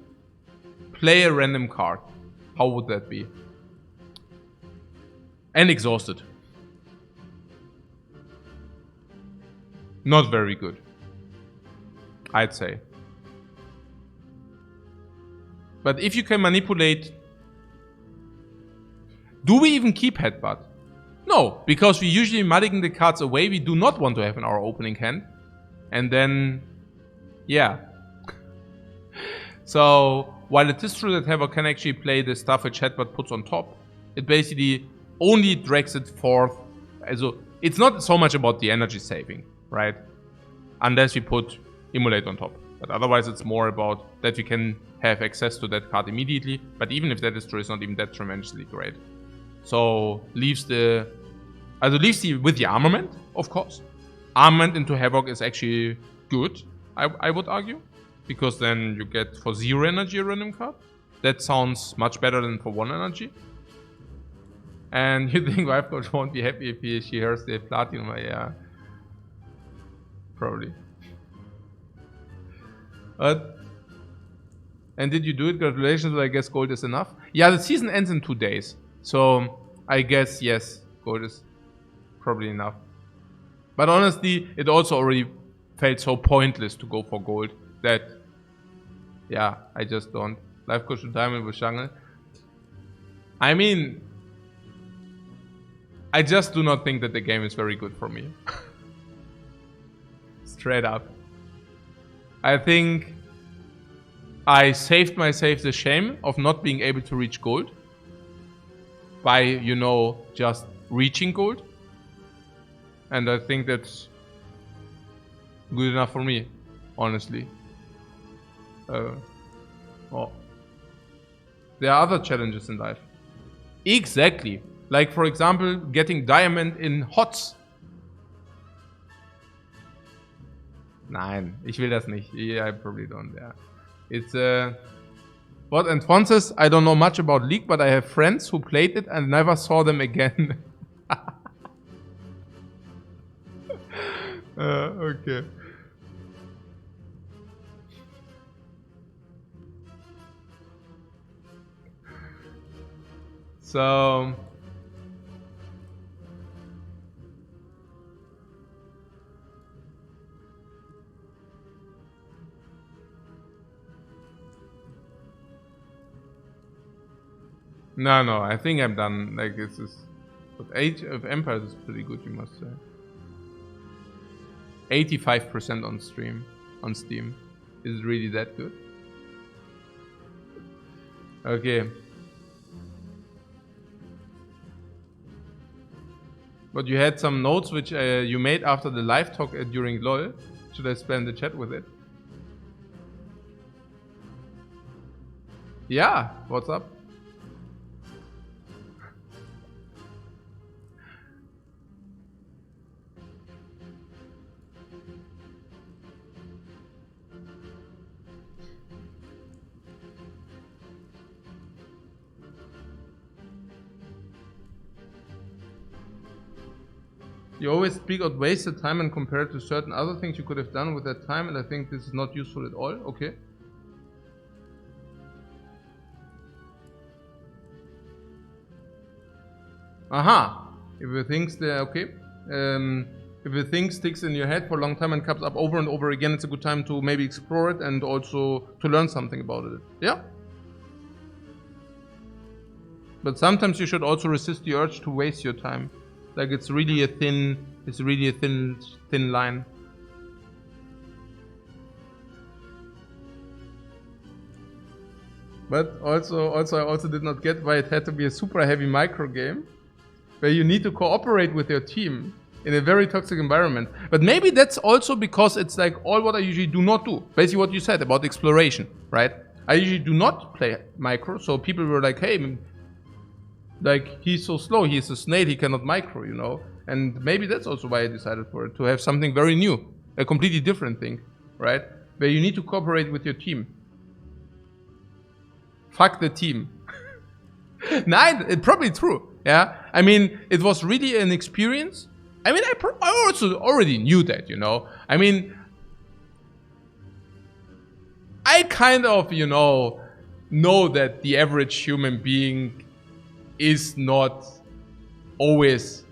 play a random card. How would that be? And exhausted. Not very good, I'd say. But if you can manipulate... Do we even keep Headbutt? No, because we usually mulligan the cards away we do not want to have in our opening hand. And then... yeah. So, while it is true that Havoc can actually play the stuff which Headbutt puts on top, it basically only drags it forth. So, it's not so much about the energy saving, right? Unless we put Immolate on top. But otherwise it's more about that we can have access to that card immediately. But even if that is true, it's not even that tremendously great. So, leaves the with the armament, of course. Armament into Havoc is actually good, I would argue. Because then you get for 0 energy a random card. That sounds much better than for 1 energy. And you think Lifecoach won't be happy if she hears the platinum? Yeah, probably. And did you do it? Congratulations, I guess gold is enough. Yeah, the season ends in 2 days. So I guess, yes, gold is probably enough. But honestly, it also already felt so pointless to go for gold that, yeah, I just don't. Lifecoach to diamond with jungle. I mean, I just do not think that the game is very good for me. Straight up. I think I saved myself the shame of not being able to reach gold by, you know, just reaching gold. And I think that's good enough for me, honestly. Well, there are other challenges in life. Exactly. Like, for example, getting diamond in HOTS. Nein, ich will das nicht. Yeah, I probably don't, yeah. It's, what, and Francis, I don't know much about League, but I have friends who played it and never saw them again. Okay. So... No, I think I'm done. Like, this is... But Age of Empires is pretty good, you must say. 85% on stream, on Steam. Is it really that good? Okay. But you had some notes which you made after the live talk during LOL. Should I spam the chat with it? Yeah, what's up? You always speak of wasted time and compare it to certain other things you could have done with that time, and I think this is not useful at all. Okay. Aha. If a thing if a thing sticks in your head for a long time and comes up over and over again, it's a good time to maybe explore it and also to learn something about it. Yeah. But sometimes you should also resist the urge to waste your time. Like, it's really a thin line. But also I also did not get why it had to be a super heavy micro game where you need to cooperate with your team in a very toxic environment. But maybe that's also because it's like all what I usually do not do. Basically what you said about exploration, right? I usually do not play micro, so people were like, hey, like, he's so slow, he's a snail, he cannot micro, you know? And maybe that's also why I decided for it, to have something very new, a completely different thing, right? Where you need to cooperate with your team. Fuck the team. Nah, it's probably true, yeah? I mean, it was really an experience. I mean, I also already knew that, you know? I mean, I kind of, you know that the average human being is not always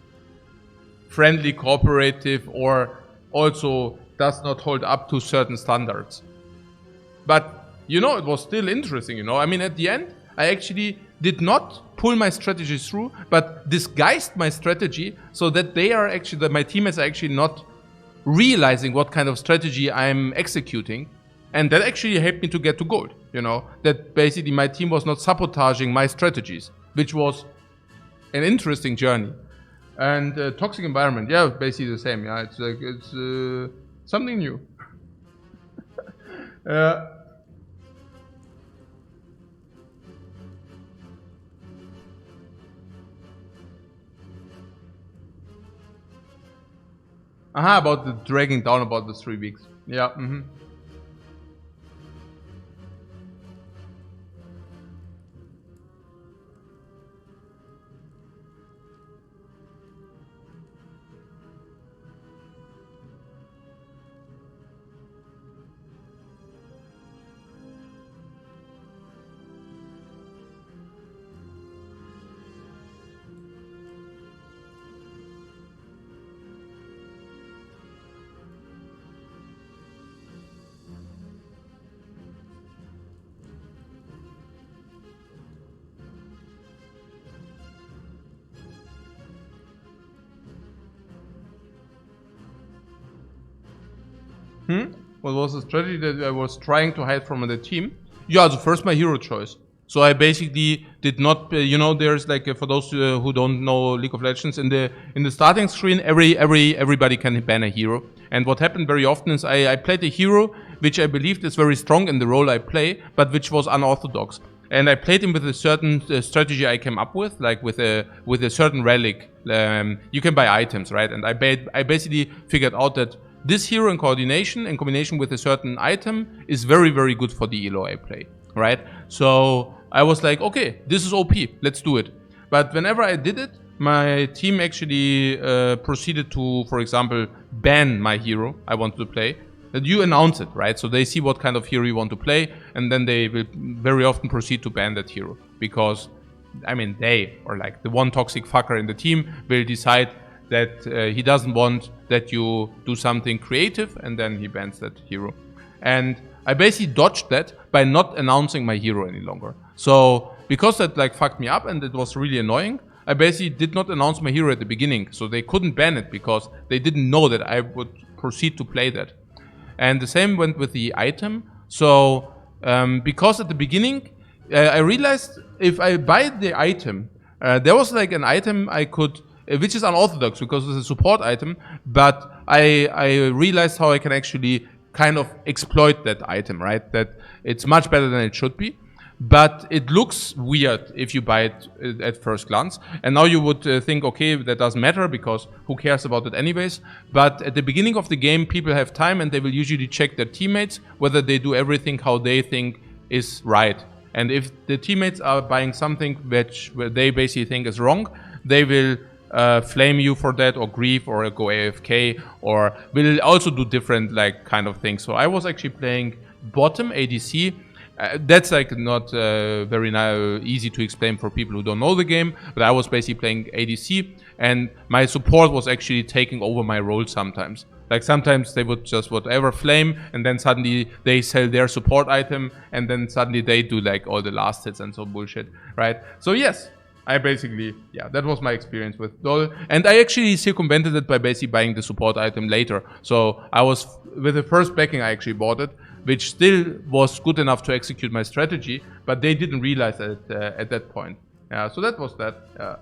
friendly, cooperative, or also does not hold up to certain standards. But, you know, it was still interesting, you know. I mean, at the end, I actually did not pull my strategy through, but disguised my strategy so that that my teammates are actually not realizing what kind of strategy I'm executing. And that actually helped me to get to gold, you know. That basically my team was not sabotaging my strategies, which was an interesting journey. And toxic environment, yeah, basically the same. Yeah, it's like it's something new. About the dragging down about the 3 weeks. Yeah. What was the strategy that I was trying to hide from the team? Yeah, so first my hero choice. So I basically did not, there's like for those who don't know League of Legends, in the starting screen, everybody can ban a hero. And what happened very often is I played a hero which I believed is very strong in the role I play, but which was unorthodox. And I played him with a certain strategy I came up with, like with a certain relic. You can buy items, right? And I basically figured out that this hero in combination with a certain item, is very, very good for the elo I play, right? So I was like, okay, this is OP, let's do it. But whenever I did it, my team actually proceeded to, for example, ban my hero I wanted to play. That you announce it, right? So they see what kind of hero you want to play, and then they will very often proceed to ban that hero. Because, I mean, they, or like the one toxic fucker in the team, will decide that he doesn't want that you do something creative, and then he bans that hero. And I basically dodged that by not announcing my hero any longer. So because that like fucked me up and it was really annoying, I basically did not announce my hero at the beginning. So they couldn't ban it because they didn't know that I would proceed to play that. And the same went with the item. So because at the beginning I realized if I buy the item, there was like an item I could, which is unorthodox because it's a support item, but I realized how I can actually kind of exploit that item, right? That it's much better than it should be, but it looks weird if you buy it at first glance. And now you would think, okay, that doesn't matter because who cares about it anyways? But at the beginning of the game, people have time and they will usually check their teammates, whether they do everything how they think is right. And if the teammates are buying something which they basically think is wrong, they will flame you for that, or grieve, or go AFK, or will also do different like kind of things. So I was actually playing bottom ADC. That's like not very easy to explain for people who don't know the game, but I was basically playing ADC, and my support was actually taking over my role sometimes. Like sometimes they would just whatever flame, and then suddenly they sell their support item, and then suddenly they do like all the last hits and so bullshit, right? So yes, I basically, yeah, that was my experience with Dol. And I actually circumvented it by basically buying the support item later. So I was, with the first backing I actually bought it, which still was good enough to execute my strategy, but they didn't realize it at that point. Yeah, so that was that. Yeah.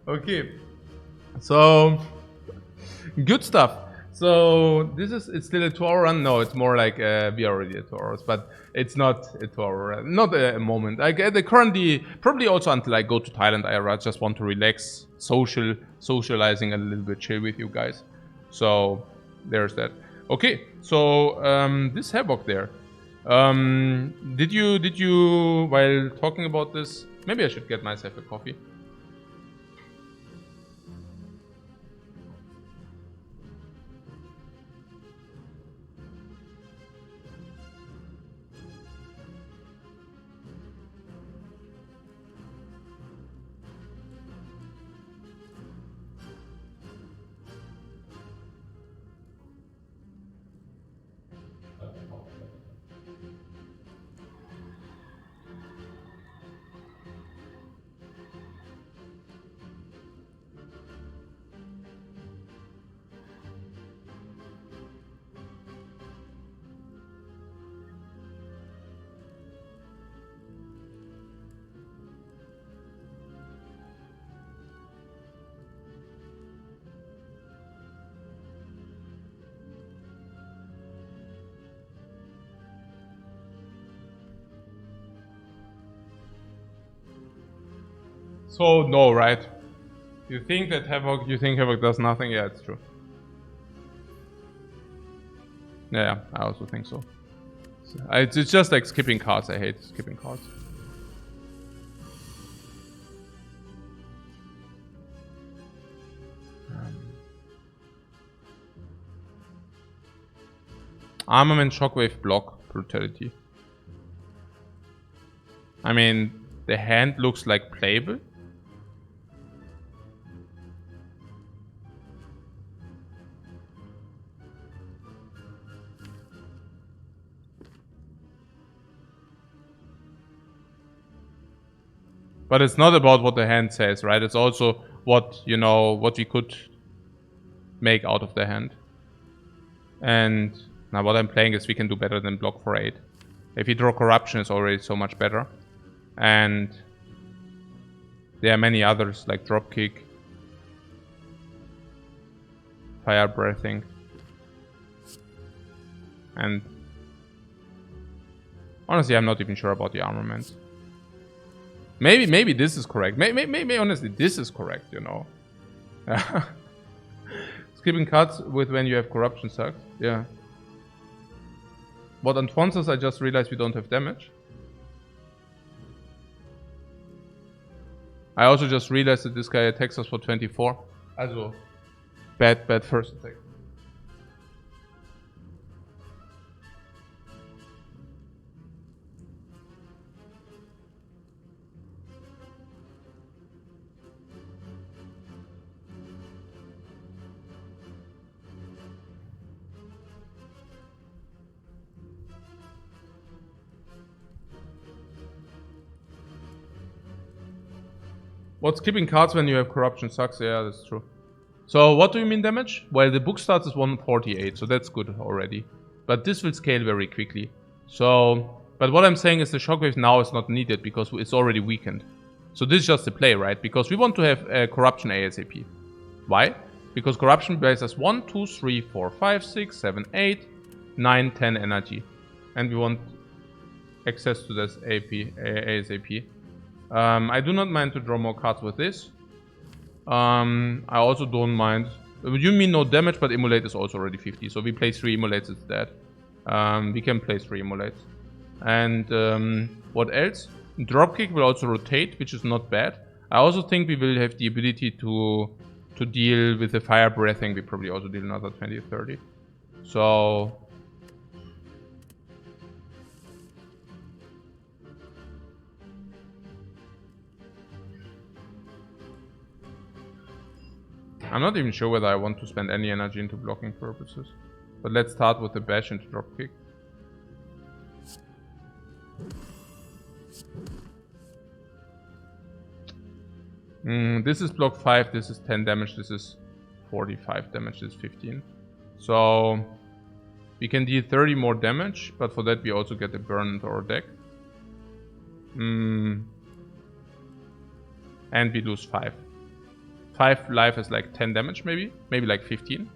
Okay, so good stuff. So this is, it's still a 2-hour run? No, it's more like, we are already at 2 hours, but it's not a 2-hour run, not a moment. I currently, probably also until I go to Thailand, I just want to relax, socializing a little bit, chill with you guys. So there's that. Okay, so this Havoc there, did you, while talking about this, maybe I should get myself a coffee. So no, right? You think Havoc does nothing? Yeah, it's true. Yeah, I also think so. It's just like skipping cards. I hate skipping cards. Armament, Shockwave, block, brutality. I mean, the hand looks like playable. But it's not about what the hand says, right? It's also what, what we could make out of the hand. And now what I'm playing is we can do better than block for 8. If you draw Corruption, it's already so much better. And there are many others like Dropkick, Fire Breathing, and honestly, I'm not even sure about the armament. Maybe this is correct. Maybe honestly, this is correct, you know. Skipping cards with when you have Corruption sucks. Yeah. What on Fonzas, I just realized we don't have damage. I also just realized that this guy attacks us for 24. Also, bad first attack. What's skipping cards when you have Corruption sucks? Yeah, that's true. So what do you mean damage? Well, the book starts as 148, so that's good already. But this will scale very quickly. So, but what I'm saying is the Shockwave now is not needed because it's already weakened. So this is just the play, right? Because we want to have Corruption ASAP. Why? Because Corruption buys us 1, 2, 3, 4, 5, 6, 7, 8, 9, 10 energy. And we want access to this ASAP. I do not mind to draw more cards with this. I also don't mind. You mean no damage, but Immolate is also already 50. So we play 3 Immolates instead. We can play 3 Immolates. And what else? Dropkick will also rotate, which is not bad. I also think we will have the ability to deal with the Fire Breathing. We probably also deal another 20 or 30. So I'm not even sure whether I want to spend any energy into blocking purposes. But let's start with the bash into dropkick. This is block 5, this is 10 damage, this is 45 damage, this is 15. So we can deal 30 more damage, but for that we also get a burn into our deck. And we lose 5. 5 life is like 10 damage maybe like 15.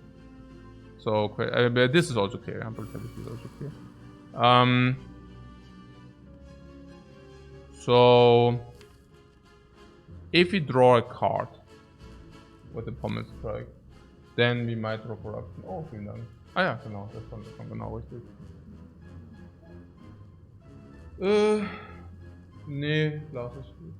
So but this is also clear. Brutality is also clear. So if we draw a card with the Pommel Strike, then we might draw Corruption. Oh, vielen Dank. Ah ja, genau, das kommt genau richtig. Nee, Glas ist gut.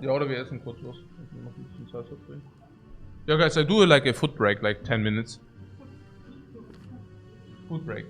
Ja, oder wir essen kurz was. Noch ein bisschen Zeit verbringen. Yeah, guys, I do like a food break, like 10 minutes. Food break.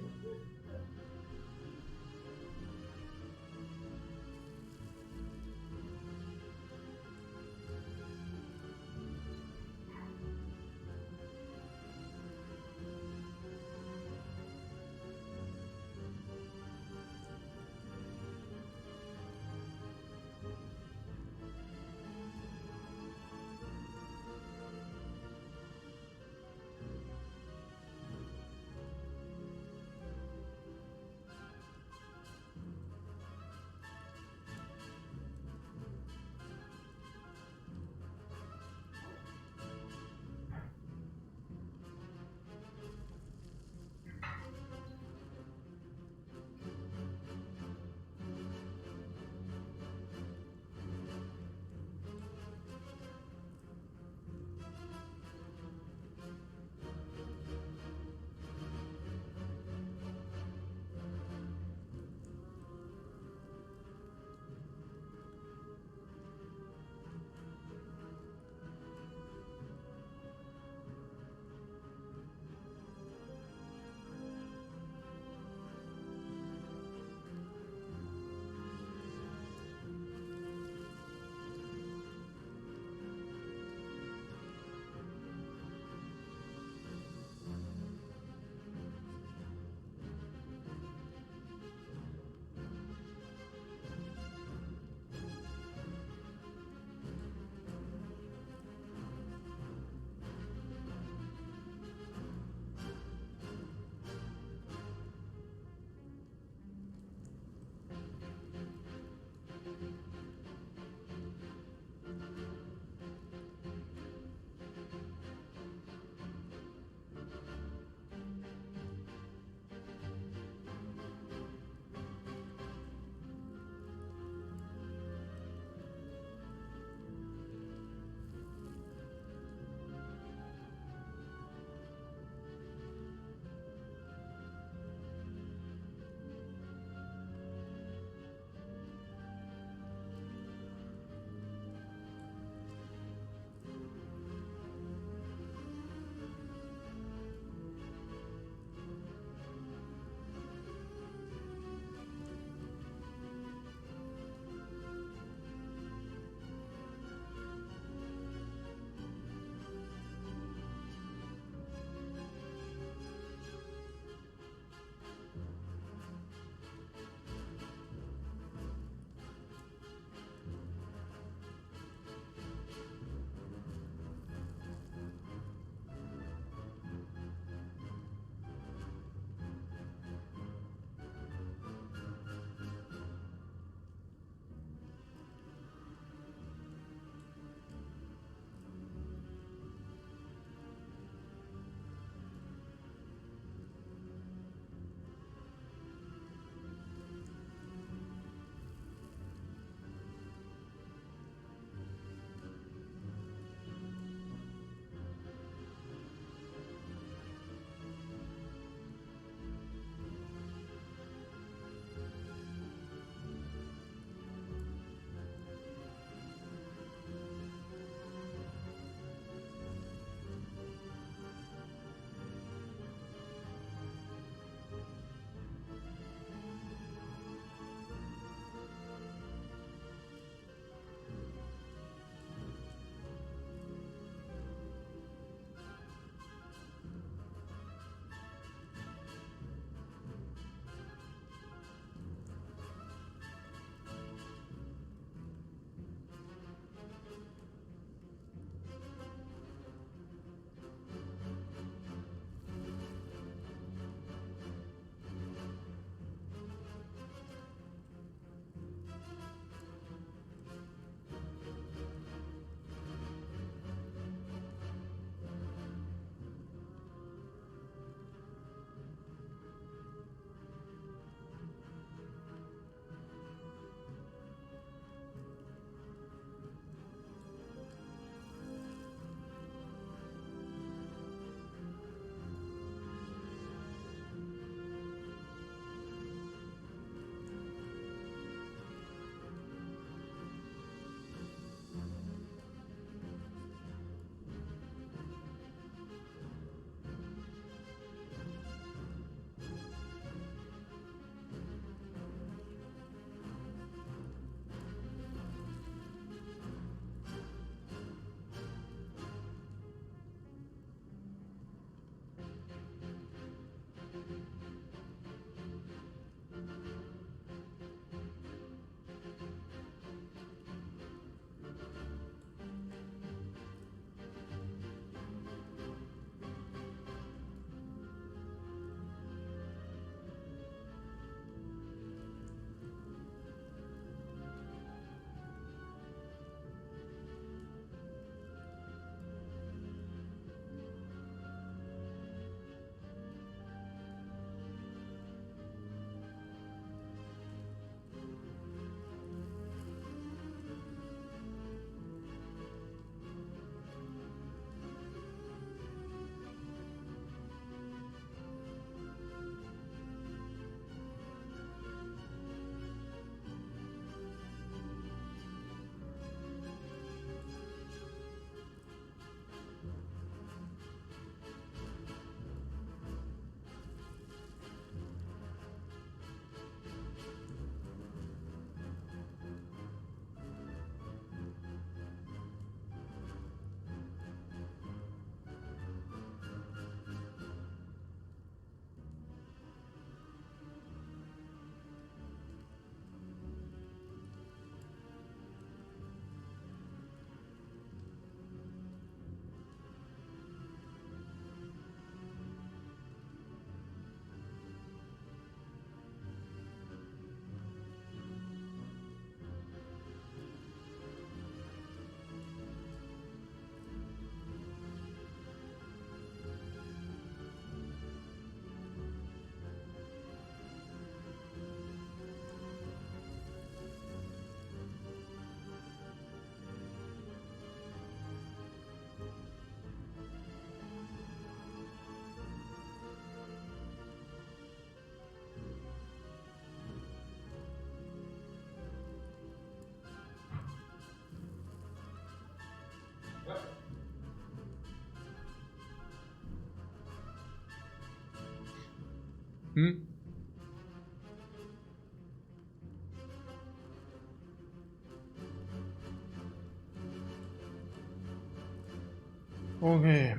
Okay.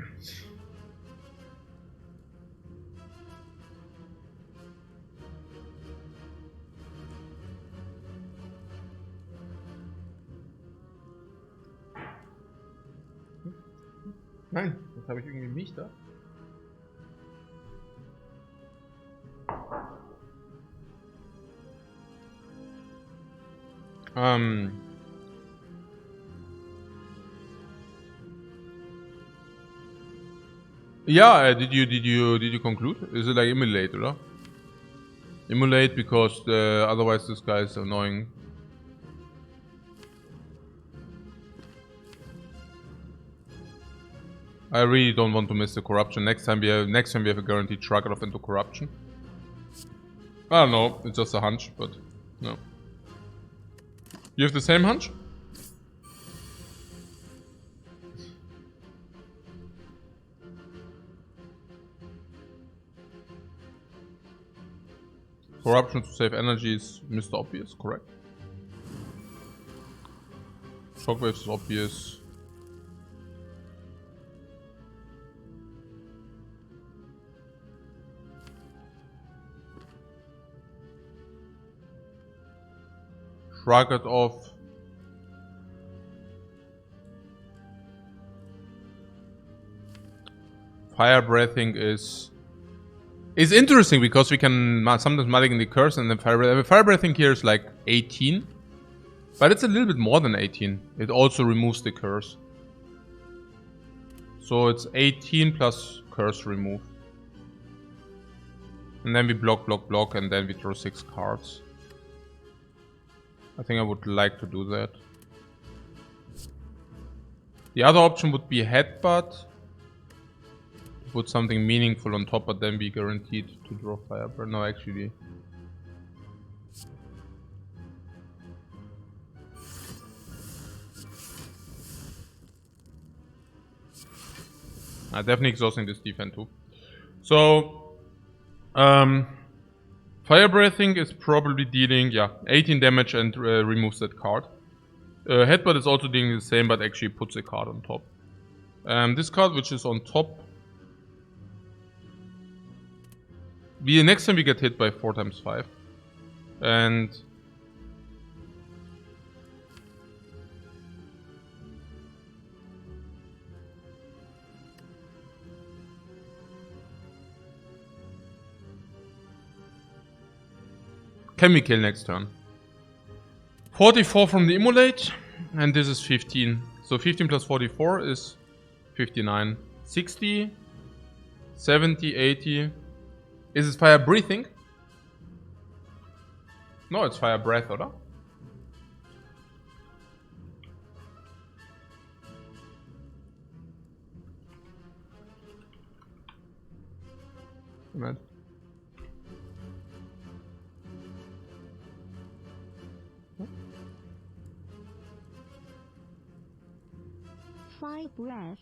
Nein, jetzt habe ich irgendwie mich da. Yeah, did you conclude? Is it like immolate, or? Immolate because otherwise this guy is annoying. I really don't want to miss the corruption. Next time we have a guaranteed shrug off into corruption. I don't know, it's just a hunch, but no. You have the same hunch? Corruption to save energy is Mr. Obvious, correct? Shockwaves is obvious. Shrug it off. Fire breathing is interesting because we can sometimes mulligan the curse, and then fire breathing here is like 18, but it's a little bit more than 18. It also removes the curse, so it's 18 plus curse remove, and then we block, and then we draw 6 cards. I think I would like to do that. The other option would be headbutt. Put something meaningful on top, but then be guaranteed to draw Firebird. No, actually. Definitely exhausting this defense too. So, Fire Breathing is probably dealing, 18 damage and removes that card. Headbutt is also doing the same, but actually puts a card on top. This card, which is on top, next time we get hit by 4 times 5. And can we kill next turn? 44 from the Immolate, and this is 15. So 15 plus 44 is 59. 60, 70, 80. Is it fire breathing? No, it's fire breath, oder? Moment. Fire breath.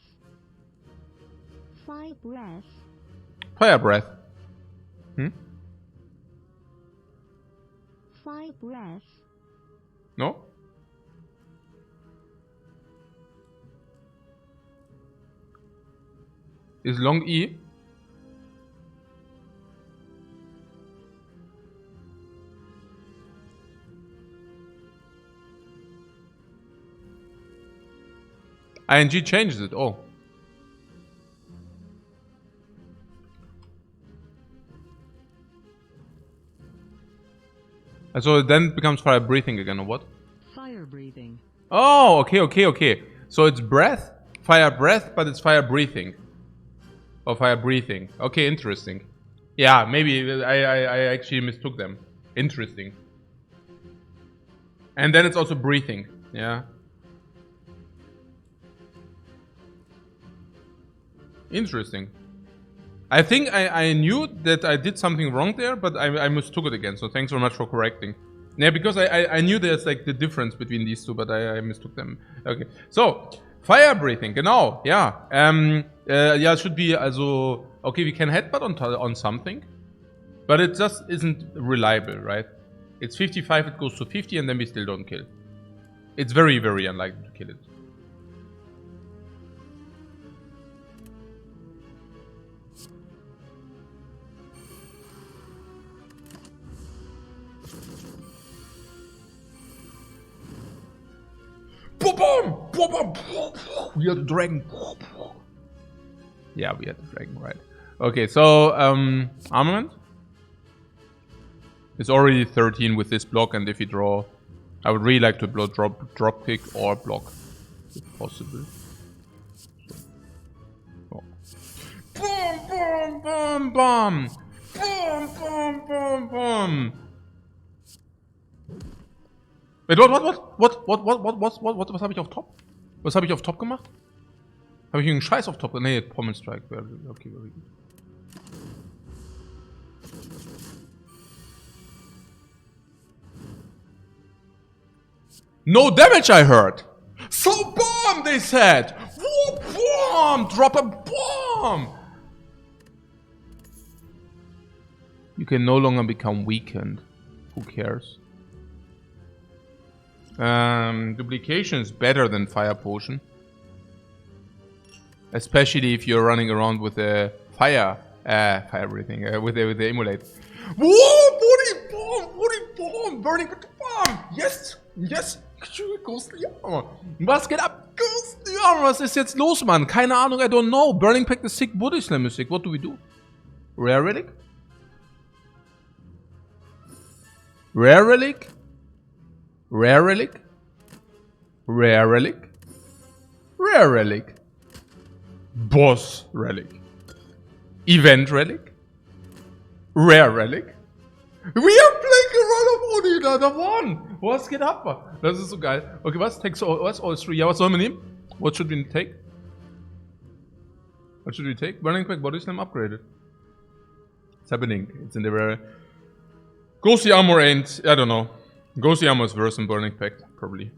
Fire breath. Fire breath. Fire breath. No? Is long E? ING changes it. Oh. And so it then becomes fire breathing again, or what? Fire breathing. Oh, okay. So it's breath, fire breath, but it's fire breathing. Or fire breathing. Okay, interesting. Yeah, maybe I actually mistook them. Interesting. And then it's also breathing. Yeah. Interesting. I think I knew that I did something wrong there, but I mistook it again. So thanks very much for correcting. Yeah, because I knew there's like the difference between these two, but I mistook them. Okay. So, fire breathing, genau, ja. Ja, it should be, also, okay, we can headbutt on something. But it just isn't reliable, right? It's 55, it goes to 50, and then we still don't kill. It's very, very unlikely to kill it. We had the dragon. Yeah, we had the dragon, right. Okay, so, armament. It's already 13 with this block, and if you draw... I would really like to blow drop kick or block, if possible. Oh. Boom, boom, boom, boom! Boom, boom, boom, boom! Wait, was habe ich auf Top? Was habe ich auf Top gemacht? Habe ich irgendeinen Scheiß auf Top? Nee, Pommel Strike. Okay, very good. No damage, I heard! So bomb, they said! Whoop, bomb! Drop a bomb! You can no longer become weakened. Who cares? Duplication is better than Fire Potion. Especially if you're running around with a fire breathing, with the Immolate. Whoa! Body bomb! Burning bomb! Yes! Yes! Ghostly Armor! Was geht ab? Ghostly Armor! Was ist jetzt los, Mann? Keine Ahnung, I don't know. Burning Pact is sick, Body Slam is sick. What do we do? Rare Relic? Rare Relic? Rare Relic? Rare Relic? Rare Relic? Boss Relic? Event Relic? Rare Relic? We are playing a Run of Oni, another one! Was geht ab? Das ist so geil. Okay, was? Takes all, was? All three. Ja, was sollen wir nehmen? What should we take? What should we take? Burning Pact Body Slam upgraded. It's happening. It's in the rare. Ghostly Armor ain't. I don't know. Ghostly Armor is worse than Burning Pact, probably.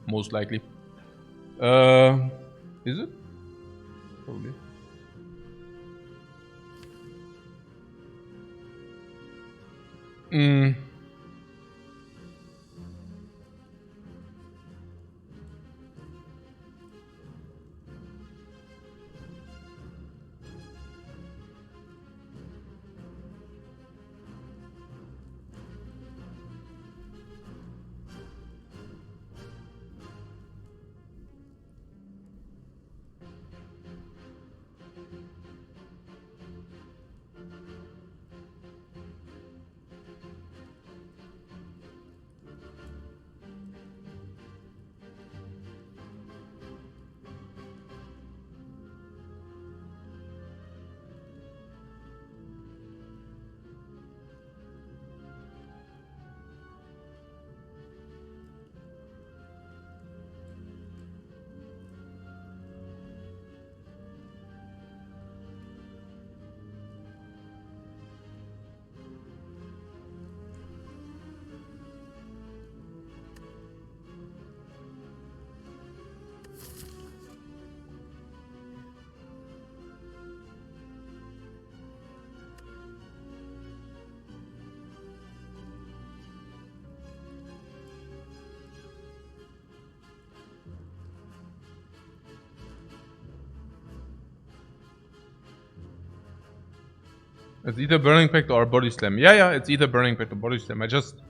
Most likely. Is it? Probably. It's either Burning Pact or Body Slam. Yeah, it's either Burning Pact or Body Slam. I just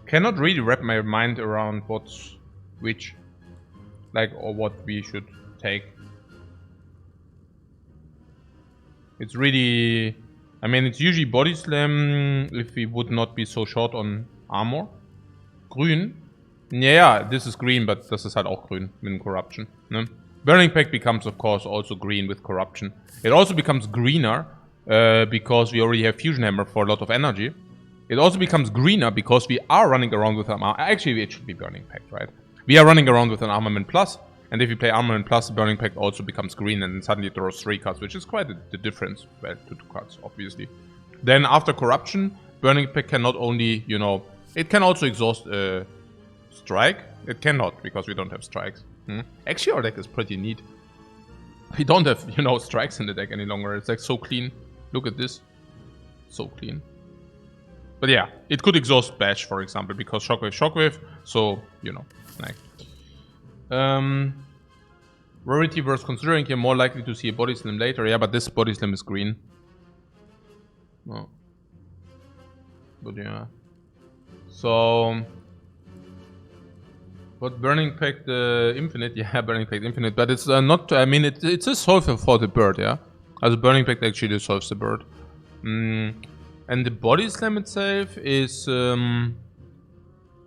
cannot really wrap my mind around what's which. Like, or what we should take. It's really... I mean, it's usually Body Slam if we would not be so short on armor. Grün. Yeah, this is green, but das ist halt auch grün mit Corruption. Ne? Burning Pact becomes, of course, also green with Corruption. It also becomes greener because we already have Fusion Hammer for a lot of energy. It also becomes greener because we are running around with an armor. Actually, it should be Burning Pact, right? We are running around with an Armament Plus, and if you play Armament Plus, Burning Pact also becomes green, and then suddenly it draws 3 cards, which is quite the difference. Well, to 2 cards, obviously. Then after Corruption, Burning Pact can not only, you know, it can also exhaust Strike. It cannot, because we don't have strikes. Actually, our deck is pretty neat. We don't have, you know, strikes in the deck any longer. It's like so clean. Look at this. So clean. But yeah, it could exhaust Bash, for example, because Shockwave, so, you know, like. Rarity worth considering here, more likely to see a body slam later. Yeah, but this body slam is green. Oh. But yeah. So... What, Burning Pact Infinite? Yeah, Burning Pact Infinite, but it's not, I mean, it's a solve for the bird, yeah? As a Burning Pact actually dissolves the bird. And the body slam itself is, I don't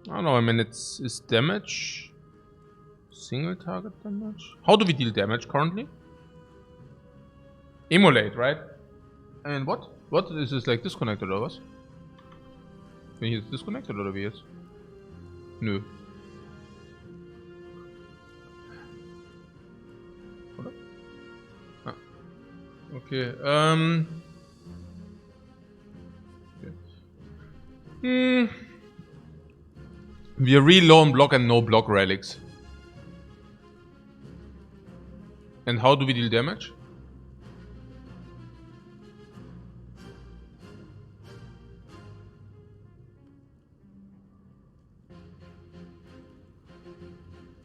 know, I mean, it's damage. Single target damage? How do we deal damage currently? Immolate, right? And what? What? Is this like disconnected or what? When he's disconnected oder wie jetzt? Nö. Oder? Ah. Okay, okay. We are really low on block and no block relics. And how do we deal damage?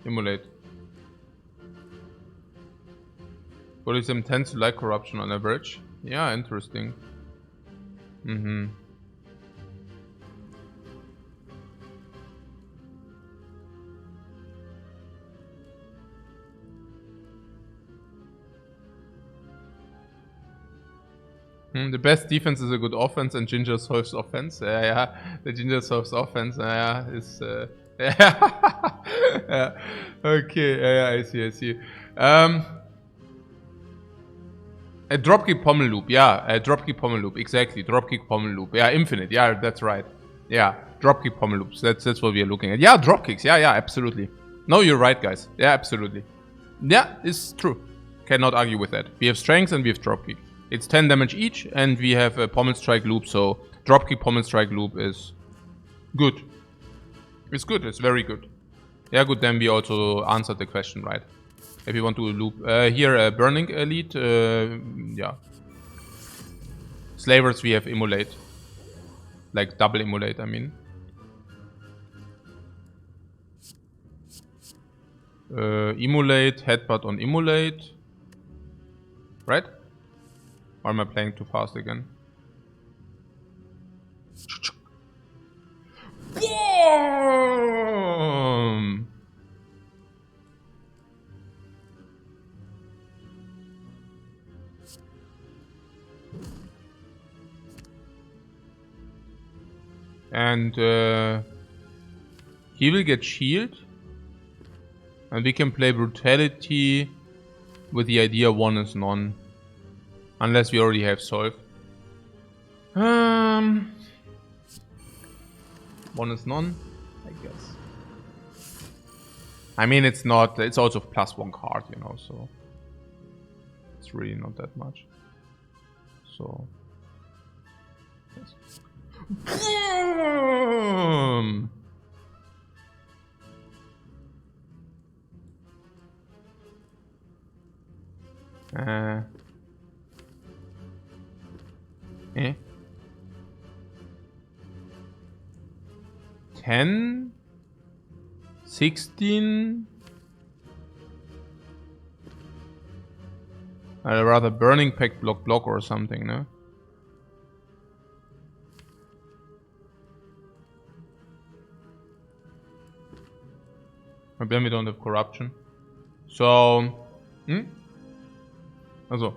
Immolate. Buddhism tends to like corruption on average. Yeah, interesting. The best defense is a good offense, and Ginger solves offense. Yeah, the Ginger solves offense. Yeah, is yeah. Okay, yeah, I see. A dropkick pommel loop, yeah, a dropkick pommel loop, exactly, dropkick pommel loop, yeah, infinite, yeah, that's right, yeah, dropkick pommel loops, that's what we are looking at, yeah, dropkicks, yeah, absolutely, no, you're right, guys, yeah, absolutely, yeah, it's true, cannot argue with that, we have strength and we have dropkick, it's 10 damage each, and we have a pommel strike loop, so dropkick pommel strike loop is good, it's very good, yeah, good, then we also answered the question right. If you want to loop here, Burning Elite, yeah. Slavers we have Immolate, like double Immolate, I mean. Immolate, Headbutt on Immolate, right? Or am I playing too fast again? Boom! And he will get shield. And we can play Brutality with the idea one is none. Unless we already have solve. One is none, I guess. I mean, it's not, it's also +1 card, you know, so. It's really not that much. So. Yes. Boom! Eh? 10? 16? I'd rather Burning Pact block or something, no? But then we don't have corruption. So... Also.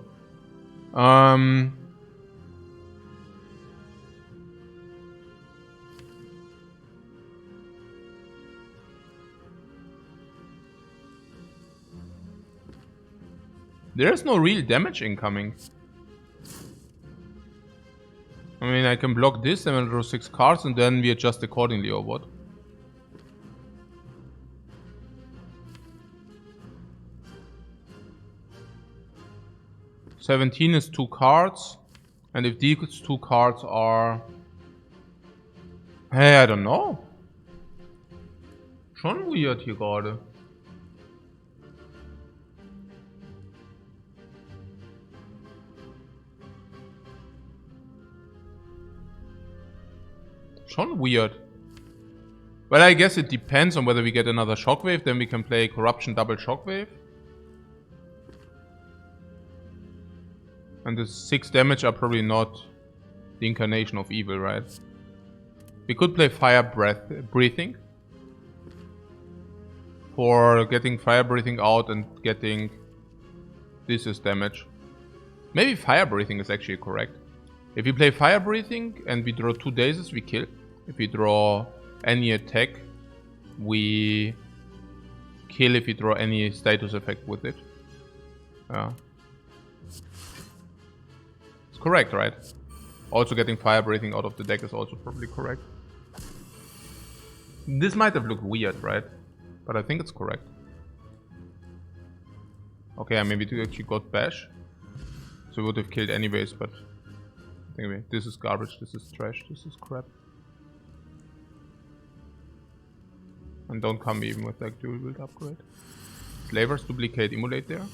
There's no real damage incoming. I mean, I can block this and then draw 6 cards and then we adjust accordingly, or what? $17 is 2 cards. And if these 2 cards are... Hey, I don't know. Schon weird hier gerade. schon weird. Well, I guess it depends on whether we get another Shockwave, then we can play Corruption double Shockwave. And the 6 damage are probably not the incarnation of evil, right? We could play Fire Breathing. For getting Fire Breathing out and getting this as damage. Maybe Fire Breathing is actually correct. If we play Fire Breathing and we draw 2 dazes, we kill. If we draw any attack, we kill if we draw any status effect with it. It's correct, right? Also getting Fire Breathing out of the deck is also probably correct. This might have looked weird, right? But I think it's correct. Okay, maybe it actually got Bash. So we would have killed anyways, but... Anyway, this is garbage, this is trash, this is crap. And don't come even with like dual build upgrade. Slavers duplicate Immolate there.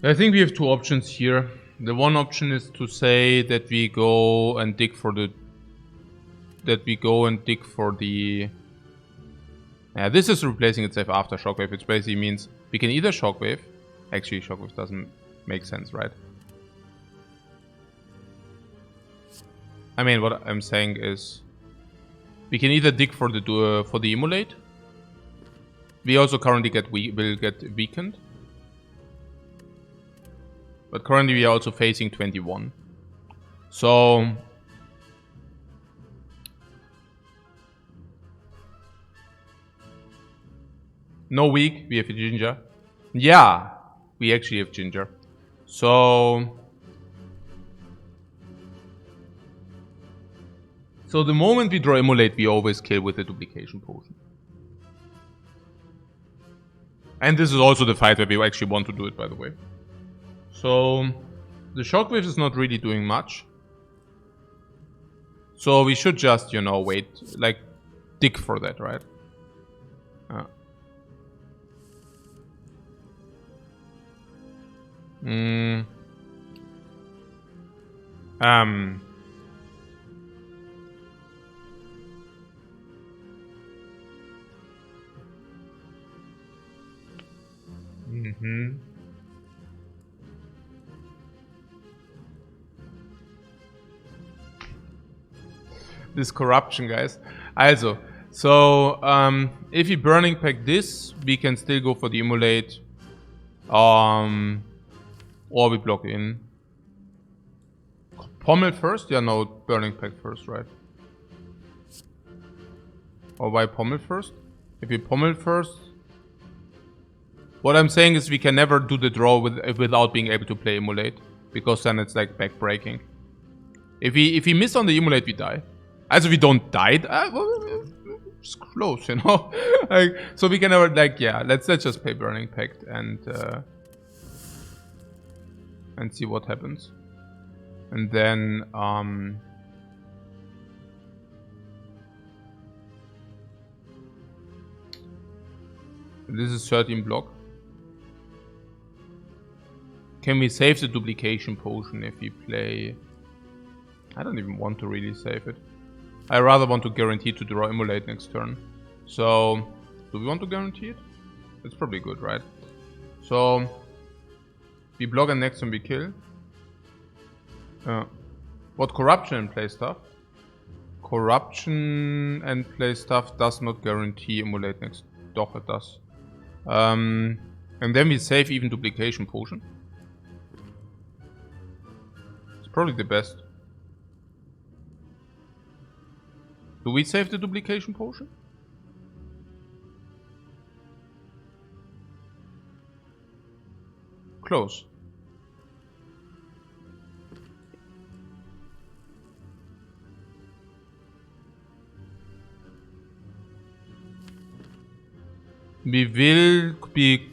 I think we have 2 options here. The one option is to say that we go and dig for the... Yeah, this is replacing itself after Shockwave, which basically means we can either Shockwave... Actually, Shockwave doesn't make sense, right? I mean, what I'm saying is... We can either dig for the Immolate. We also currently will get weakened. But currently we are also facing 21. So... No weak, we have a Ginger. Yeah, we actually have Ginger. So the moment we draw Immolate, we always kill with a Duplication Potion. And this is also the fight where we actually want to do it, by the way. So the Shockwave is not really doing much. So we should just, you know, wait, like, dig for that, right? This corruption, guys. Also, so if we burning pack this, we can still go for the Immolate. Or we block in. Pommel first? Yeah, no, burning pack first, right? Or why Pommel first? If we Pommel first... What I'm saying is we can never do the draw without being able to play Immolate. Because then it's like backbreaking. If we miss on the Immolate, we die. Also we don't die. Well, it's close, you know? Like, so we can never, like, yeah, let's just play Burning Pact and see what happens. And then this is 13 block. Can we save the duplication potion if we play? I don't even want to really save it. I rather want to guarantee to draw Immolate next turn. So, do we want to guarantee it? It's probably good, right? So, we block and next turn we kill. What corruption and play stuff? Corruption and play stuff does not guarantee Immolate next. Doch, it does. And then we save even duplication potion. It's probably the best. Do we save the duplication potion? Close. We will be...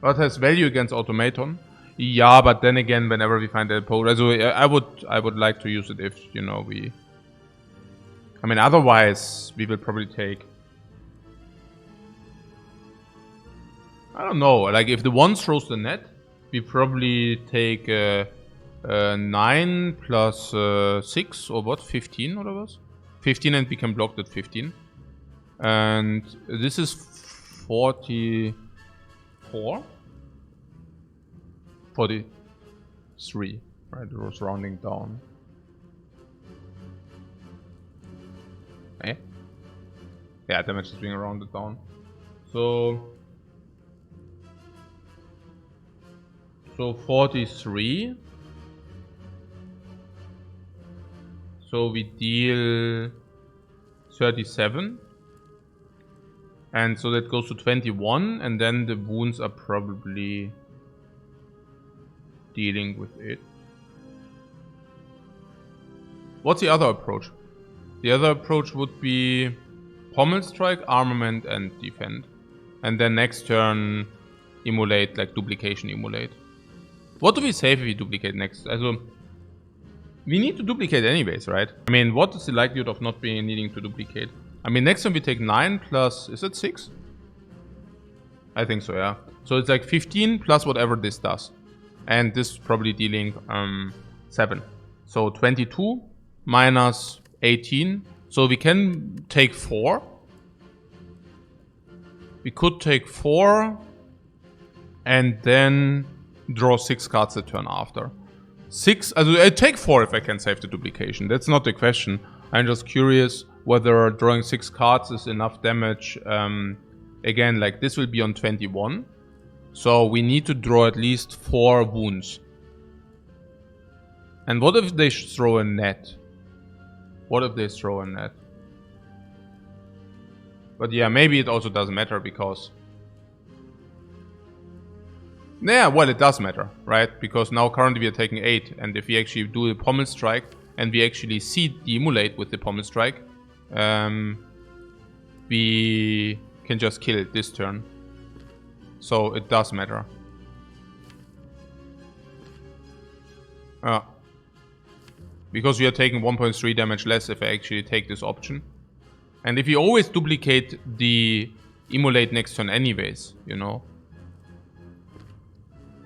What has value against Automaton? Yeah, but then again, whenever we find a pole, also I would like to use it if, you know, we I mean, otherwise, we will probably take... I don't know, like if the 1 throws the net, we probably take 9 plus 6 or what? 15 or whatever. 15 and we can block that 15. And this is 44? 43. Right, it was rounding down. Eh? Yeah, damage is being rounded down. So 43. So we deal 37. And so that goes to 21, and then the wounds are probably dealing with it. What's the other approach? The other approach would be Pommel Strike, Armament, and Defend. And then next turn, Immolate, like Duplication Immolate. What do we save if we duplicate next? Also, we need to duplicate anyways, right? I mean, what is the likelihood of not needing to duplicate? I mean, next time we take 9 plus... Is it 6? I think so, yeah. So it's like 15 plus whatever this does. And this is probably dealing 7. So 22 minus 18. So we can take 4. We could take 4. And then draw 6 cards the turn after. 6... I take 4 if I can save the duplication. That's not the question. I'm just curious whether drawing 6 cards is enough damage. Again, like this will be on 21. So we need to draw at least 4 wounds. And what if they throw a net? What if they throw a net? But yeah, maybe it also doesn't matter because... Yeah, well, it does matter, right? Because now currently we are taking 8. And if we actually do a Pommel Strike and we actually seed the Immolate with the Pommel Strike, we can just kill it this turn. So it does matter. Because we are taking 1.3 damage less if I actually take this option. And if you always duplicate the Immolate next turn anyways, you know.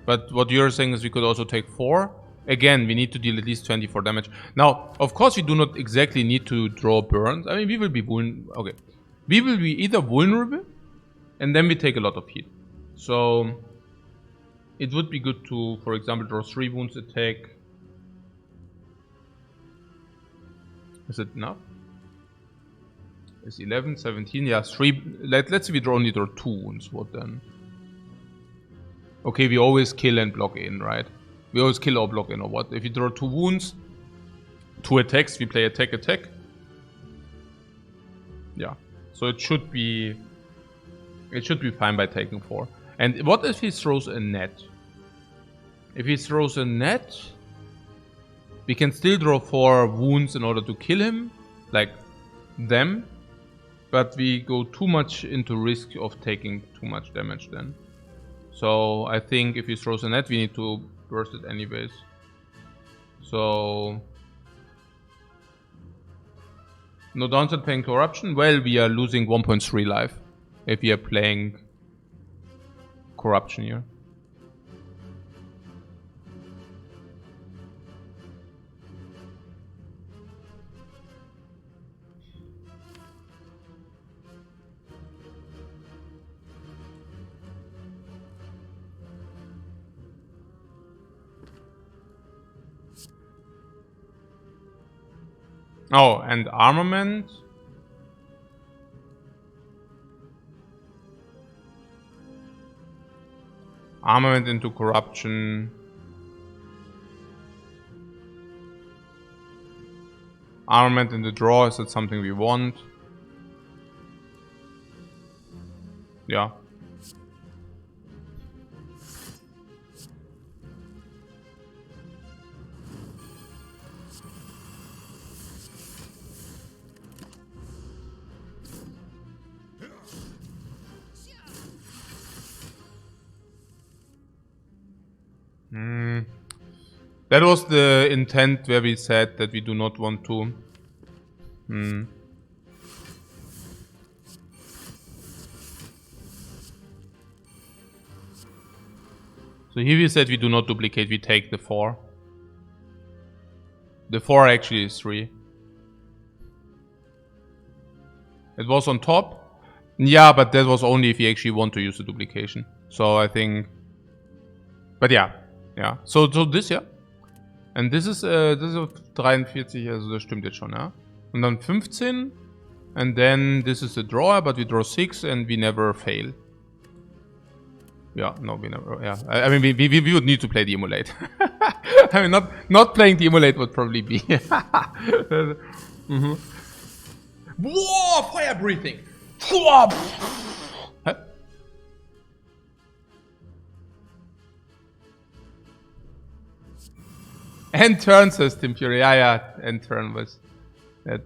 But what you're saying is we could also take 4. Again, we need to deal at least 24 damage. Now, of course, we do not exactly need to draw burns. I mean, we will be okay. We will be either vulnerable, and then we take a lot of heat. So, it would be good to, for example, draw 3 wounds attack. Is it enough? It's 11, 17, yeah, 3. Let's say we only draw 2 wounds. What then? Okay, we always kill and block in, right? We always kill or block in, or what? If you draw 2 wounds, 2 attacks, we play attack, attack. Yeah. So it should be fine by taking 4. And what if he throws a net? If he throws a net, we can still draw 4 wounds in order to kill him, like them. But we go too much into risk of taking too much damage then. So I think if he throws a net, we need to burst it anyways. So no downside playing corruption. Well, we are losing 1.3 life if we are playing corruption here. Oh, and armament. Armament into corruption. Armament in the draw, is that something we want? Yeah. That was the intent where we said that we do not want to. So here we said we do not duplicate, we take the 4. The 4 actually is 3. It was on top. Yeah, but that was only if you actually want to use the duplication. So I think... But yeah. Ja. So this, ja. Und das ist 43, also das stimmt jetzt schon, ja. Und dann 15. And then this is a draw, but we draw 6 and we never fail. Yeah, no, we never, yeah. I mean, we would need to play the emulate. I mean, not playing the emulate would probably be... Mhm. Whoa, fire breathing! Huh? And turn system fury, yeah, and turn was... That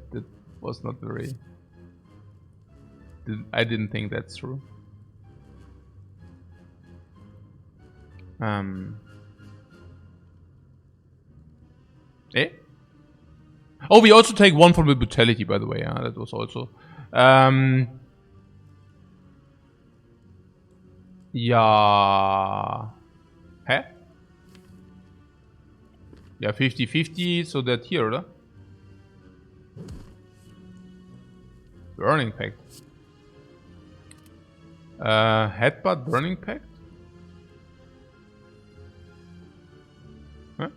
was not very... I didn't think that's true. Eh? Oh, we also take 1 from the brutality, by the way. Yeah, that was also... Ja... Hä? Ja, 50-50, so that here, oder? Burning Pact. Headbutt Burning Pact? Huh?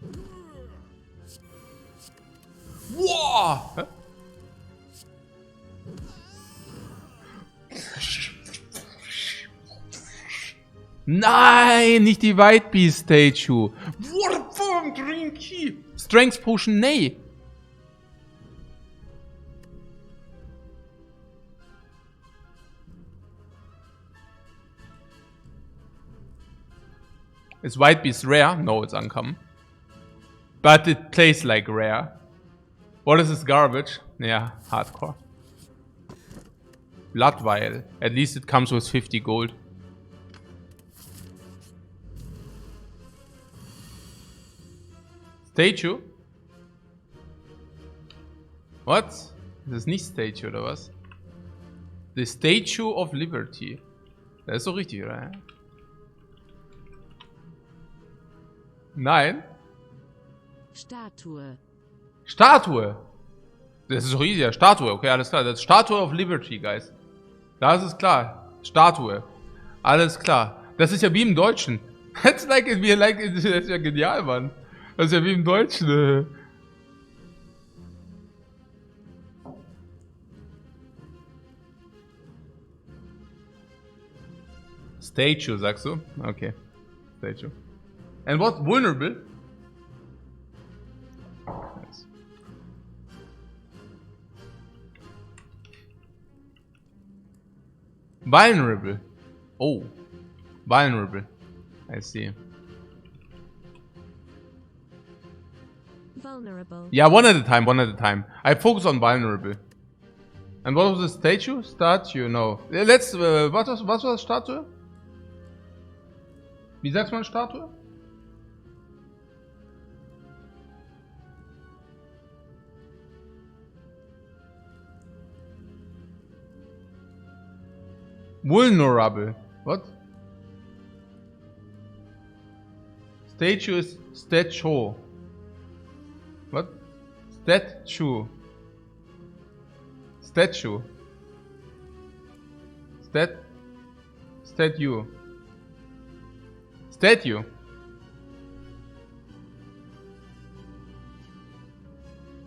Wow! Huh? Nein, nicht die White Beast Statue. What from Green Key? Strength Potion, nee. Is White Beast rare? No, it's uncommon. But it plays like rare. What is this garbage? Yeah, hardcore. Blood Vial. At least it comes with 50 gold. Statue? What? Das ist nicht Statue, oder was? The Statue of Liberty. Das ist so richtig, oder? Nein. Statue. Statue. Das ist doch easy. Statue, okay, alles klar. Das ist Statue of Liberty, guys. Das ist klar. Statue. Alles klar. Das ist ja wie im Deutschen. That's like, das ist ja genial, Mann. Das ist ja wie im Deutschen. Statue, sagst du? Okay. Statue. And what? Vulnerable? Nice. Vulnerable. Oh. Vulnerable. I see. Vulnerable. Yeah, one at a time, one at a time. I focus on vulnerable. And what was the statue? Statue, no. Let's, was war Statue? Wie sagt man Statue? Vulnerable. What? Statue is statue. What? Statue. Statue. Statue. Statue.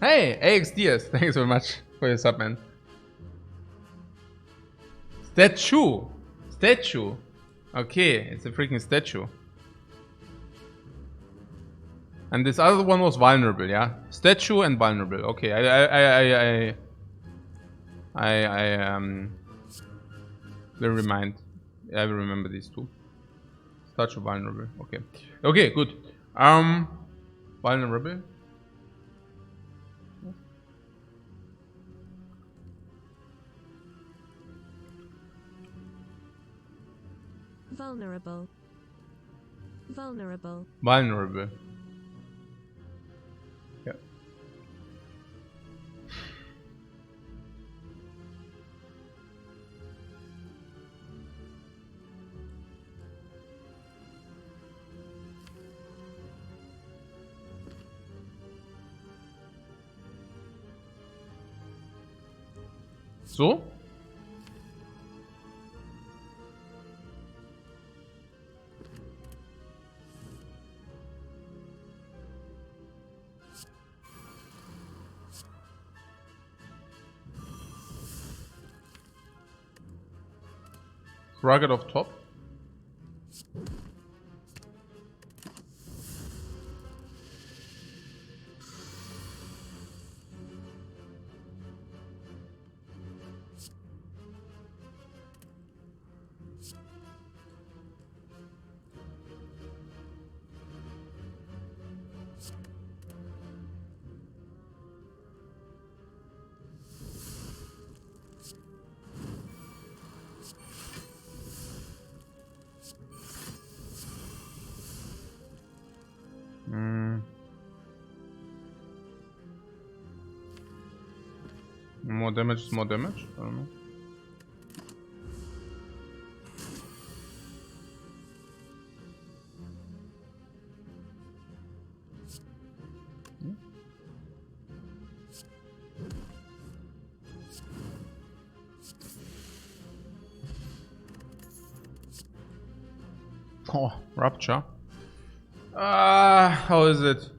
Hey, AXDS, thanks very much for your sub, man. Statue. Statue. Okay, it's a freaking statue. And this other one was vulnerable, yeah? Statue and vulnerable. Okay, I will remember these two. Statue, vulnerable. Okay. Okay, good. Vulnerable. Vulnerable. Vulnerable. Vulnerable. Yeah. So? Rugged off top. More damage is more damage. I don't know. Oh, Rupture. How is it?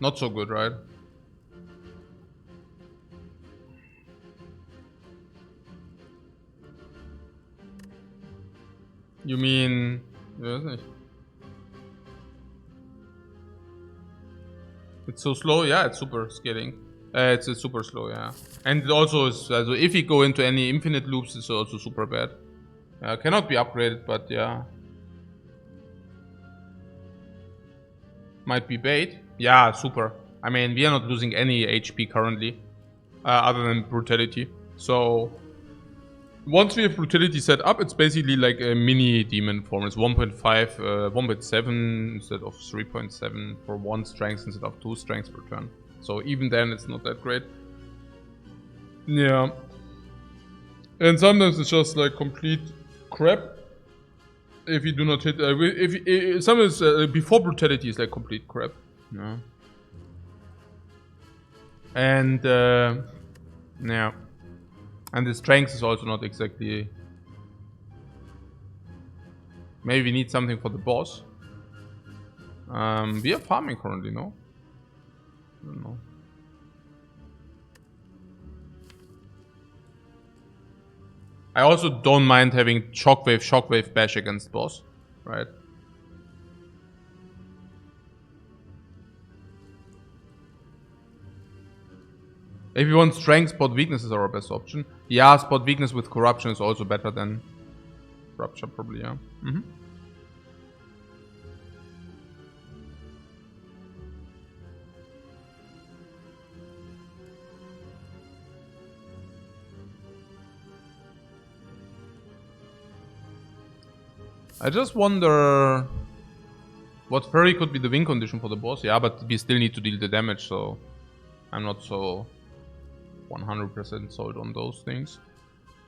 Not so good, right? You mean... It's so slow? Yeah, it's super scaling. It's super slow, yeah. And it also is... So if you go into any infinite loops, it's also super bad. Cannot be upgraded, but yeah. Might be bait. Yeah, super. I mean, we are not losing any HP currently. Other than brutality. So... Once we have brutality set up, it's basically like a mini demon form. It's 1.5, 1.7 instead of 3.7 for 1 strength instead of 2 strengths per turn. So even then, it's not that great. Yeah. And sometimes it's just like complete crap. If you do not hit... sometimes before brutality is like complete crap. Yeah. And... yeah. And the strength is also not exactly... Maybe we need something for the boss. We are farming currently, no? I don't know. I also don't mind having shockwave bash against boss, right? If you want strength, spot weakness is our best option. Yeah, spot weakness with corruption is also better than rupture, probably, yeah. I just wonder what fairy could be the win condition for the boss. Yeah, but we still need to deal the damage, so I'm not so 100% sold on those things.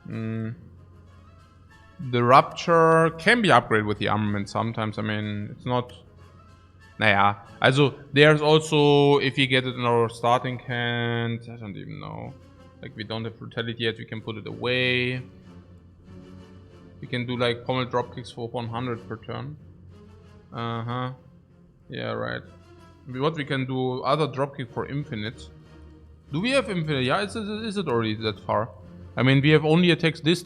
The rupture can be upgraded with the armament sometimes. I mean, it's not... Naja, also there's also, if you get it in our starting hand, I don't even know. Like, we don't have brutality yet, we can put it away. We can do like pommel dropkicks for 100 per turn. Yeah, right. What we can do, other dropkick for infinite. Do we have infinite? Yeah, is it already that far? I mean, we have only attacks this,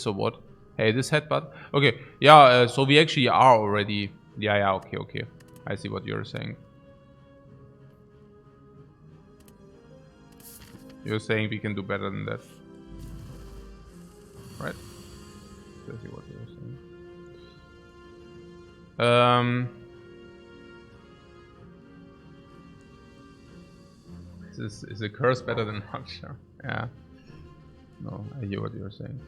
or what? Hey, this headbutt. Okay, yeah, so we actually are already... Yeah, okay. I see what you're saying. You're saying we can do better than that. Right? I see what you're saying. Is a curse better than rupture? Yeah. No, I hear what you're saying.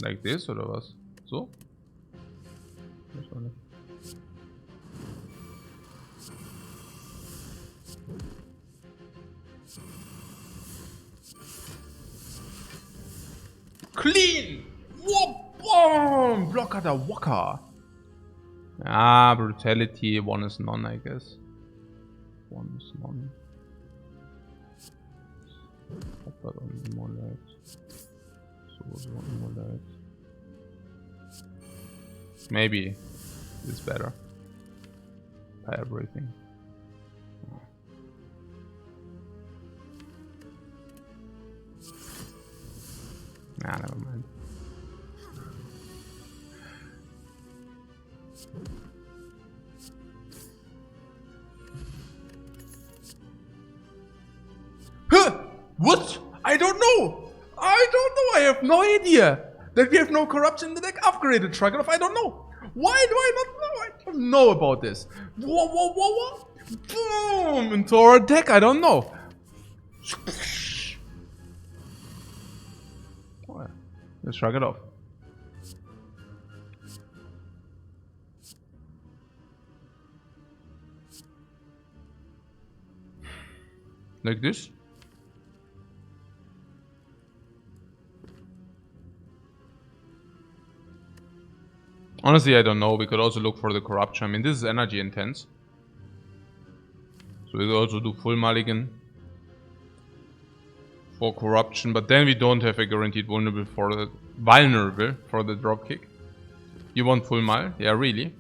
Like this oder was? So? Clean! Whoop! Boom! Blocker the walker. Ah, brutality. 1 is none, I guess. 1 is none. But on immolate. So immolate. Maybe it's better. Fire breathing. Nah, never mind. Huh? What? I don't know. I have no idea. That we have no corruption in the deck. Upgraded Trigger off. I don't know. Why do I not know? I don't know about this. Whoa. Boom! Into our deck. I don't know. Oh, yeah. Let's shrug it off. Like this. Honestly, I don't know. We could also look for the corruption. I mean, this is energy intense. So we could also do full mulligan for corruption, but then we don't have a guaranteed vulnerable for the dropkick. You want full mull? Yeah, really.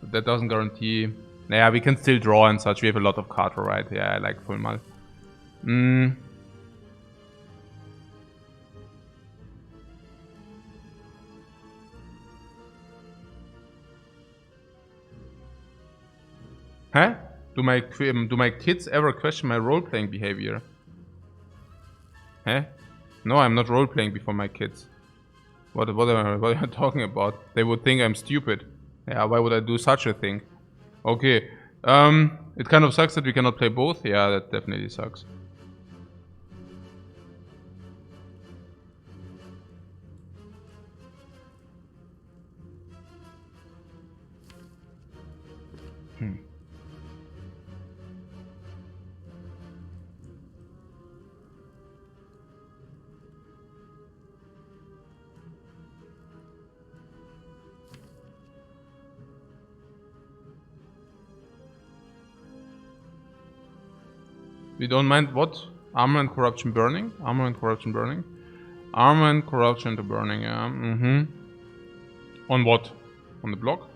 But that doesn't guarantee. Yeah, we can still draw and such. We have a lot of card, right? Yeah, I like full mull. Huh? Do my kids ever question my role-playing behavior? Huh? No, I'm not role-playing before my kids. What are you talking about? They would think I'm stupid. Yeah, why would I do such a thing? Okay. It kind of sucks that we cannot play both. Yeah, that definitely sucks. We don't mind what? Armor and corruption burning? Armor and corruption burning? Armor and corruption to burning, yeah. On what? On the block?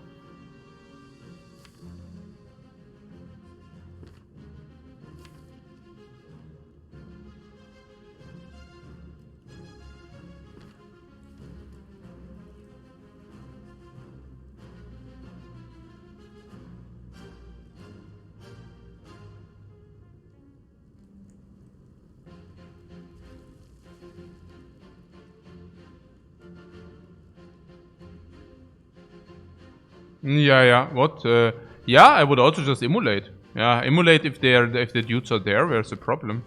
Yeah. What? Yeah, I would also just immolate. Yeah, immolate if the dudes are there. Where's the problem?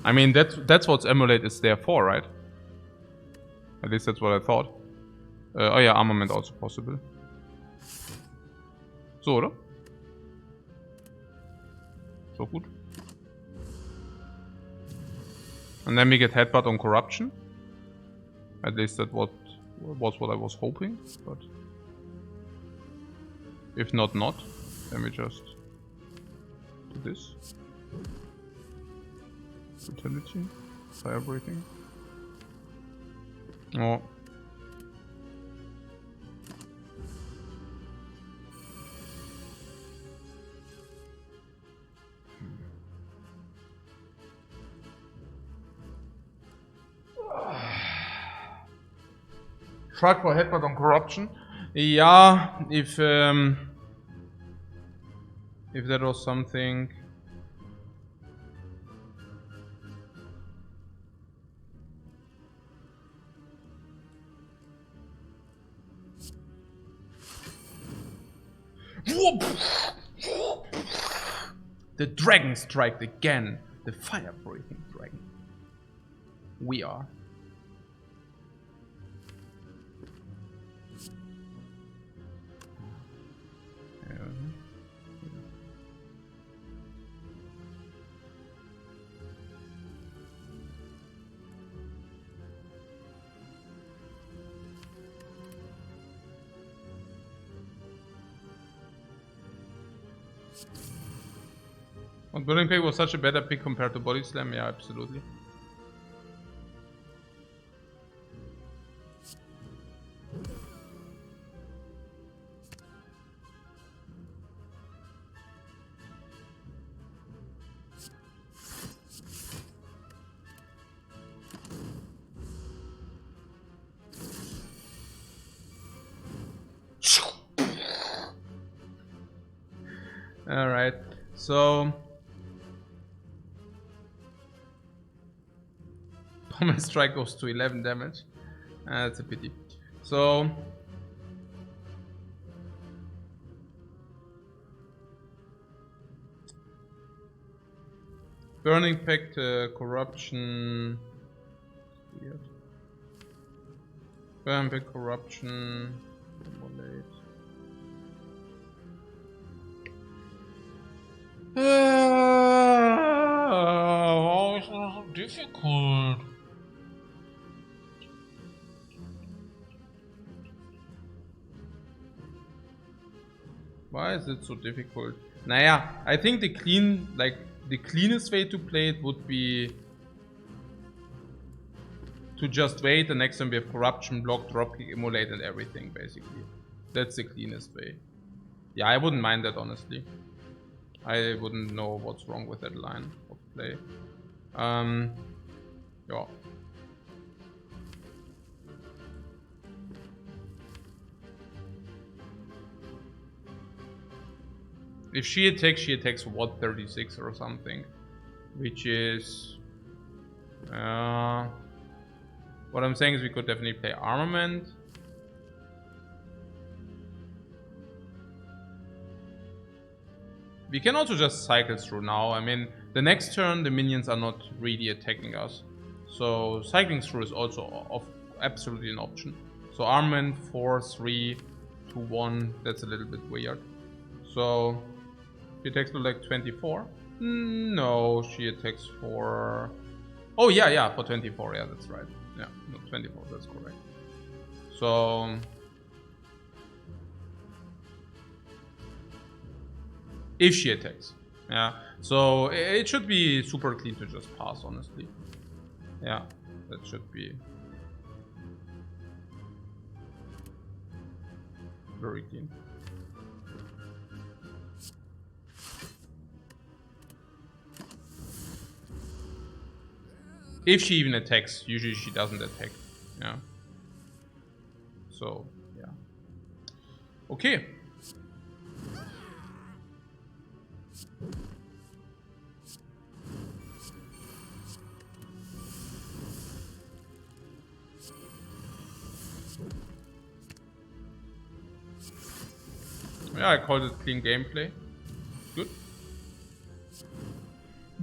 I mean, that's what immolate is there for, right? At least that's what I thought. Oh yeah, armament also possible. So, oder? So gut. And then we get headbutt on corruption. At least that was what I was hoping, but if not, then we just do this. Brutality, fire breathing. Oh. Try for headbutt on corruption. Yeah, if that was something. The dragon strike again. The fire breathing dragon. We are. And Burning Plague was such a better pick compared to Body Slam, yeah, absolutely. Alright, so Pommel Strike goes to 11 damage. That's a pity. So Burning Pact, Corruption. Weird. Burning Pact, Corruption. Immolate. Oh, it's so difficult. Why is it so difficult? Naja, I think the cleanest way to play it would be to just wait. The next time we have Corruption, Block, Dropkick, Immolate, and everything, basically. That's the cleanest way. Yeah, I wouldn't mind that, honestly. I wouldn't know what's wrong with that line of play. Yeah. If she attacks what, 36 or something, which is what I'm saying is we could definitely play Armament. We can also just cycle through now. I mean, the next turn the minions are not really attacking us, so cycling through is also absolutely an option. So Armament 4, 3, 2, 1. That's a little bit weird. So she attacks for like 24. No, she attacks for. Oh yeah, for 24. Yeah, that's right. Yeah, no, 24. That's correct. So if she attacks, yeah. So it should be super clean to just pass, honestly. Yeah, that should be very clean. If she even attacks, usually she doesn't attack. Yeah. So, yeah. Okay. Yeah, I called it clean gameplay. Good.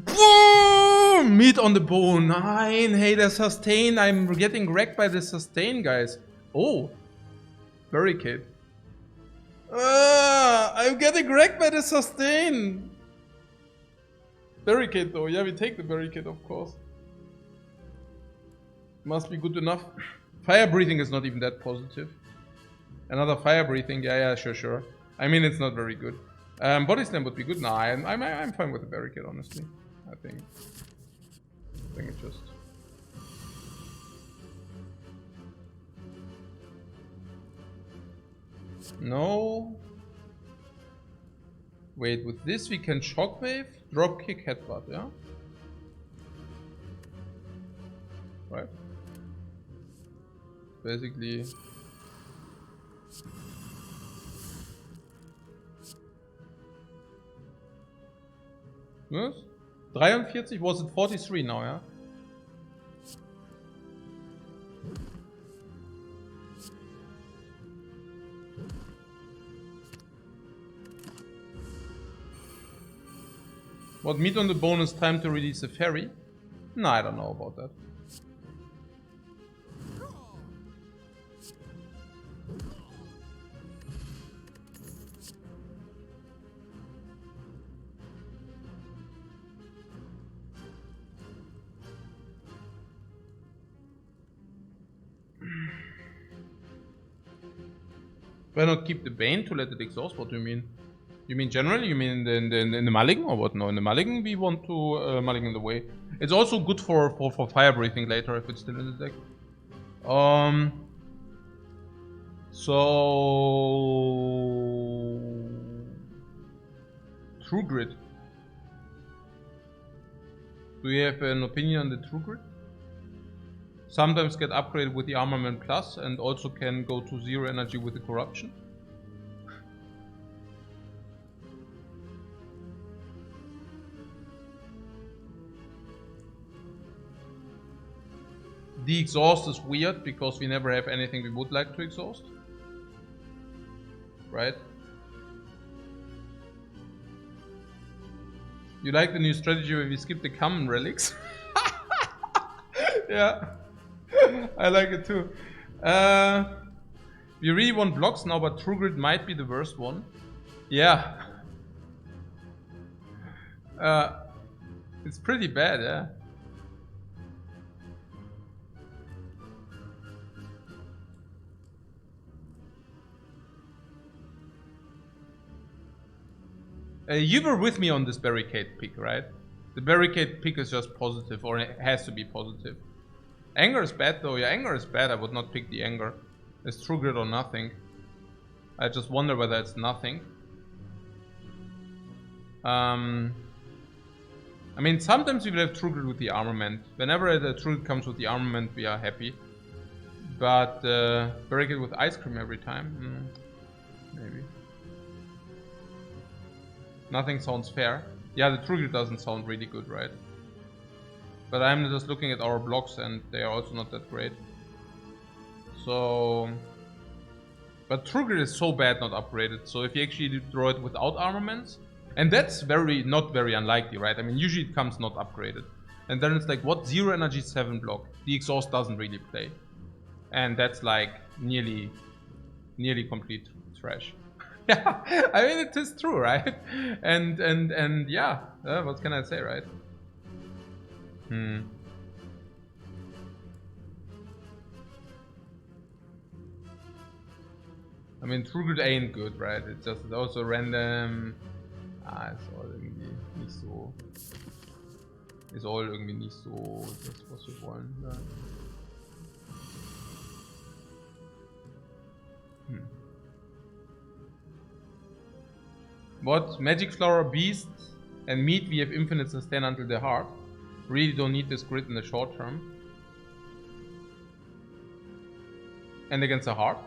Boom! Meat on the bone. Nine. Hey, the sustain. I'm getting wrecked by the sustain, guys. Oh. Barricade. I'm getting wrecked by the sustain. Barricade, though. Yeah, we take the barricade, of course. Must be good enough. Fire breathing is not even that positive. Another fire breathing. Yeah, sure. I mean, it's not very good. Body slam would be good. Nah, I'm fine with the barricade, honestly. I think it just. No. Wait, with this we can shockwave, dropkick, headbutt, yeah? Right. Basically. Was? 43? Was it 43 now, yeah? What, meat on the bone is time to release a fairy? No, I don't know about that. Why not keep the Bane to let it exhaust? What do you mean? You mean generally? You mean in the mulligan or what? No, in the mulligan we want to mulligan the way. It's also good for fire breathing later if it's still in the deck. So True Grid. Do you have an opinion on the True Grid? Sometimes get upgraded with the Armament Plus and also can go to 0 energy with the Corruption. The exhaust is weird because we never have anything we would like to exhaust. Right? You like the new strategy where we skip the common relics? Yeah. I like it too. We really want blocks now, but True Grid might be the worst one. Yeah. It's pretty bad, yeah. You were with me on this barricade pick, right? The barricade pick is just positive, or it has to be positive. Anger is bad though. Yeah, anger is bad. I would not pick the anger. It's True Grid or nothing. I just wonder whether it's nothing. I mean, sometimes we will have True Grid with the armament. Whenever the True Grid comes with the armament, we are happy. But barricade with ice cream every time? Maybe. Nothing sounds fair. Yeah, the True Grid doesn't sound really good, right? But I'm just looking at our blocks and they are also not that great. So... But True Grid is so bad not upgraded. So if you actually draw it without armaments... And that's not very unlikely, right? I mean, usually it comes not upgraded. And then it's like, what? 0 energy 7 block. The exhaust doesn't really play. And that's like nearly complete trash. Yeah, I mean it is true, right? And yeah, what can I say, right? I mean, True Grid ain't good, right? It's also random. Ist all irgendwie nicht so. Ist all irgendwie nicht so das, was wir wollen. Ja. What? Magic Flower, Beast, and Meat, we have infinite sustain until the heart. Really don't need this grid in the short term. And against the heart?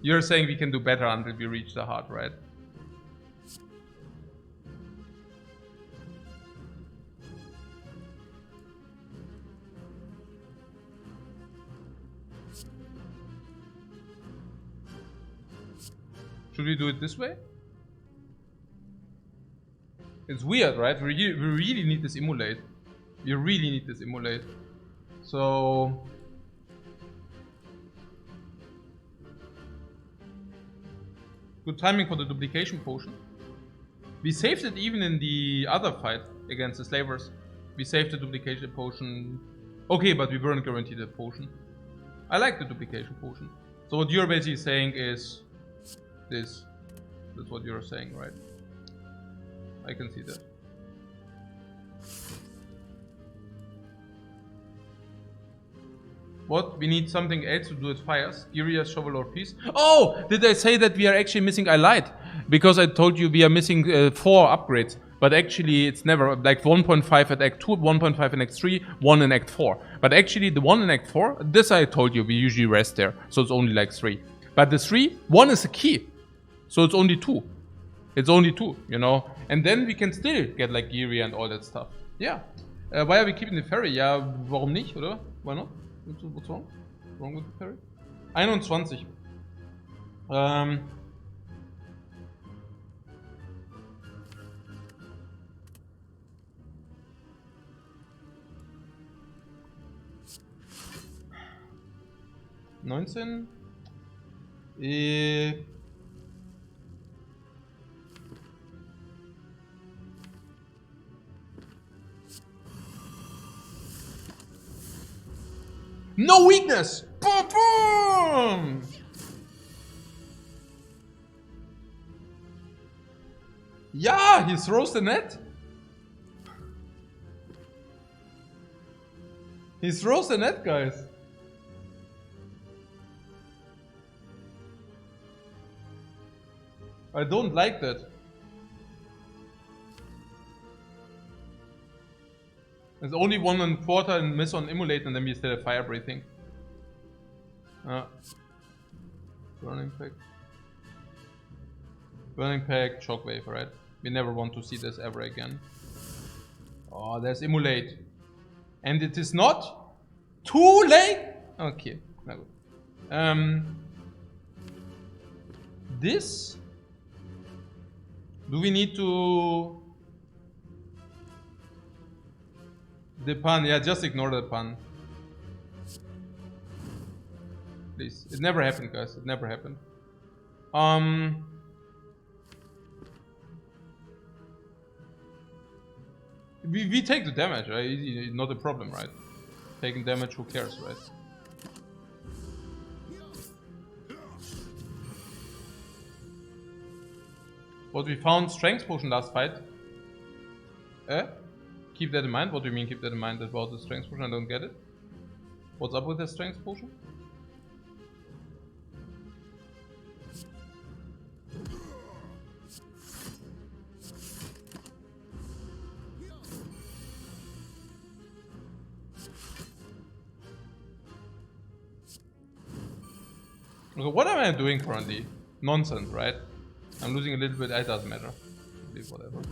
You're saying we can do better until we reach the heart, right? Should we do it this way? It's weird, right? We really need this emulate. You really need this emulate. So... Good timing for the duplication potion. We saved it even in the other fight against the slavers. We saved the duplication potion. Okay, but we weren't guaranteed a potion. I like the duplication potion. So what you're basically saying is this. That's what you're saying, right? I can see that. What? We need something else to do with fires. Irias, Shovel, or Peace. Oh! Did I say that we are actually missing I Light? Because I told you we are missing 4 upgrades. But actually it's never, like 1.5 at Act 2, 1.5 in Act 3, 1 in Act 4. But actually the 1 in Act 4, this I told you, we usually rest there. So it's only like 3. But the 3, 1 is a key. So it's only 2. It's only 2, you know. And then we can still get like Geary and all that stuff. Yeah. Why are we keeping the ferry? Ja, warum nicht, oder? Why not? What's wrong? What's wrong with the ferry? 21. 19. No weakness! Boom, boom! Ah, he throws the net. He throws the net, guys. I don't like that. There's only 1 1/4 and miss on Immolate, and then we still have fire breathing. Burning pack. Burning pack, shockwave, right? We never want to see this ever again. Oh, there's Immolate. And it is not too late. Okay, na good. This. Do we need to... The pun, yeah, just ignore the pun. Please. It never happened, guys. It never happened. We take the damage, right? Not a problem, right? Taking damage, who cares, right? What we found, strength potion last fight. Keep that in mind. What do you mean keep that in mind about the strength potion? I don't get it. What's up with the strength potion? Okay, what am I doing currently? Nonsense, right? I'm losing a little bit. It doesn't matter. Whatever.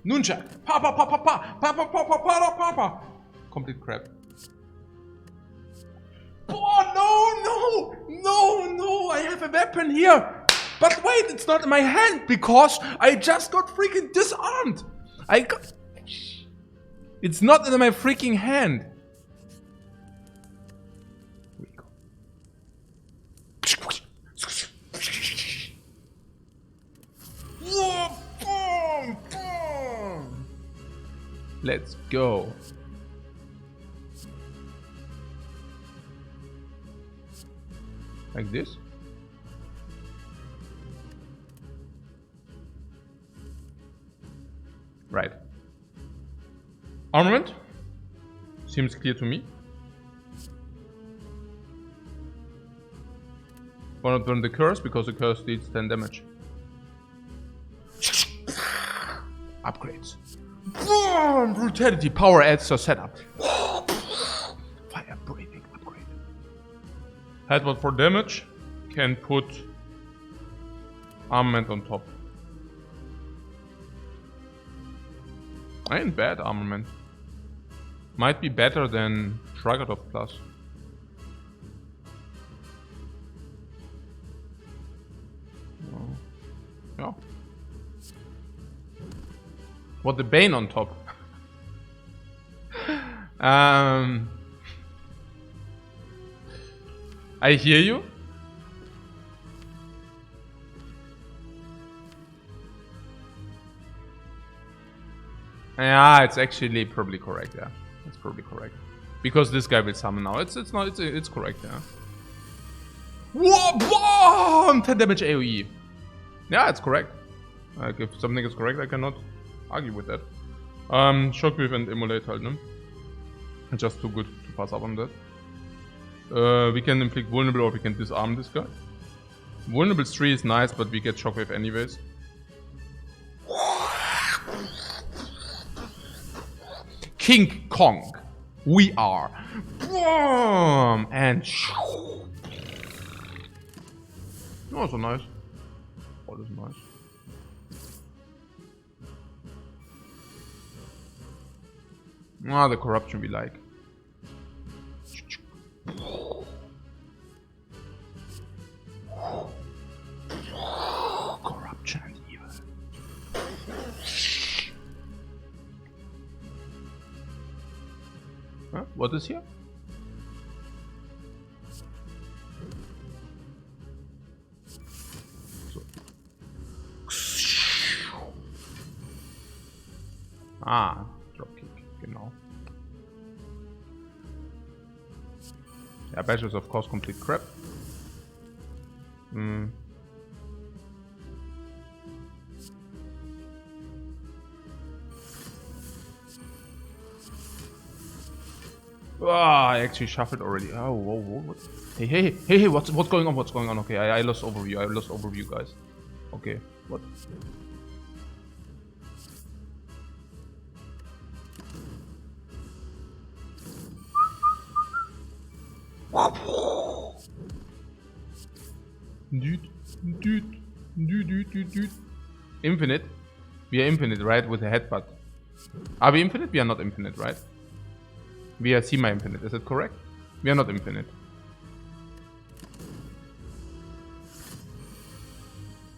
Nunchak! Papa, papa, papa, papa, papa, papa, papa. Complete crap. Oh no! I have a weapon here. But wait, it's not in my hand because I just got freaking disarmed. It's not in my freaking hand. Let's go. Like this? Right. Armament? Seems clear to me. Why not burn the curse? Because the curse deals 10 damage. Upgrades. Brutality, power adds to setup. Fire breathing upgrade. Headbutt for damage. Can put armament on top. Ain't bad armament. Might be better than Shrugged Plus. Yeah. What, the Bane on top? I hear you. Yeah, it's actually probably correct. Yeah, it's probably correct because this guy will summon now. It's correct. Yeah. Whoa! Boom! 10 damage AOE. Yeah, it's correct. Like if something is correct, I cannot argue with that. Shockwave and Immolate halt, ne? Just too good to pass up on that. We can inflict vulnerable or we can disarm this guy. Vulnerable 3 is nice, but we get Shockwave anyways. King Kong. We are. Boom! And oh, so nice. Oh, this is nice. Ah, the corruption we like. Corruption and evil. Huh? What is here? So. Ah, dropkick, genau. Yeah, Bash is of course complete crap. Ah, I actually shuffled already. Oh, whoa, whoa, what? Hey, what's going on? What's going on? Okay, I lost overview, guys. Okay, what? Dude. Infinite? We are infinite, right? With a headbutt. Are we infinite? We are not infinite, right? We are semi-infinite, is it correct? We are not infinite.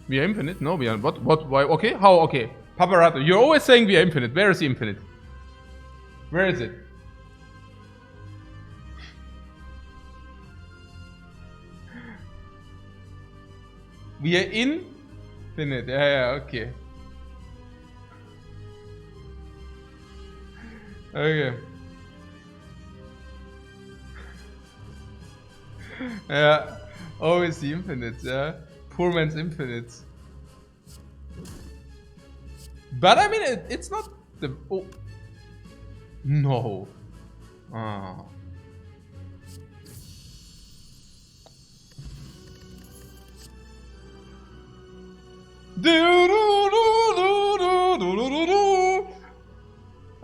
We are infinite? No, we are. What? Why? Okay, how? Okay. Paparato, you're always saying we are infinite. Where is the infinite? Where is it? We are infinite. Yeah, okay. Okay. Yeah, always the infinite, yeah. Poor man's infinite. But I mean, it's not the... Oh. No. Ah.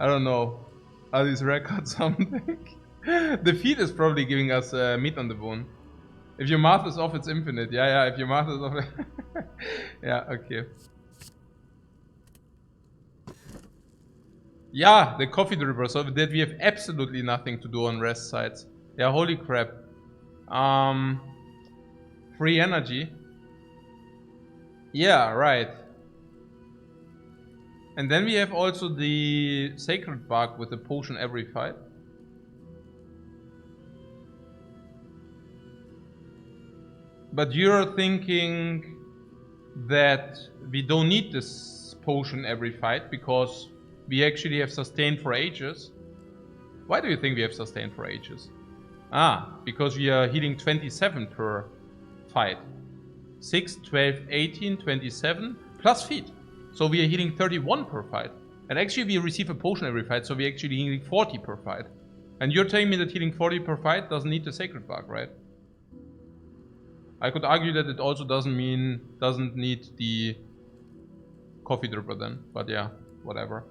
I don't know. Are these records something? The feed is probably giving us meat on the bone. If your math is off, it's infinite. Yeah, if your math is off... Yeah, okay. Yeah, the coffee dripper. So that we have absolutely nothing to do on rest sides. Yeah, holy crap. Free energy. Yeah, right. And then we have also the sacred bark with the potion every fight. But you're thinking that we don't need this potion every fight because we actually have sustained for ages. Why do you think we have sustained for ages? Ah, because we are healing 27 per fight. 6, 12, 18, 27 plus feet. So we are healing 31 per fight. And actually we receive a potion every fight, so we're actually healing 40 per fight. And you're telling me that healing 40 per fight doesn't need the sacred bark, right? I could argue that it also doesn't need the coffee dripper then, but yeah, whatever.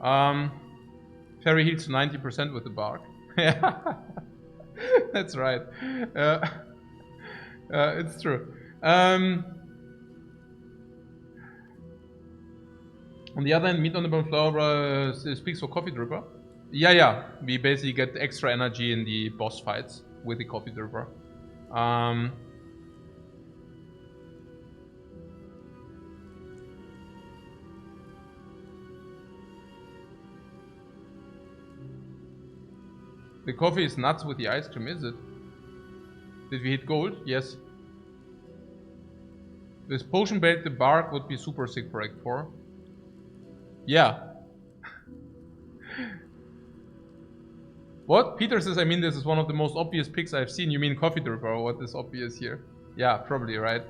Fairy heals 90% with the bark. Yeah, that's right. It's true. On the other hand, meat on the bone flower speaks for coffee dripper. Yeah, we basically get extra energy in the boss fights with the coffee dripper. The coffee is nuts with the ice cream, is it? Did we hit gold? Yes. This potion bait the bark would be super sick for Act 4. Yeah. What? Peter says, I mean, this is one of the most obvious picks I've seen. You mean coffee dripper, or what is obvious here? Yeah, probably, right?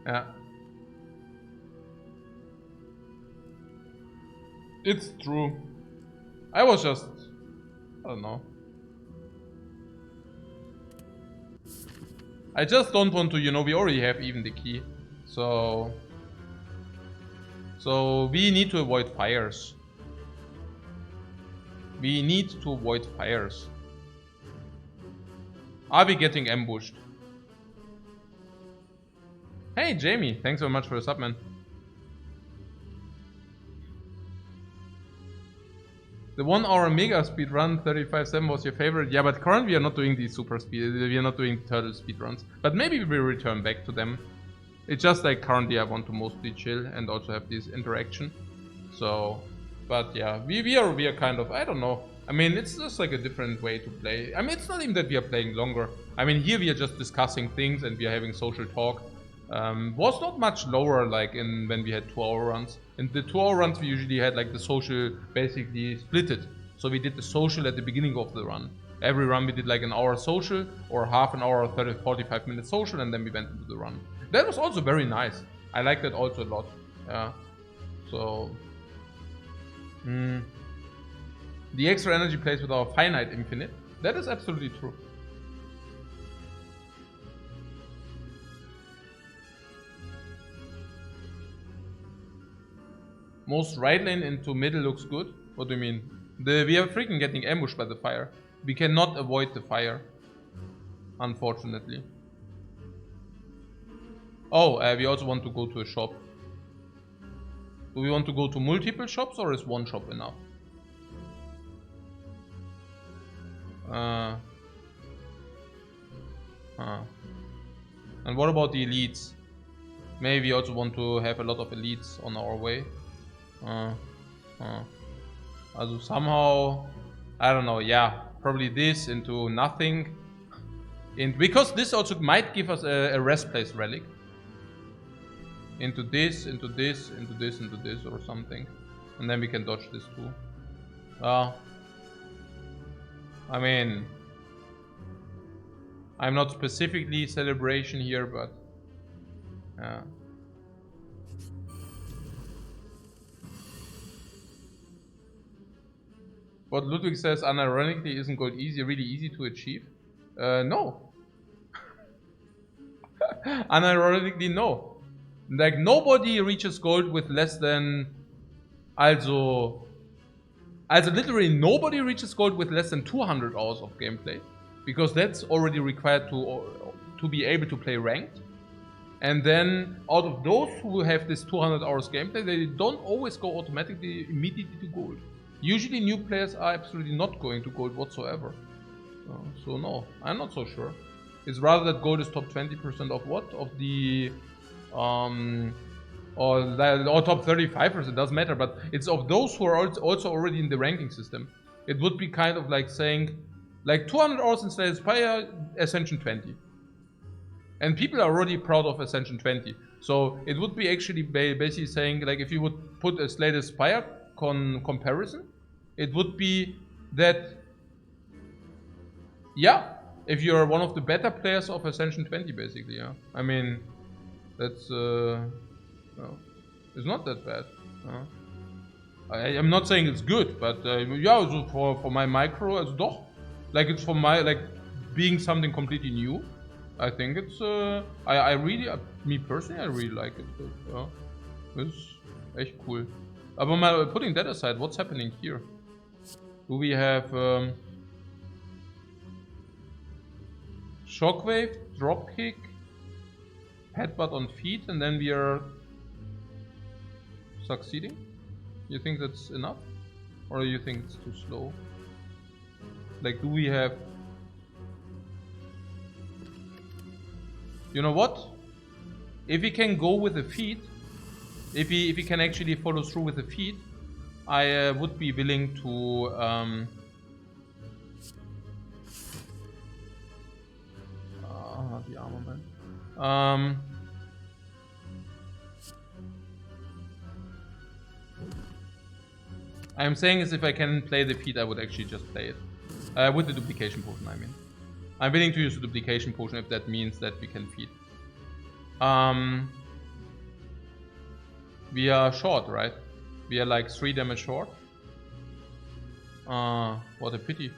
Yeah. It's true. I was just... I don't know. I just don't want to, you know, we already have even the key. So we need to avoid fires. We need to avoid fires. Are we getting ambushed? Hey Jamie, thanks so much for the sub, man. The 1 hour mega speed run 35.7 was your favorite. Yeah, but currently we are not doing these super speed. We are not doing turtle speed runs. But maybe we will return back to them. It's just like currently I want to mostly chill and also have this interaction. So, but yeah, we are kind of, I don't know. I mean, it's just like a different way to play. I mean, it's not even that we are playing longer. I mean, here we are just discussing things and we are having social talk. Was not much lower like when we had 2-hour runs. In the 2-hour runs we usually had like the social basically split it. So we did the social at the beginning of the run. Every run we did like an hour social or half an hour or 30, 45 minutes social, and then we went into the run. That was also very nice. I like that also a lot. Yeah. So the extra energy plays with our finite infinite. That is absolutely true. Most right lane into middle looks good. What do you mean? We are freaking getting ambushed by the fire. We cannot avoid the fire, unfortunately. Oh, we also want to go to a shop. Do we want to go to multiple shops, or is one shop enough? And what about the elites? Maybe we also want to have a lot of elites on our way. Also somehow, I don't know, yeah, probably this into nothing. And because this also might give us a rest place relic. Into this, into this, into this, into this, or something. And then we can dodge this too. I mean, I'm not specifically celebration here, but yeah. What Ludwig says, unironically, isn't gold really easy to achieve? No. Unironically, no. Like, nobody reaches gold with less than... Also, literally nobody reaches gold with less than 200 hours of gameplay. Because that's already required to be able to play ranked. And then, out of those who have this 200 hours gameplay, they don't always go automatically immediately to gold. Usually new players are absolutely not going to gold whatsoever. So no, I'm not so sure. It's rather that gold is top 20% of what? Of the... or top 35%, doesn't matter, but it's of those who are also already in the ranking system. It would be kind of like saying, like 200 hours in Slay the Spire, Ascension 20. And people are already proud of Ascension 20. So it would be actually basically saying, like, if you would put a Slay the Spire comparison, it would be that, yeah, if you're one of the better players of Ascension 20, basically, yeah. I mean, that's, no, it's not that bad. I'm not saying it's good, but yeah, so for my micro, as doch, like it's for my, like, being something completely new. I think it's, I really, me personally, I really like it. Yeah, it's echt cool. But putting that aside, what's happening here? Do we have Shockwave, Dropkick, Headbutt on feet, and then we are succeeding? You think that's enough? Or do you think it's too slow? Like, do we have... You know what? If we can go with the feet, if we can actually follow through with the feet, I would be willing to the armament. I'm saying is if I can play the feet, I would actually just play it with the duplication potion. I mean, I'm willing to use the duplication potion if that means that we can feed. We are short, right? We are like 3 damage short. What a pity.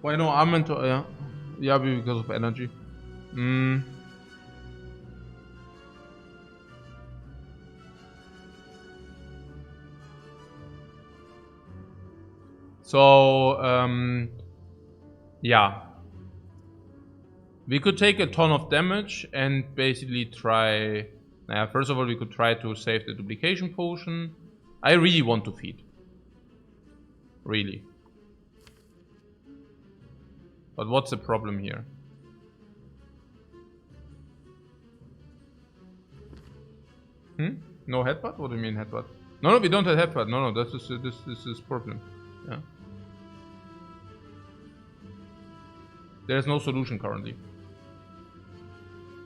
Why no armament? Yeah, because of energy. So, yeah. We could take a ton of damage and basically try... first of all, we could try to save the duplication potion. I really want to feed. Really. But what's the problem here? No headbutt? What do you mean headbutt? No, we don't have headbutt. No, this is problem. Yeah. There's no solution currently.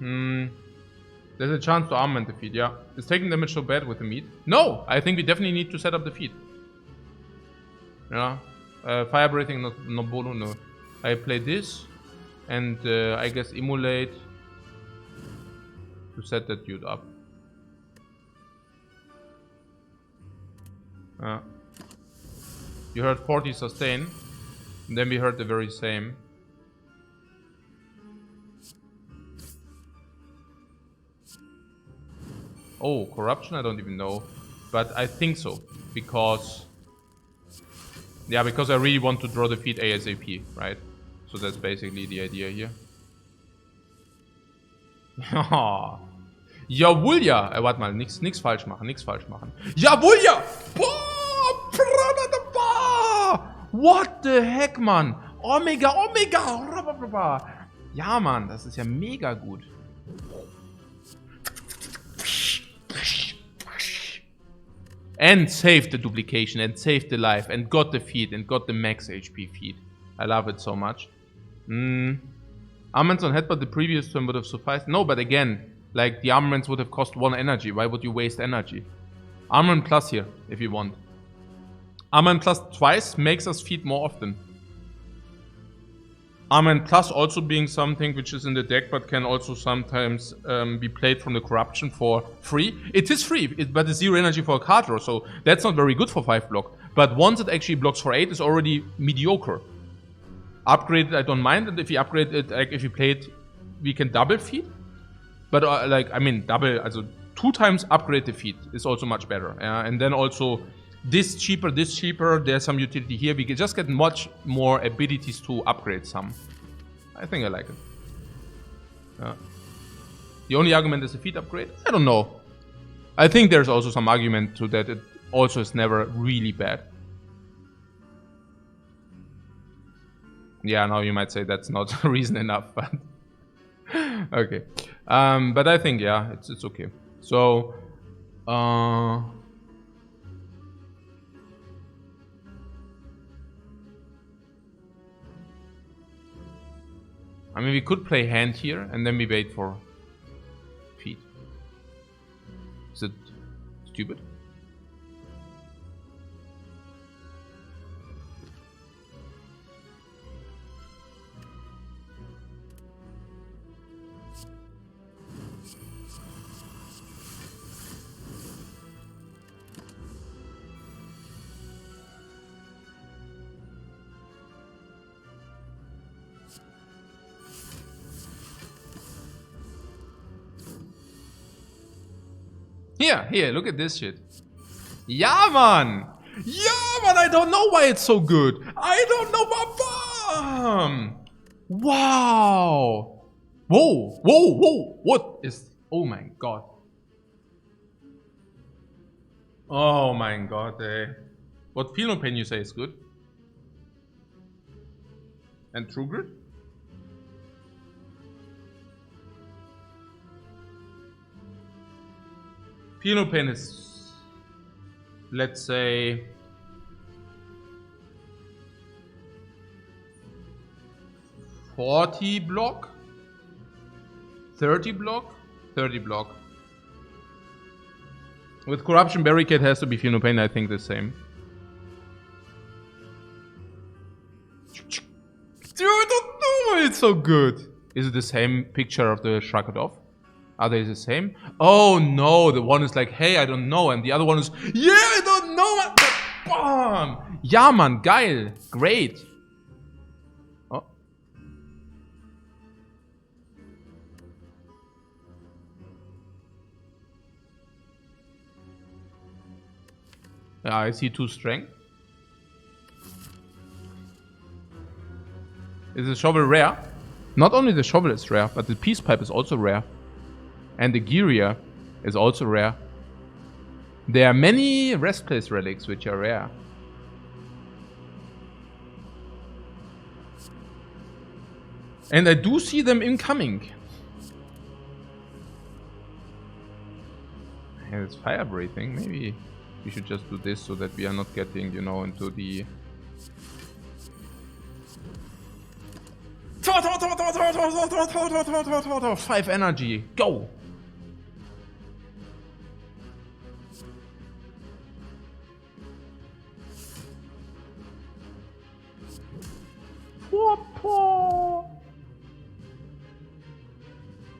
There's a chance to armament the feed, yeah. Is taking damage so bad with the meat? No! I think we definitely need to set up the feed. Yeah. Fire breathing, not bolo, no. I play this and I guess emulate to set that dude up. You heard 40 sustain, and then we heard the very same. Oh, corruption? I don't even know. But I think so. Because... yeah, because I really want to draw the feed ASAP, right? So that's basically the idea here. Jawohl ja! Warte mal, nix falsch machen, Jawohl ja! What the heck, Mann? Omega! Ja, Mann, das ist ja mega gut. And saved the duplication, and saved the life, and got the feed, and got the max HP feed. I love it so much. Armaments on headbutt the previous turn would have sufficed. No, but again, like the armaments would have cost 1 energy. Why would you waste energy? Armament plus here, if you want. Armament plus twice makes us feed more often. Armament plus also being something which is in the deck, but can also sometimes be played from the corruption for free. It is free, but it's 0 energy for a card draw, so that's not very good for 5 block. But once it actually blocks for 8, it's already mediocre. Upgrade, I don't mind, and if you upgrade it, like if you play it, we can double feed. But like, I mean, double, also 2 times upgrade the feed is also much better. And then also this cheaper, there's some utility here. We can just get much more abilities to upgrade some. I think I like it. The only argument is the feed upgrade? I don't know. I think there's also some argument to that it also is never really bad. Yeah, now you might say that's not reason enough, but okay. But I think, yeah, it's okay. So, I mean, we could play hand here and then we wait for feed. Is it stupid? Here, look at this shit. Yeah, man! Yeah, man, I don't know why it's so good. I don't know, wow! Whoa! What is... oh my god. Oh my god, What Feel No Pain you say is good? And True Grit? Feel No Pain is, let's say, 40 block, 30 block, 30 block. With Corruption Barricade has to be Feel No Pain, I think the same. Dude, I don't know why it's so good. Is it the same picture of the Shrug It Off? Are they the same? Oh no, the one is like, hey, I don't know. And the other one is, yeah, I don't know. Bam! Ja, man, geil. Great. Oh. Yeah, I see 2 strength. Is the shovel rare? Not only the shovel is rare, but the peace pipe is also rare. And the Giria is also rare. There are many rest place relics which are rare. And I do see them incoming. And it's fire breathing. Maybe we should just do this so that we are not getting, you know, into the... 5 energy. Go!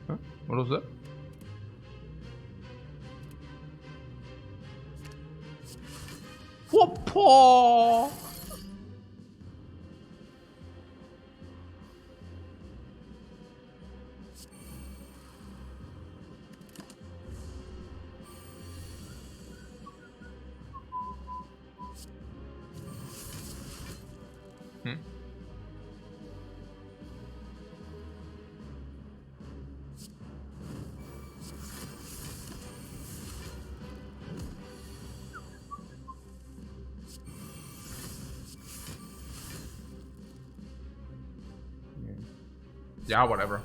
Huh? What was that? Whoop-paw! Yeah, whatever.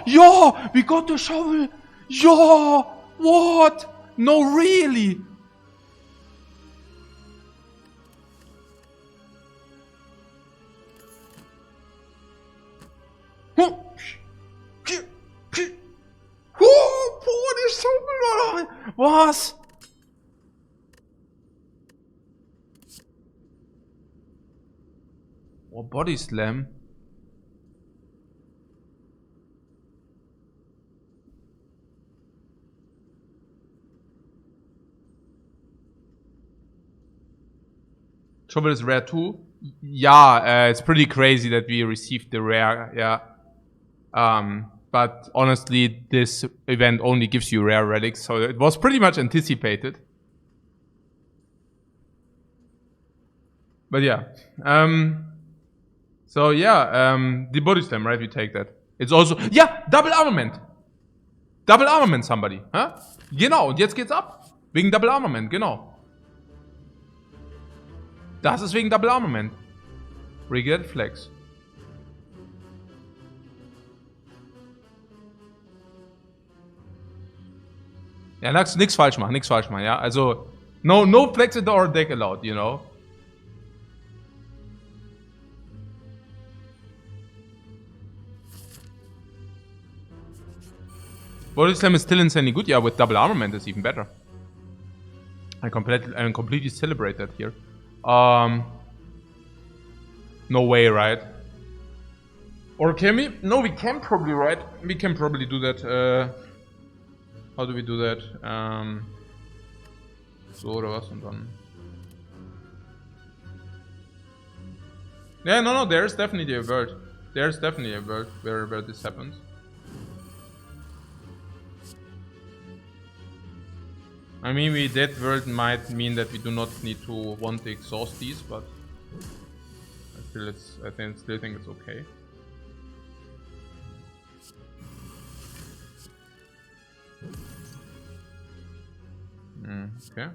Yeah, we got the shovel. Yeah, what? No, really? Was? Oh, body slam. Shovel is rare too. Yeah, it's pretty crazy that we received the rare. Yeah. But honestly, this event only gives you rare relics, so it was pretty much anticipated. But yeah. So yeah, the body slam, right? We take that. It's also, ja, Double Armament. Double Armament, somebody. Huh? Genau, und jetzt geht's ab. Wegen Double Armament, genau. Das ist wegen Double Armament. Regret Flex. Ja, nix falsch machen, ja. Also, no flex in our deck allowed, you know. Body Slam is still insanely good. Yeah, with Double Armament is even better. I completely celebrate that here. No way, right? Or can we? No, we can probably, right? We can probably do that. How do we do that? So oder was und dann. Yeah, no, there's definitely a world. There's definitely a world where this happens. I mean, that world might mean that we do not need to want to exhaust these, but I still think it's okay. Okay.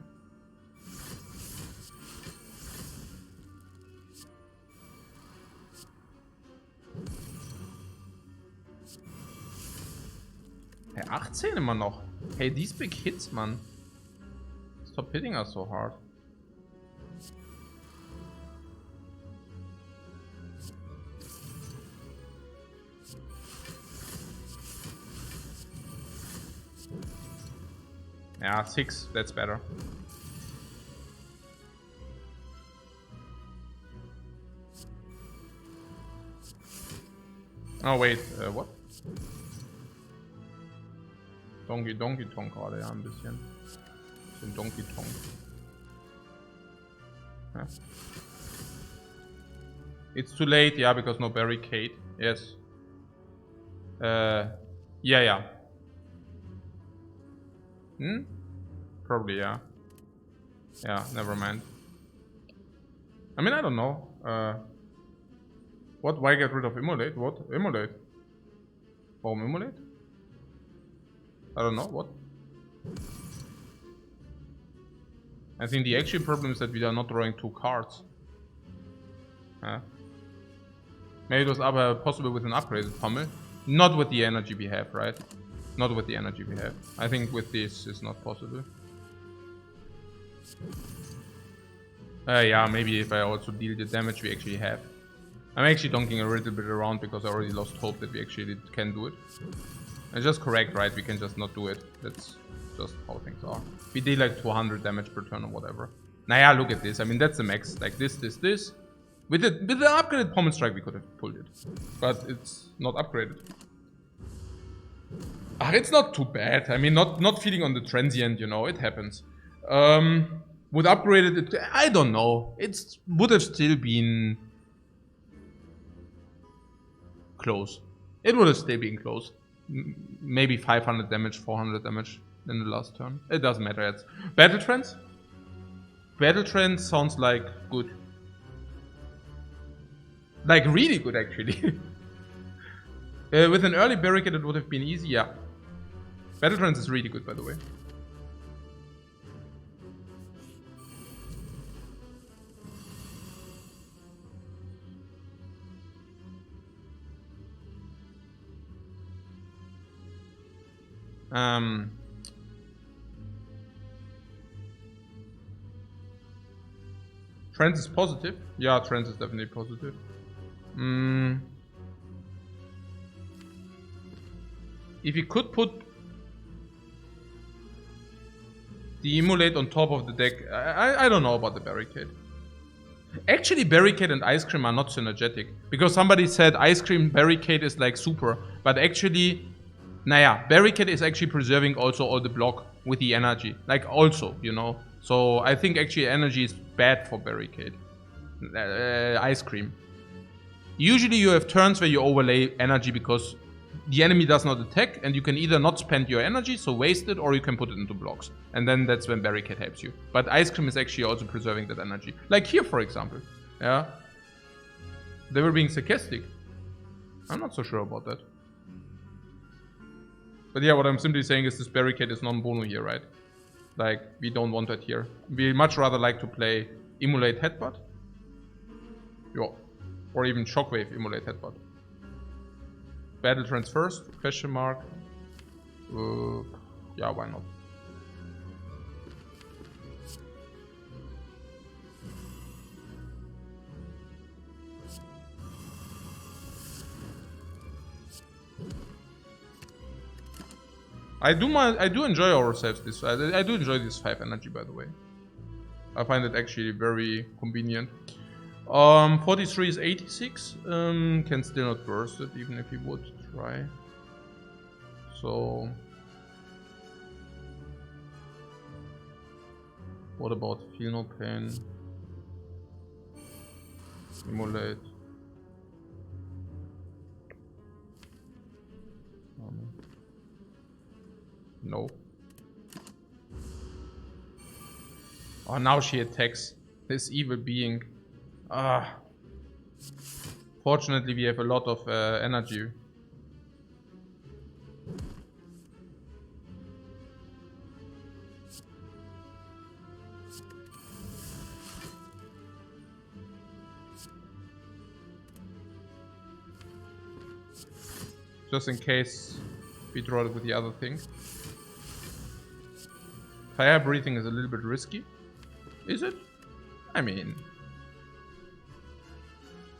erzählen immer noch? Hey, these big hits, man. Stop hitting us so hard. Yeah, 6, that's better. Oh wait, what? Donkey Tonk gerade, ja, ein bisschen. Bisschen Donkey Tonk. Ja. It's too late, yeah, because no barricade. Yes. Yeah. Hmm? Probably, yeah. Yeah, never mind. I mean, I don't know. What? Why get rid of Immolate? What? Immolate? Warum Immolate? I don't know. What? I think the actual problem is that we are not drawing 2 cards. Maybe it was possible with an upgraded Pommel. Not with the energy we have, right? Not with the energy we have. I think with this is not possible. Yeah, maybe if I also deal the damage we actually have. I'm actually donking a little bit around because I already lost hope that we actually can do it. It's just correct, right? We can just not do it. That's just how things are. We deal like 200 damage per turn or whatever. Naya, look at this. I mean, that's the max. Like this. With the upgraded Pommel Strike, we could have pulled it. But it's not upgraded. It's not too bad. I mean, not feeding on the transient, you know, it happens. Would upgraded it, I don't know. It would have still been close. It would have still been close. Maybe 500 damage, 400 damage in the last turn. It doesn't matter. It's Battle Trance. Battle Trance sounds like good. Like really good, actually. With an early barricade, it would have been easy. Yeah. Battle Trance is really good, by the way. Trance is positive. Yeah, Trance is definitely positive. If you could put the Immolate on top of the deck, I don't know about the Barricade. Actually, Barricade and Ice Cream are not synergetic. Because somebody said Ice Cream Barricade is like super. But actually, Naya, Barricade is actually preserving also all the block with the energy. Like also, you know. So I think actually energy is bad for Barricade. Ice Cream. Usually you have turns where you overlay energy because the enemy does not attack and you can either not spend your energy, so waste it, or you can put it into blocks. And then that's when Barricade helps you. But Ice Cream is actually also preserving that energy. Like here, for example. Yeah. They were being sarcastic. I'm not so sure about that. But yeah, what I'm simply saying is this Barricade is non-bono here, right? Like, we don't want that here. We much rather like to play Immolate Headbutt. Yo. Or even Shockwave Immolate Headbutt. Battle Trance first? Question mark. Yeah, why not? I do enjoy ourselves this. I do enjoy this 5 energy, by the way. I find it actually very convenient. 43 is 86. Can still not burst it, even if he would try. So, what about Feel No Pain? Immolate. No. Oh, now she attacks this evil being. Fortunately, we have a lot of energy. Just in case We draw it with the other thing. Fire breathing is a little bit risky. Is it? I mean...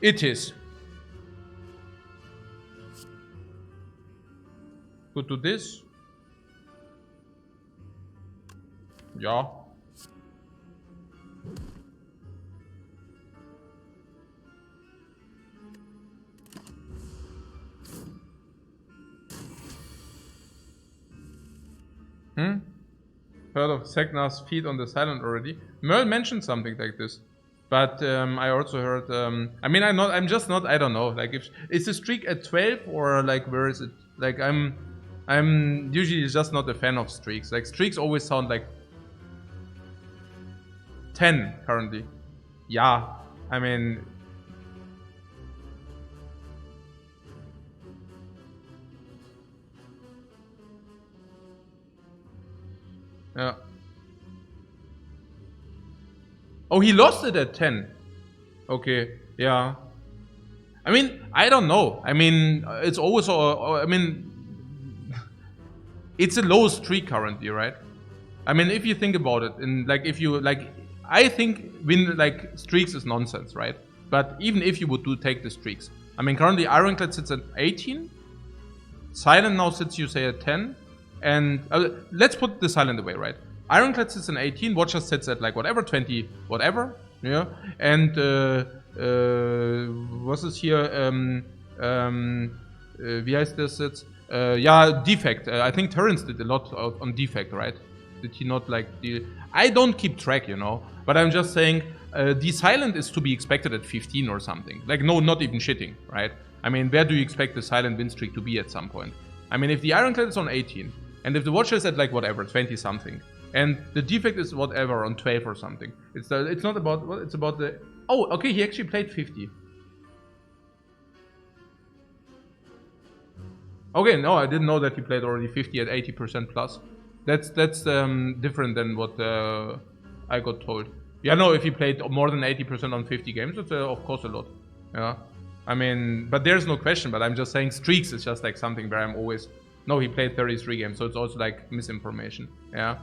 It is. Could do this. Yeah. Heard of Segnar's feet on the silent already? Merle mentioned something like this. But I also heard, I mean, I'm just not, I don't know. Like, if is the streak at 12 or like, where is it? Like, I'm usually just not a fan of streaks. Like, streaks always sound like 10 currently. Yeah, I mean... Yeah. Oh, he lost it at 10. Okay, yeah. I mean, I don't know. I mean, it's always, I mean... It's a low streak currently, right? I mean, if you think about it, and like, if you, like... I think like, streaks is nonsense, right? But even if you would take the streaks. I mean, currently Ironclad sits at 18. Silent now sits, you say, at 10. And let's put the silent away, right? Ironclad sits in 18, Watcher sits at like whatever, 20, whatever, yeah. And was this here? Wie heißt das jetzt? Yeah, Defect. I think Terrence did a lot on Defect, right? Did he not like the? I don't keep track, you know. But I'm just saying, the silent is to be expected at 15 or something. Like, no, not even shitting, right? I mean, where do you expect the silent win streak to be at some point? I mean, if the Ironclad is on 18. And if the Watcher is at like whatever, 20 something, and the Defect is whatever on 12 or something, it's not about what, it's about the... Oh, okay, he actually played 50. Okay, no, I didn't know that he played already 50 at 80% plus. That's different than what I got told. Yeah, no, if he played more than 80% on 50 games, that's of course a lot. Yeah, I mean, but there's no question. But I'm just saying streaks is just like something where I'm always... No, he played 33 games, so it's also like misinformation. Yeah.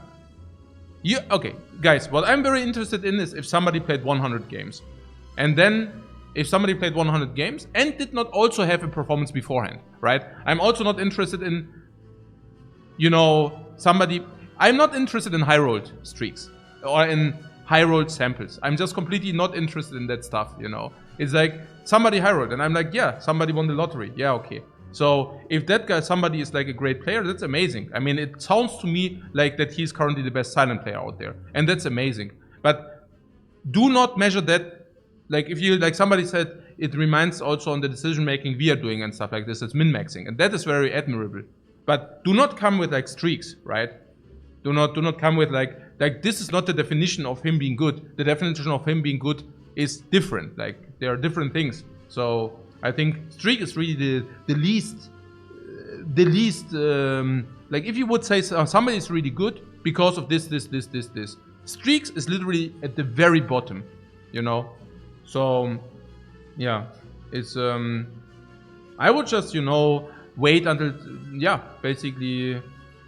Yeah. Okay, guys, what I'm very interested in is if somebody played 100 games. And then if somebody played 100 games and did not also have a performance beforehand, right? I'm also not interested in, you know, somebody... I'm not interested in high-rolled streaks or in high-rolled samples. I'm just completely not interested in that stuff, you know. It's like somebody high-rolled and I'm like, yeah, somebody won the lottery. Yeah, okay. So if that guy, somebody is like a great player, that's amazing. I mean, it sounds to me like that he's currently the best silent player out there. And that's amazing. But do not measure that. Like if you, like somebody said, it reminds also on the decision making we are doing and stuff like this. It's min-maxing. And that is very admirable. But do not come with like streaks, right? Do not come with like this is not the definition of him being good. The definition of him being good is different. Like there are different things. So I think streak is really the least, like if you would say somebody is really good because of this. Streaks is literally at the very bottom, you know. So, yeah, it's, I would just, you know, wait until, yeah, basically,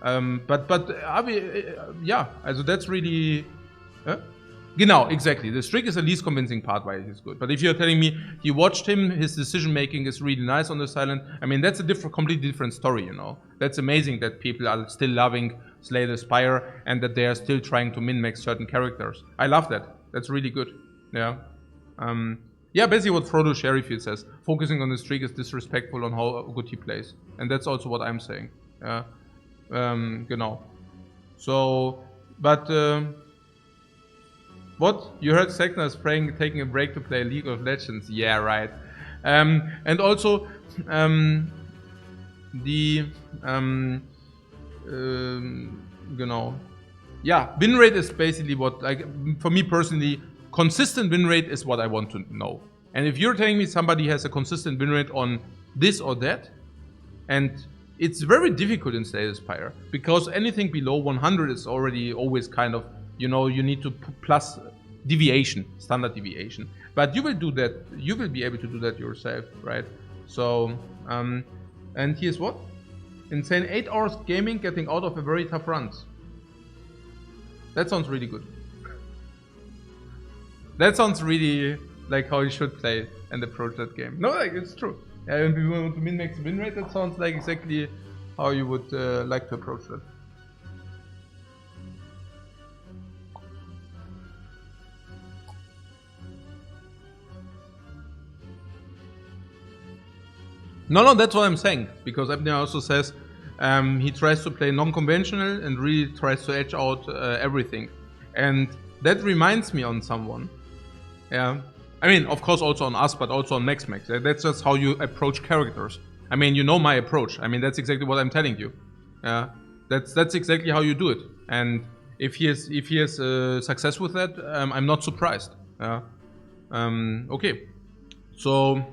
yeah, also that's really, Genau, exactly. The streak is the least convincing part why he's good. But if you're telling me you watched him, his decision making is really nice on the silent, I mean, that's a completely different story, you know. That's amazing that people are still loving Slay the Spire and that they are still trying to min-max certain characters. I love that. That's really good. Yeah. Yeah, basically what Frodo Sherryfield says. Focusing on the streak is disrespectful on how good he plays. And that's also what I'm saying. Yeah. Genau. So, but... What? You heard Sekna is taking a break to play League of Legends. Yeah, right. And also, genau. Yeah, win rate is basically what, like, for me personally, consistent win rate is what I want to know. And if you're telling me somebody has a consistent win rate on this or that, and it's very difficult in Slay the Spire, because anything below 100 is already always kind of, you know, you need to plus deviation, standard deviation. But you will do that, you will be able to do that yourself, right? So, and here's what? Insane 8 hours gaming, getting out of a very tough runs. That sounds really good. That sounds really like how you should play and approach that game. No, like it's true. If you want to min-max win rate, that sounds like exactly how you would like to approach that. No, that's what I'm saying. Because Ebner also says he tries to play non-conventional and really tries to edge out everything. And that reminds me on someone. Yeah. I mean, of course also on us, but also on Max. That's just how you approach characters. I mean, you know my approach. I mean, that's exactly what I'm telling you. Yeah. That's exactly how you do it. And if he has success with that, I'm not surprised. Yeah. Okay. So,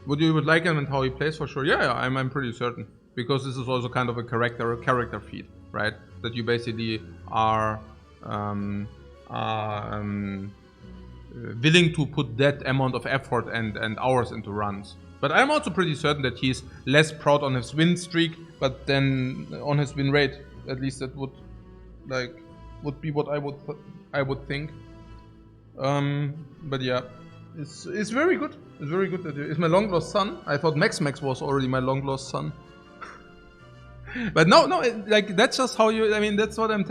what you would like him and how he plays for sure? Yeah, I'm pretty certain, because this is also kind of a character feed, right? That you basically are willing to put that amount of effort and hours into runs. But I'm also pretty certain that he's less proud on his win streak, but then on his win rate, at least that would be what I would think. But yeah, it's very good. It's very good. It's my long lost son. I thought Max was already my long lost son. But no, like that's just how you. I mean, that's what I'm.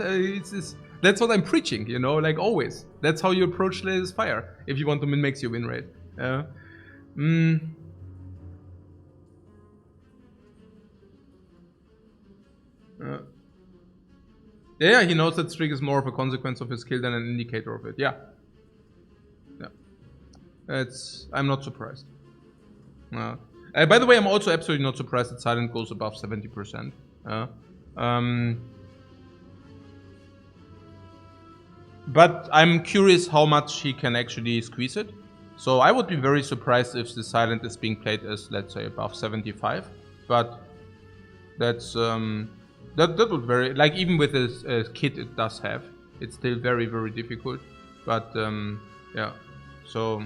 That's what I'm preaching. You know, like always. That's how you approach Spire if you want to min-max your win rate. Yeah, he knows that streak is more of a consequence of his skill than an indicator of it. Yeah. I'm not surprised. By the way, I'm also absolutely not surprised that Silent goes above 70%. But I'm curious how much he can actually squeeze it. So I would be very surprised if the Silent is being played as, let's say, above 75. But that's that would vary. Like even with his kit it does have, it's still very, very difficult. But yeah, so.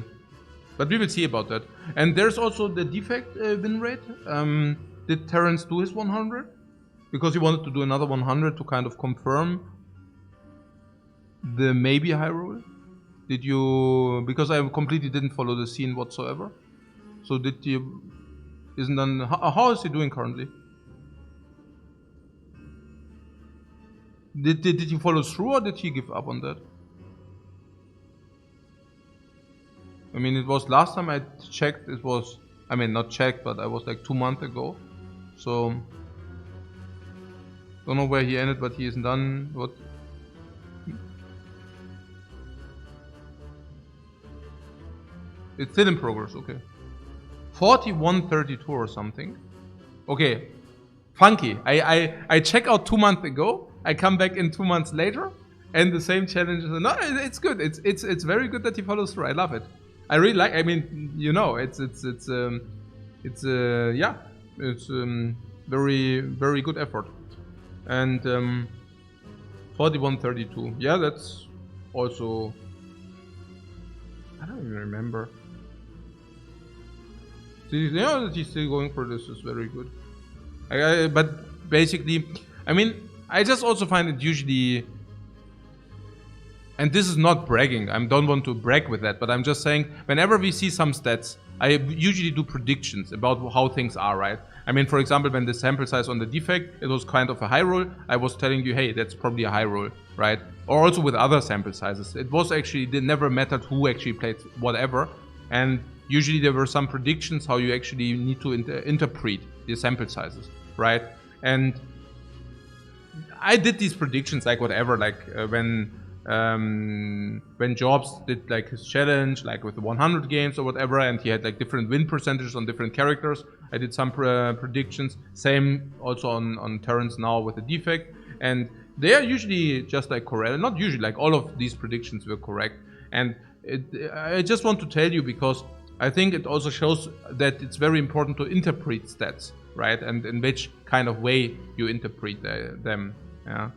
But we will see about that. And there's also the defect win rate. Did Terrence do his 100? Because he wanted to do another 100 to kind of confirm the maybe high roll. Did you? Because I completely didn't follow the scene whatsoever. So did you? Isn't done? How is he doing currently? Did he follow through or did he give up on that? I mean, it was last time I checked, it was, I mean, not checked, but I was like 2 months ago. So, don't know where he ended, but he isn't done. What? It's still in progress, okay. 41.32 or something. Okay, funky. I check out 2 months ago, I come back in 2 months later, and the same challenge. No, it's good. It's very good that he follows through. I love it. I really like. I mean, you know, it's very, very good effort. And 41.32. Yeah, that's also. I don't even remember. Yeah, that he's still going for this is very good. But basically, I mean, I just also find it usually. And this is not bragging, I don't want to brag with that, but I'm just saying, whenever we see some stats, I usually do predictions about how things are, right? I mean, for example, when the sample size on the defect, it was kind of a high roll, I was telling you, hey, that's probably a high roll, right? Or also with other sample sizes. It was actually, it never mattered who actually played whatever, and usually there were some predictions how you actually need to interpret the sample sizes, right? And I did these predictions like whatever, like when Jobs did like his challenge, like with the 100 games or whatever, and he had like different win percentages on different characters. I did some predictions. Same also on Terrence now with the defect, and they are usually just like correct. Not usually, like all of these predictions were correct. And I just want to tell you because I think it also shows that it's very important to interpret stats, right? And in which kind of way you interpret them. Yeah.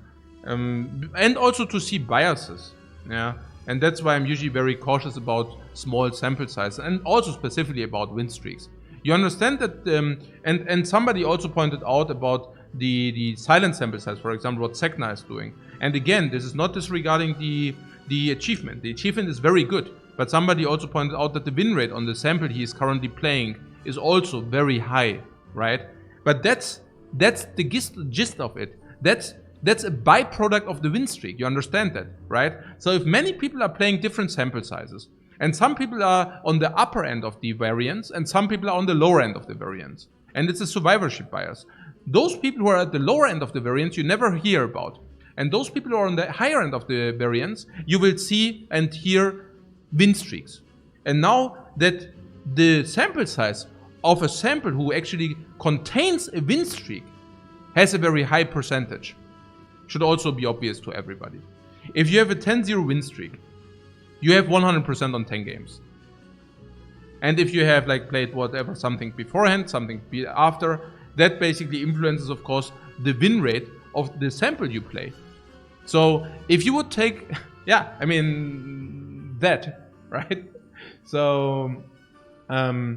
And also to see biases, yeah, and that's why I'm usually very cautious about small sample sizes, and also specifically about win streaks. You understand that, and somebody also pointed out about the silent sample size, for example, what Sekna is doing. And again, this is not disregarding the achievement. The achievement is very good, but somebody also pointed out that the win rate on the sample he is currently playing is also very high, right? But that's the gist of it. That's a byproduct of the win streak. You understand that, right? So if many people are playing different sample sizes, and some people are on the upper end of the variance, and some people are on the lower end of the variance, and it's a survivorship bias. Those people who are at the lower end of the variance, you never hear about. And those people who are on the higher end of the variance, you will see and hear win streaks. And now that the sample size of a sample who actually contains a win streak has a very high percentage, should also be obvious to everybody. If you have a 10-0 win streak, you have 100% on 10 games. And if you have like played whatever, something beforehand, something after, that basically influences, of course, the win rate of the sample you play. So if you would take, yeah, I mean, that, right? So I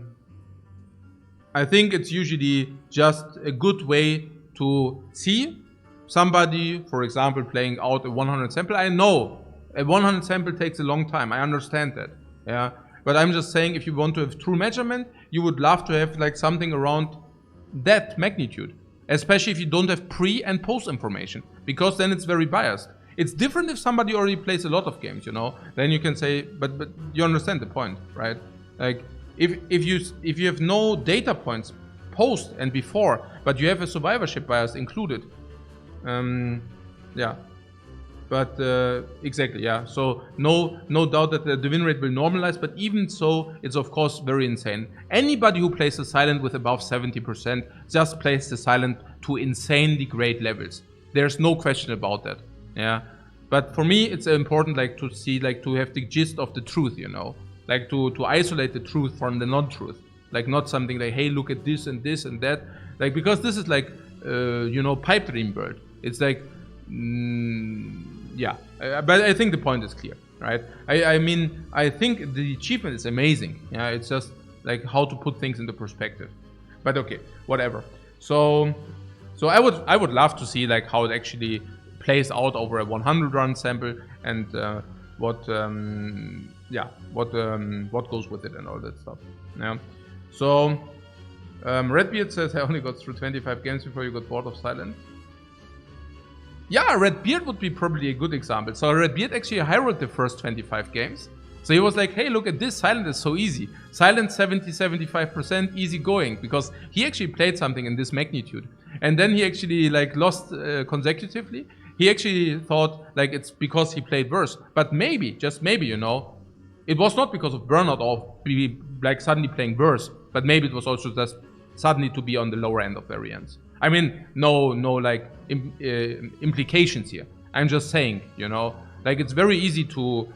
think it's usually just a good way to see somebody, for example, playing out a 100 sample. I know a 100 sample takes a long time. I understand that. Yeah. But I'm just saying, if you want to have true measurement, you would love to have like something around that magnitude, especially if you don't have pre and post information, because then it's very biased. It's different if somebody already plays a lot of games, you know, then you can say, but you understand the point, right? Like if you have no data points post and before, but you have a survivorship bias included, yeah. But exactly, yeah. So no doubt that the win rate will normalize, but even so, it's of course very insane. Anybody who plays the silent with above 70% just plays the silent to insanely great levels. There's no question about that. Yeah. But for me, it's important like to see, like to have the gist of the truth, you know, like to isolate the truth from the non-truth, like not something like, hey, look at this and this and that, like because this is like you know, pipe dream world. It's like. Yeah, but I think the point is clear, right? I mean, I think the achievement is amazing. Yeah, it's just like how to put things into perspective. But okay, whatever. So I would love to see like how it actually plays out over a 100 run sample and what goes with it and all that stuff. Yeah. So Redbeard says I only got through 25 games before you got bored of silent. Yeah, Redbeard would be probably a good example. So Redbeard actually high-rolled the first 25 games. So he was like, hey, look at this, silent is so easy. Silent 70-75% easy going, because he actually played something in this magnitude. And then he actually like lost consecutively. He actually thought like it's because he played worse. But maybe, just maybe, you know, it was not because of burnout or be like suddenly playing worse, but maybe it was also just suddenly to be on the lower end of variance. I mean, no like implications here. I'm just saying, you know, like it's very easy to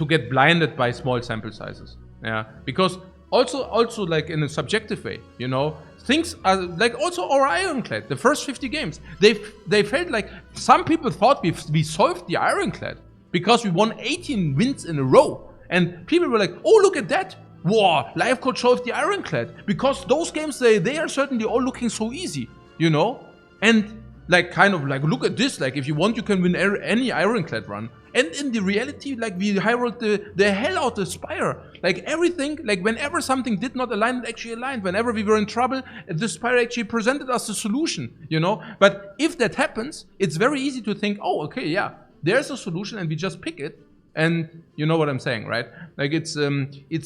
get blinded by small sample sizes. Yeah, because also like in a subjective way, you know, things are like also our Ironclad. The first 50 games, they felt like some people thought we solved the Ironclad because we won 18 wins in a row, and people were like, oh, look at that. Wow, Lifecoach solved the Ironclad, because those games, they are certainly all looking so easy, you know? And like kind of like, look at this, like if you want you can win any Ironclad run. And in the reality, like we high-rolled the hell out of Spire. Like everything, like whenever something did not align, it actually aligned. Whenever we were in trouble, the Spire actually presented us a solution, you know? But if that happens, it's very easy to think, oh, okay, yeah, there's a solution and we just pick it. And you know what I'm saying, right? Like it's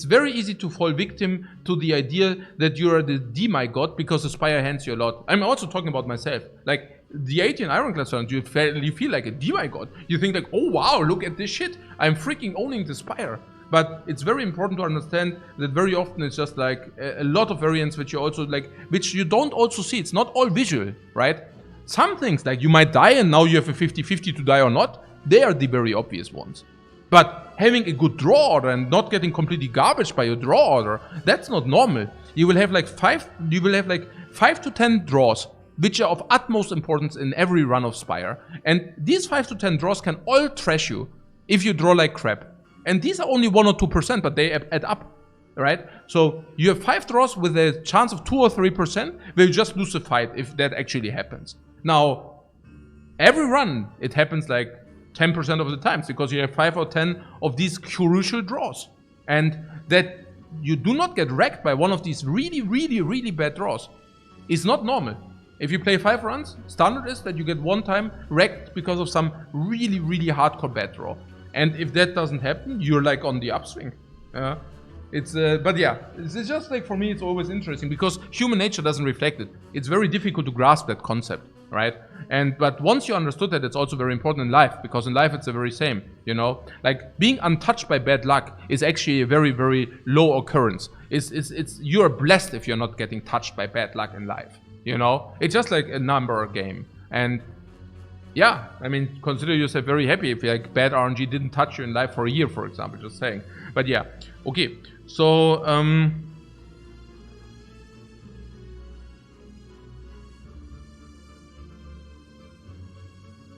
very easy to fall victim to the idea that you're the demigod because the Spire hands you a lot. I'm also talking about myself. Like the 18 Ironclad turns, you feel like a demigod. You think like, oh wow, look at this shit. I'm freaking owning the Spire. But it's very important to understand that very often it's just like a lot of variants which you also like, which you don't also see. It's not all visual, right? Some things like you might die and now you have a 50-50 to die or not. They are the very obvious ones. But having a good draw order and not getting completely garbaged by your draw order, that's not normal. You will have like 5 to 10 draws, which are of utmost importance in every run of Spire. And these 5 to 10 draws can all trash you if you draw like crap. And these are only 1 or 2%, but they add up. right? So you have 5 draws with a chance of 2 or 3%, where you just lose the fight if that actually happens. Now, every run, it happens like 10% of the times, because you have 5 or 10 of these crucial draws. And that you do not get wrecked by one of these really, really, really bad draws is not normal. If you play 5 runs, standard is that you get one time wrecked because of some really, really hardcore bad draw. And if that doesn't happen, you're like on the upswing. But yeah, it's just like, for me, it's always interesting because human nature doesn't reflect it. It's very difficult to grasp that concept, right? But once you understood that, it's also very important in life, because in life it's the very same, you know? Like, being untouched by bad luck is actually a very, very low occurrence. You're blessed if you're not getting touched by bad luck in life, you know? It's just like a number game. And yeah, I mean, consider yourself very happy if like bad RNG didn't touch you in life for a year, for example, just saying. But yeah, okay. So,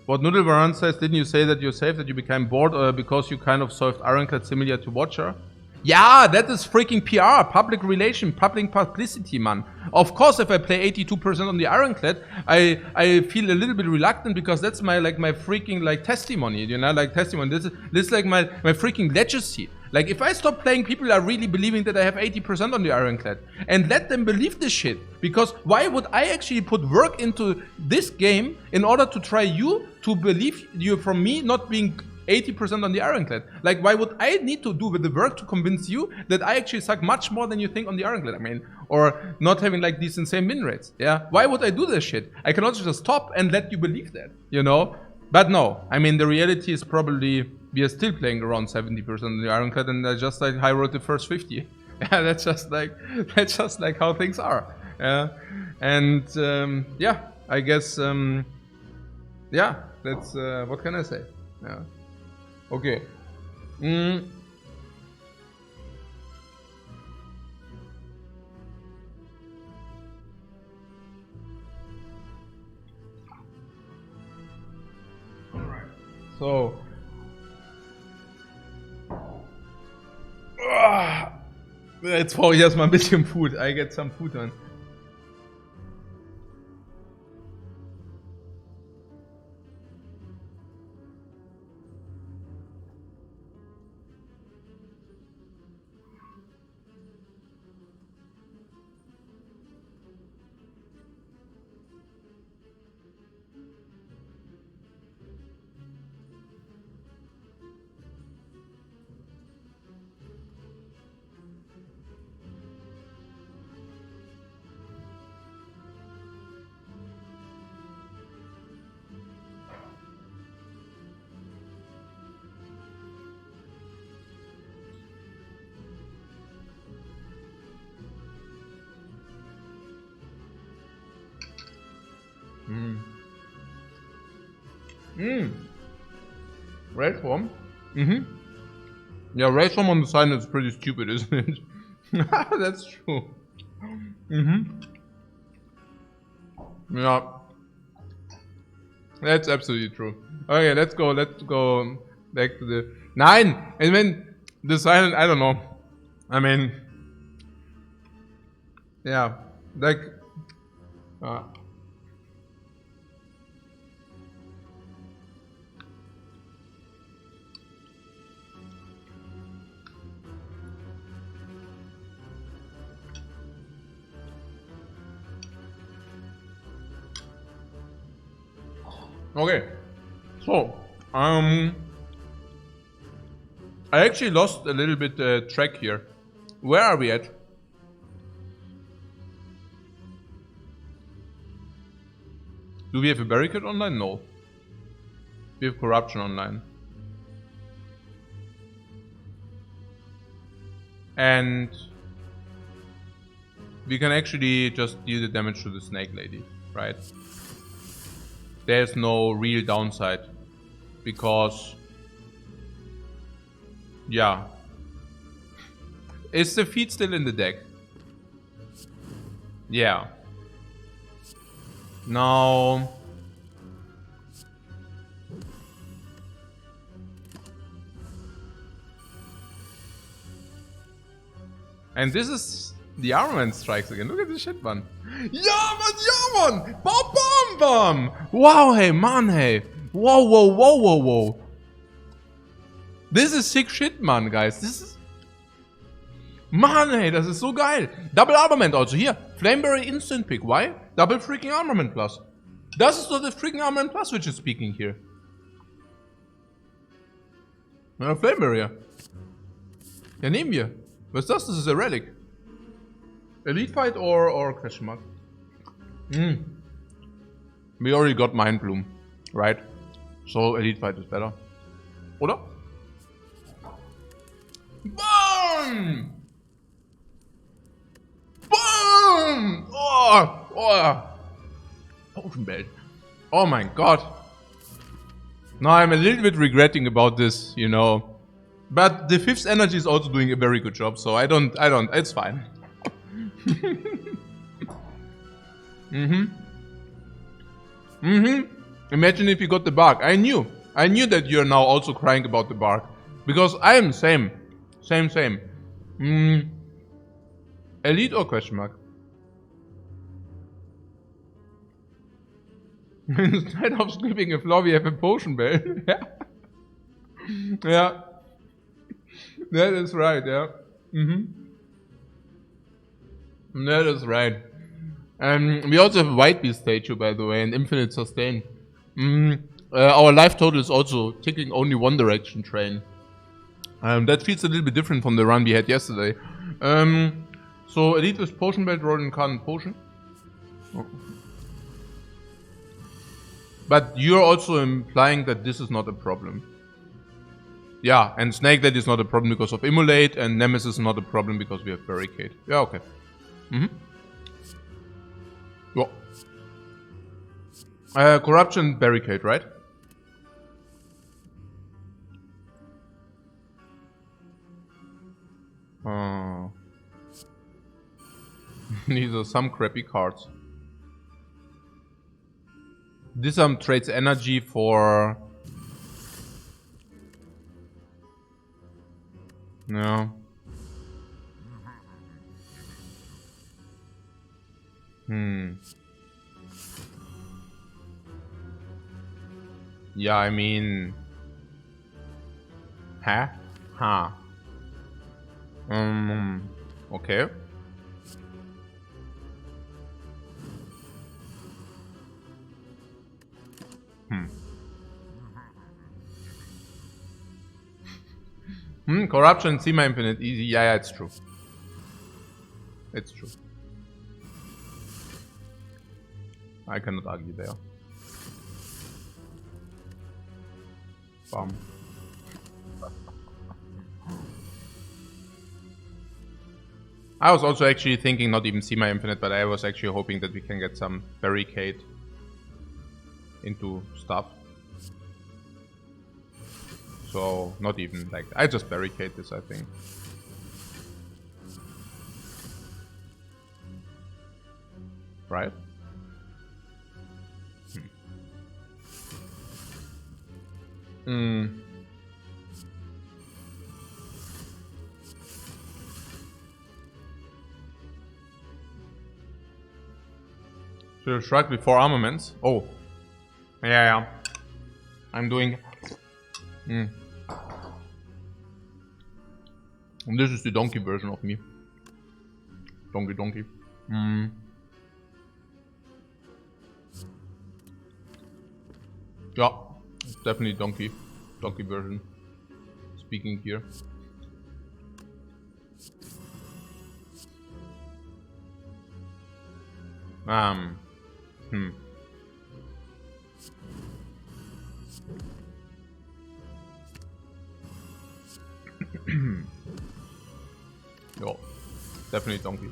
what Noodle Varan says, didn't you say that you're safe, that you became bored because you kind of solved Ironclad similar to Watcher? Yeah, that is freaking PR, public relation, public publicity, man. Of course, if I play 82% on the Ironclad, I feel a little bit reluctant, because that's my freaking like testimony, you know, like testimony. This is like my freaking legacy. Like, if I stop playing, people are really believing that I have 80% on the Ironclad, and let them believe this shit. Because why would I actually put work into this game in order to try you to believe you from me not being 80% on the Ironclad? Like, why would I need to do with the work to convince you that I actually suck much more than you think on the Ironclad? I mean, or not having like these insane win rates, yeah? Why would I do this shit? I can also just stop and let you believe that, you know? But no, I mean, the reality is probably we are still playing around 70% on the Ironclad, and I just like high rolled the first 50. Yeah, that's just like how things are. Yeah, and yeah, I guess yeah, that's what can I say? Yeah. Okay. Alright. So. Jetzt brauche ich erstmal ein bisschen Food. I get some food on. Red form? Yeah, red form on the side is pretty stupid, isn't it? That's true. Yeah. That's absolutely true. Okay, let's go back to the... Nein! I mean, the silent, I don't know. I mean... Yeah, like... Okay, so, I actually lost a little bit track here. Where are we at? Do we have a barricade online? No. We have corruption online. And we can actually just deal the damage to the snake lady, right? There's no real downside, because yeah, is the feat still in the deck? Yeah. Now And this is the armament strikes again. Look at this shit, man. Yeah, man. Bam, bam, bam. Wow, hey, man, hey. Whoa, whoa, whoa, whoa, whoa. This is sick shit, man, guys. This is... Mann, ey, das ist so geil. Double Armament also. Hier, Flameberry Instant Pick. Why? Double freaking Armament Plus. Das ist doch das freaking Armament Plus, which is speaking here. Ja, Flameberry. Ja, nehmen wir. Was ist das? Das ist a Relic. Elite Fight or question mark? We already got Mind Bloom, right? So Elite Fight is better. Oder? BAM! BAM! Oh! Oh! Potion Belt. Oh my god. Now I'm a little bit regretting about this, you know. But the 5th energy is also doing a very good job, so I don't, it's fine. Imagine if you got the bark. I knew that you're now also crying about the bark. Because I am same. Same. Elite or question mark? Instead of skipping a floor, we have a potion bell. Yeah. That is right, yeah. That is right. We also have a White Beast statue, by the way, and infinite sustain. Our life total is also ticking only one direction train. That feels a little bit different from the run we had yesterday. So Elite with Potion Belt, Roll Incarnate Potion. Oh. But you're also implying that this is not a problem. Yeah, and Snake that is not a problem because of Immolate, and Nemesis is not a problem because we have Barricade. Yeah, okay. Yeah. Corruption, Barricade, right? These are some crappy cards. Disarm trades energy for... No. Yeah, I mean... Huh? Huh. Okay. Corruption, semi-infinite, easy. Yeah, it's true. It's true. I cannot argue there. Bam. I was also actually thinking not even semi-infinite, but I was actually hoping that we can get some barricade into stuff. So, not even like... I just barricade this, I think. Right? Should have struck before armaments. Oh. Yeah. I'm doing... And this is the donkey version of me. Donkey. Yeah, it's definitely donkey version. Speaking here. Yo, definitely donkey.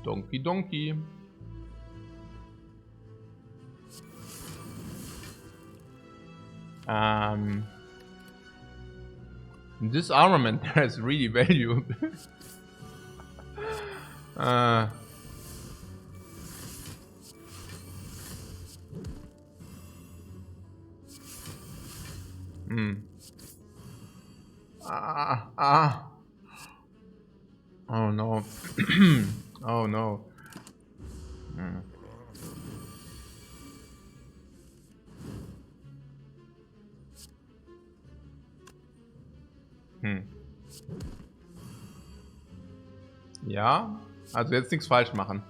Donkey. This armament has really value. Oh no. Oh no. Ja, also jetzt nichts falsch machen.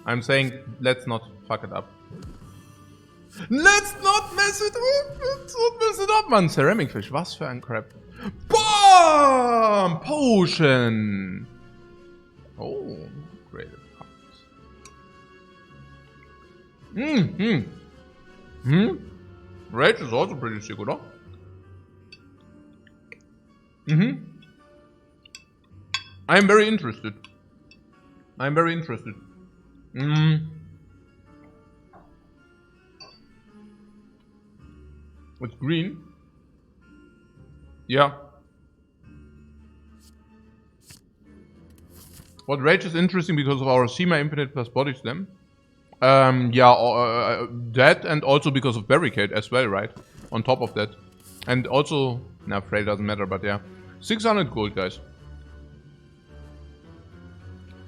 I'm saying, let's not fuck it up. Let's not mess it up! Let's not mess it up, Mann! Ceramic Fish, was für ein Crap. BAM! Potion! Oh, great. Rage is also pretty sick, oder? I'm very interested. I'm very interested. It's green. Yeah. What Rage is interesting because of our Seema Infinite plus Body Slam. Yeah, that and also because of Barricade as well, right? On top of that. And also, nah, Frail doesn't matter, but yeah. 600 gold, guys.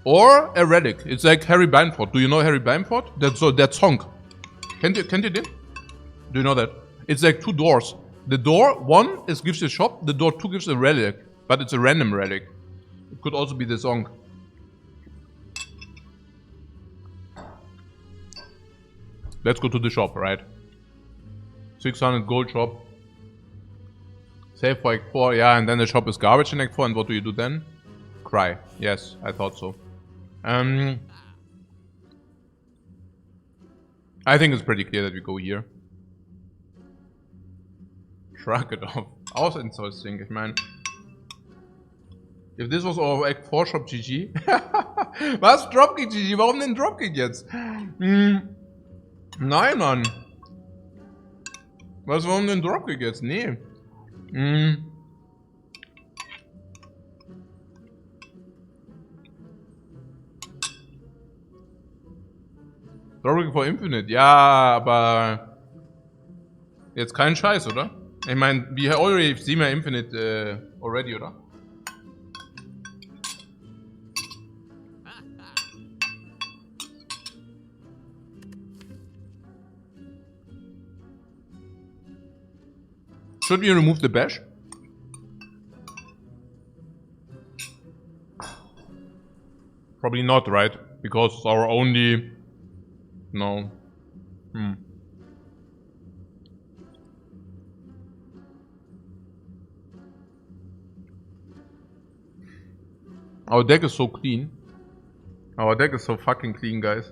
Or a relic. It's like Harry Bamford. Do you know Harry Bamford? That song. Kennt ihr den? Do you know that? It's like 2 doors. The door 1 gives you a shop. The door 2 gives a relic. But it's a random relic. It could also be the song. Let's go to the shop, right? 600 gold shop. Save for Act 4. Yeah, and then the shop is garbage in Act 4. And what do you do then? Cry. Yes, I thought so. I think it's pretty clear that we go here. Shrug it off. Auch interesting, ich meine. If this was our Act 4 Shop, GG. Was? Dropkick, GG? Warum denn Dropkick jetzt? Nein, Mann. Was, warum denn Dropkick jetzt? Nee. Dropkick for Infinite, ja, aber jetzt kein Scheiß, oder? Ich meine, we already see my Infinite already, oder? Should we remove the bash? Probably not, right? Because it's our only... No. Our deck is so clean. Our deck is so fucking clean, guys.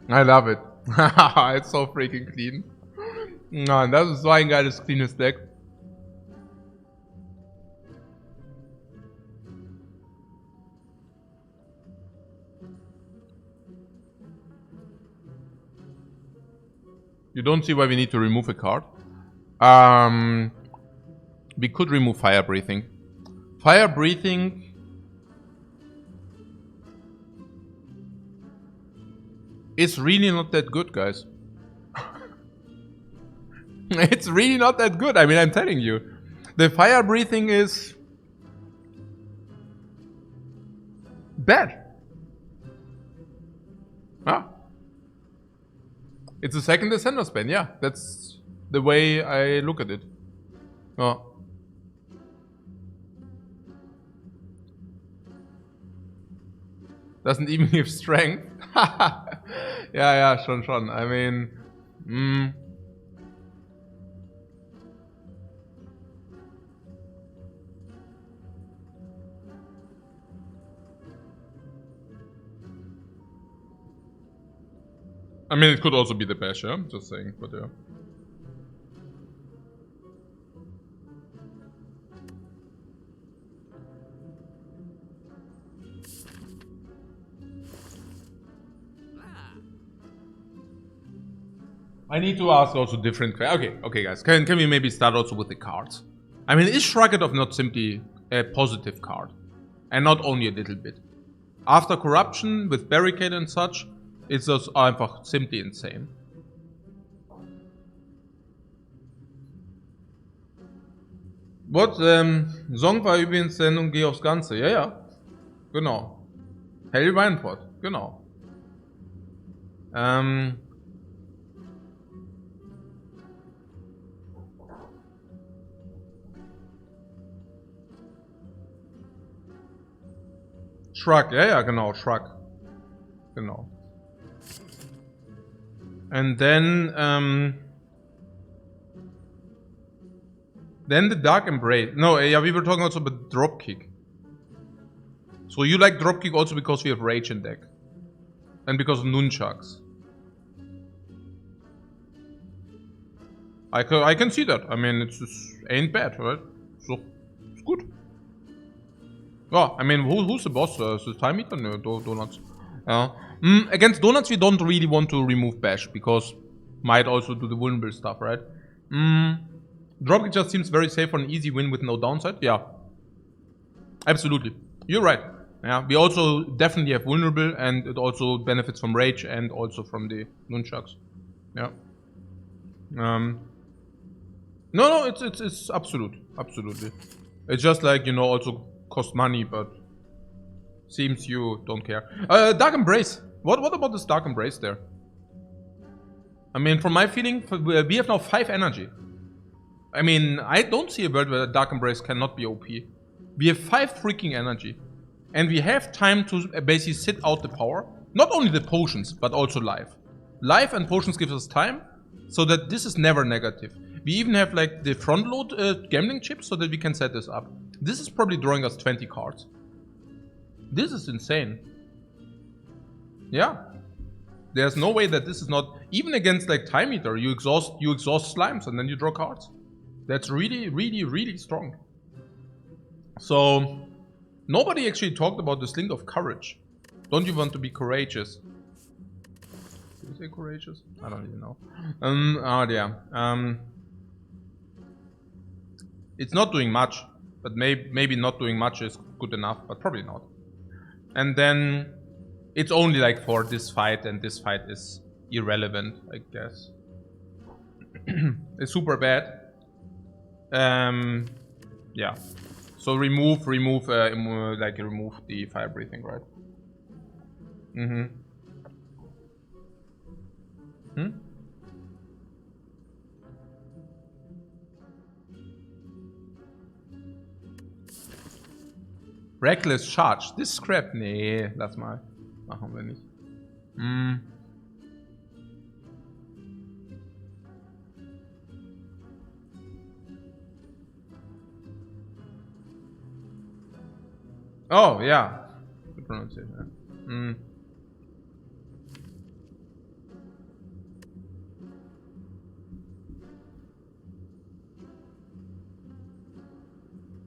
I love it. It's so freaking clean. Nein, das ist so ein geiles, cleanes Deck. You don't see why we need to remove a card. We could remove Fire Breathing. Fire Breathing... It's really not that good, guys. It's really not that good. I mean, I'm telling you. The Fire Breathing is... bad. Ah. It's a second Ascender spell, yeah. That's the way I look at it. Oh. Doesn't even give strength. Ja, schon. I mean... I mean, it could also be the bash, yeah? Just saying, but yeah. I need to ask also different... Okay, guys. Can we maybe start also with the cards? I mean, is Shrug It Off not simply a positive card? And not only a little bit. After Corruption, with Barricade and such, it's just einfach simply insane. What? Song war übrigens Sendung Geh aufs Ganze. Ja, ja. Genau. Harry Weinfurt. Genau. Shrug. Ja, ja, genau. Shrug. Genau. And then the Dark Embrace. No, yeah, we were talking also about Dropkick. So you like Dropkick also because we have Rage in deck. And because of Nunchucks. I can see that. I mean, it ain't bad, right? So, it's good. Yeah, I mean, who's the boss? Is it Time Eater? No, Donuts. Against Donuts, we don't really want to remove Bash, because might also do the vulnerable stuff, right? Dropkick just seems very safe for an easy win with no downside. Yeah. Absolutely. You're right. Yeah, we also definitely have vulnerable, and it also benefits from Rage and also from the Nunchucks. Yeah. No, it's absolutely. It's just like, you know, also cost money, but seems you don't care. Dark Embrace. What about this Dark Embrace there? I mean, from my feeling, we have now 5 energy. I mean, I don't see a world where Dark Embrace cannot be OP. We have 5 freaking energy. And we have time to basically sit out the power. Not only the potions, but also life. Life and potions gives us time, so that this is never negative. We even have like the front load gambling chip, so that we can set this up. This is probably drawing us 20 cards. This is insane. Yeah. There's no way that this is not, even against like Time Eater, you exhaust slimes and then you draw cards. That's really strong. So nobody actually talked about this link of courage. Don't you want to be courageous? Did you say courageous? I don't even know. It's not doing much, but maybe not doing much is good enough, but probably not. And then it's only like for this fight, and this fight is irrelevant, I guess. It's super bad. Yeah. So remove the fire breathing, right? Reckless Charge. Das ist Crap. Nee, lass mal. Machen wir nicht. Oh, yeah. Good pronunciation.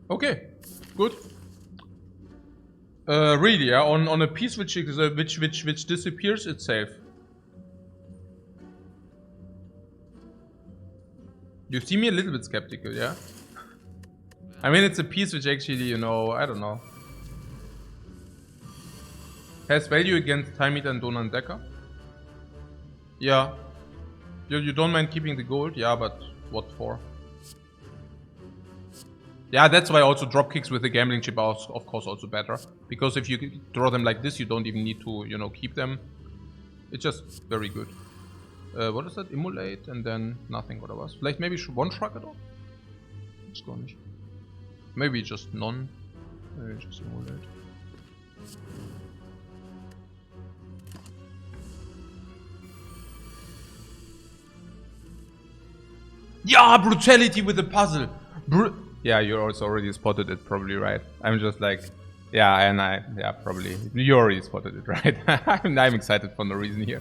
Okay, good. Really, yeah. On a piece which disappears, it's safe. You see me a little bit skeptical, yeah? I mean, it's a piece which actually, you know, I don't know. Has value against Time Eater and Donan Decker. Yeah. You don't mind keeping the gold? Yeah, but what for? Yeah, that's why also drop kicks with the gambling chip are of course also better. Because if you draw them like this, you don't even need to, you know, keep them. It's just very good. What is that? Immolate and then nothing, what was? Vielleicht maybe one shrug it off? It's gar nicht. Maybe just none. Maybe just immolate. Yeah, brutality with the puzzle. Yeah, you also already spotted it, probably, right? I'm just like, yeah, probably. You already spotted it, right? I'm excited for no reason here.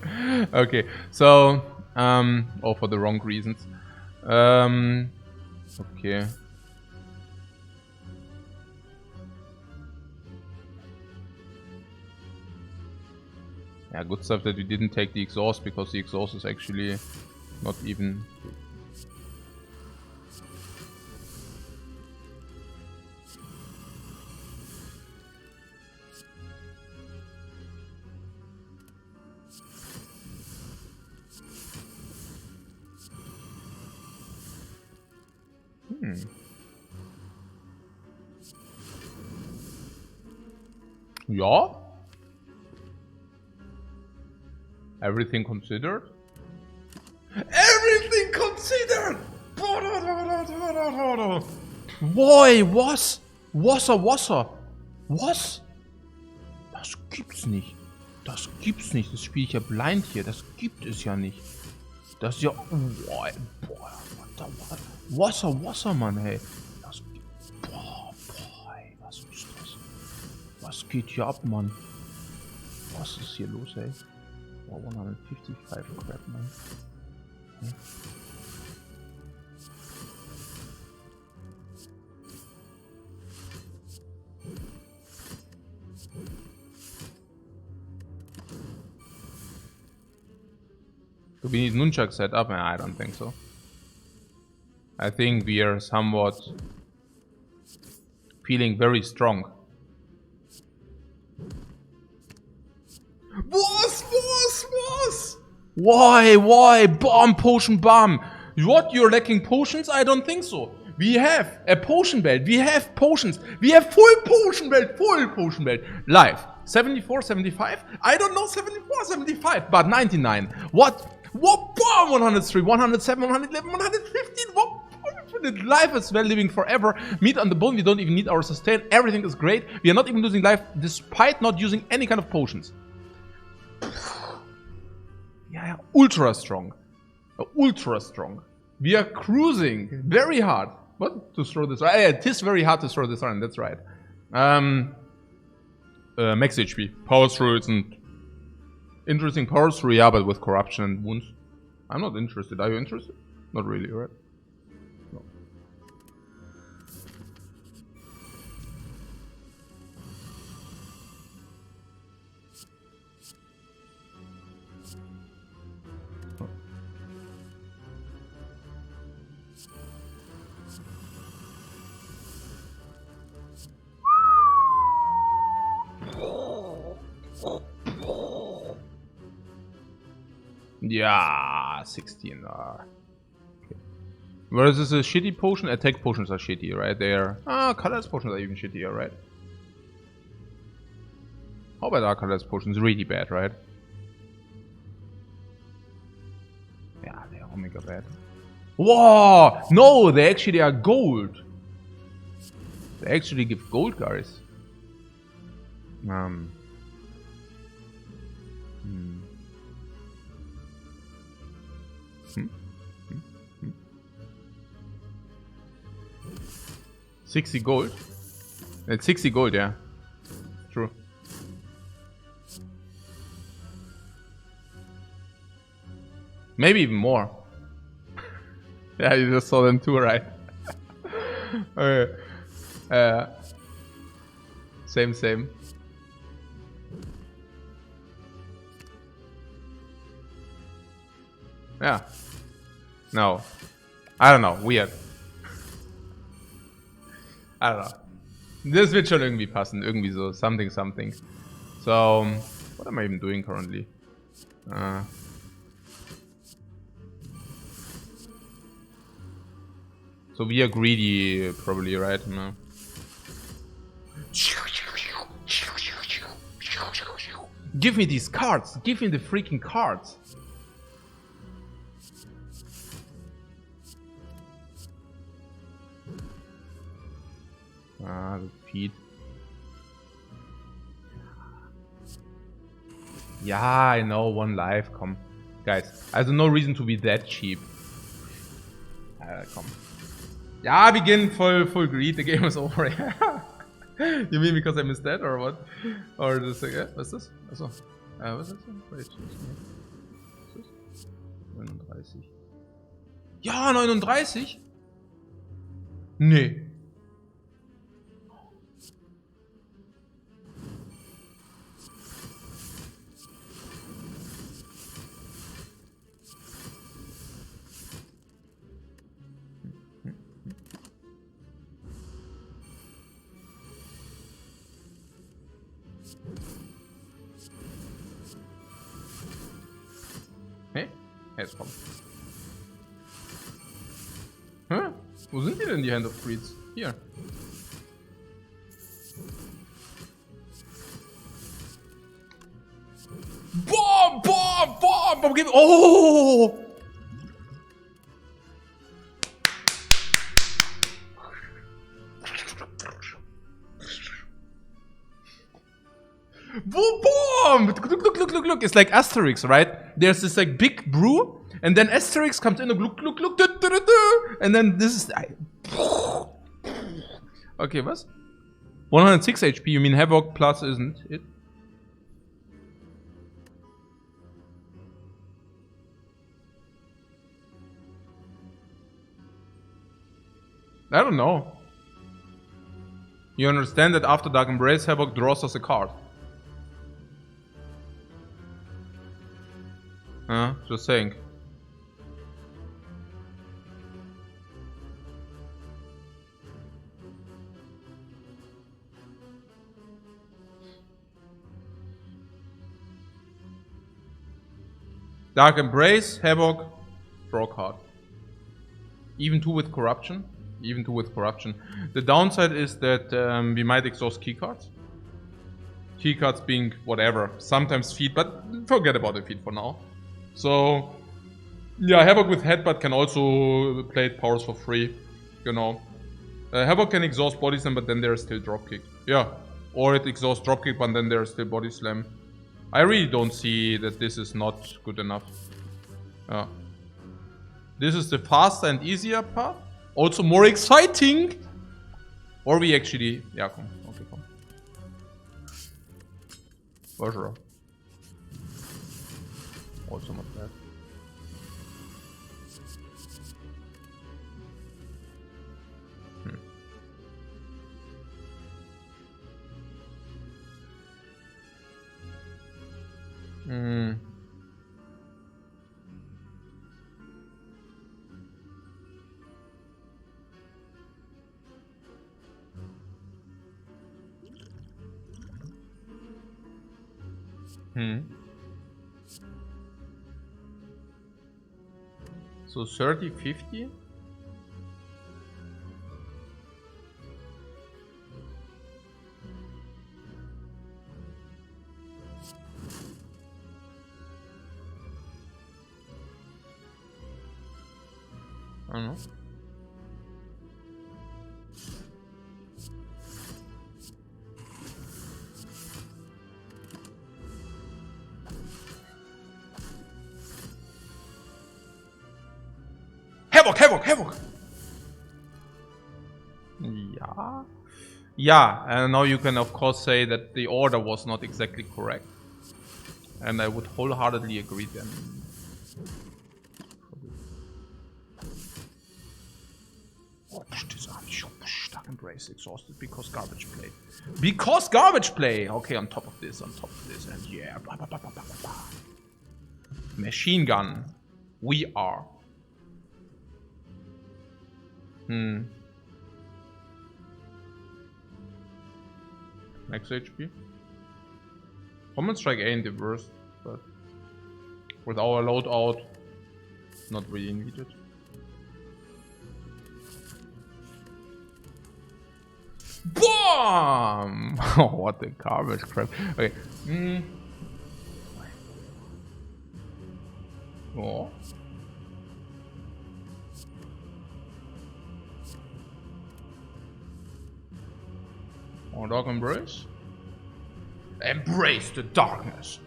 Okay, so, or for the wrong reasons. Okay. Yeah, good stuff that we didn't take the exhaust, because the exhaust is actually not even... Ja. Everything considered? Everything considered! Boy, was? Wasser. Was? Das gibt's nicht. Das gibt's nicht. Das spiele ich ja blind hier. Das gibt es ja nicht. Das ist ja... Boah, Wasser, Mann, hey. Das... Boah, ey, was ist das? Was geht hier ab, Mann? Was ist hier los, ey? Boah, 155 Crap, Mann. Hm? Do we need nunchuck set up? I don't think so. I think we are somewhat feeling very strong. Was? Why? Bomb, potion, bomb. What? You're lacking potions? I don't think so. We have a potion belt. We have potions. We have full potion belt. Live. 74, 75? I don't know 74, 75, but 99. What? Bomb! 103, 107, 111, 115. What? Life is well living forever. Meat on the bone. We don't even need our sustain. Everything is great. We are not even losing life despite not using any kind of potions. Yeah, ultra strong. We are cruising very hard. What? To throw this around? Yeah, it is very hard to throw this around. That's right. Max HP. Power through isn't interesting. Power through, yeah, but with corruption and wounds. I'm not interested. Are you interested? Not really, right? No. Yeah, 16. Okay. Where is this a shitty potion? Attack potions are shitty, right? They're colorless potions are even shittier, right? How about our colorless potions? Really bad, right? Yeah, they're omega bad. Whoa! No, they actually are gold. They actually give gold, guys. Hmm. 60 gold? It's 60 gold, yeah. True. Maybe even more. Yeah, you just saw them too, right? Okay. Same. Yeah. No. I don't know. Weird. I don't know. Das wird schon irgendwie passen. Irgendwie so. Something. So, what am I even doing currently? So we are greedy, probably, right? No. Give me these cards. Give me the freaking cards. Repeat. Yeah, I know, one life, come. Guys, I have no reason to be that cheap. Come. Yeah, begin full greed, the game is over. You mean because I missed that, or what? Or just like, yeah, what's this? Achso. Was ist das? Wait, was ist das? 39. Ja, 39? Nee. Hä? Jetzt komm. Hä? Wo sind die denn, die Hand of Greeds? Hier. Oh! Boom! Look. It's like Asterix, right? There's this like big brew, and then Asterix comes in and look. And then this is... Okay, was? 106 HP, you mean Havoc plus isn't it? I don't know. You understand that after Dark Embrace, Havoc draws us a card. Just saying. Dark Embrace, Havoc, draw card. Even 2 with Corruption. Even 2 with Corruption. The downside is that we might exhaust keycards. Keycards being whatever. Sometimes feed, but forget about the feed for now. So, yeah, Havoc with Headbutt can also play powers for free. You know. Havoc can exhaust Body Slam, but then there's still Dropkick. Yeah. Or it exhausts Dropkick, but then there's still Body Slam. I really don't see that this is not good enough. This is the faster and easier path. Also more exciting. Or we actually... Yeah, come. Okay, come. For sure. Also not bad. So 30, 50? I don't know. Havoc! Yeah. Yeah, and now you can of course say that the order was not exactly correct. And I would wholeheartedly agree then. Dark Embrace exhausted because garbage play. Because garbage play! Okay, on top of this, and yeah. Blah, blah, blah, blah, blah, blah. Machine gun. We are. Max HP. Common Strike ain't the worst, but with our loadout, not really needed. BOOM! Oh, what the garbage crap. Okay. Oh. Oh, Dark Embrace? Embrace the darkness.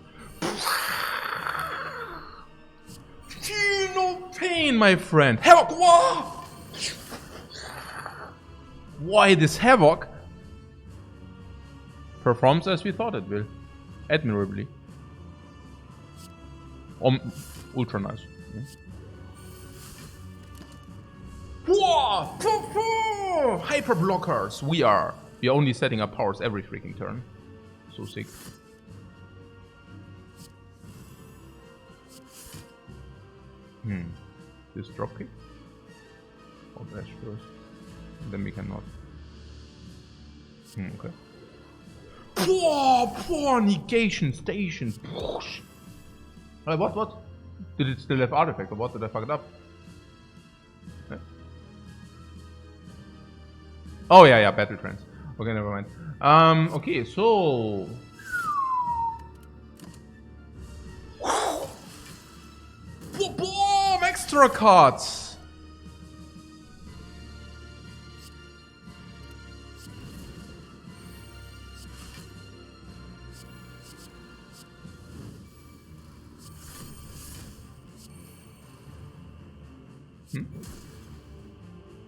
Feel no pain, my friend. Havoc, what? Why this Havoc performs as we thought it will. Admirably. Ultra nice. Whoa! Hyper blockers. We are only setting up powers every freaking turn. So sick. This dropkick? Or dash first. Then we cannot. Okay. Poor negation station. What? Did it still have artifact or what? Did I fuck it up? Yeah. Oh yeah, battle trance. Okay, never mind. Okay, so extra cards.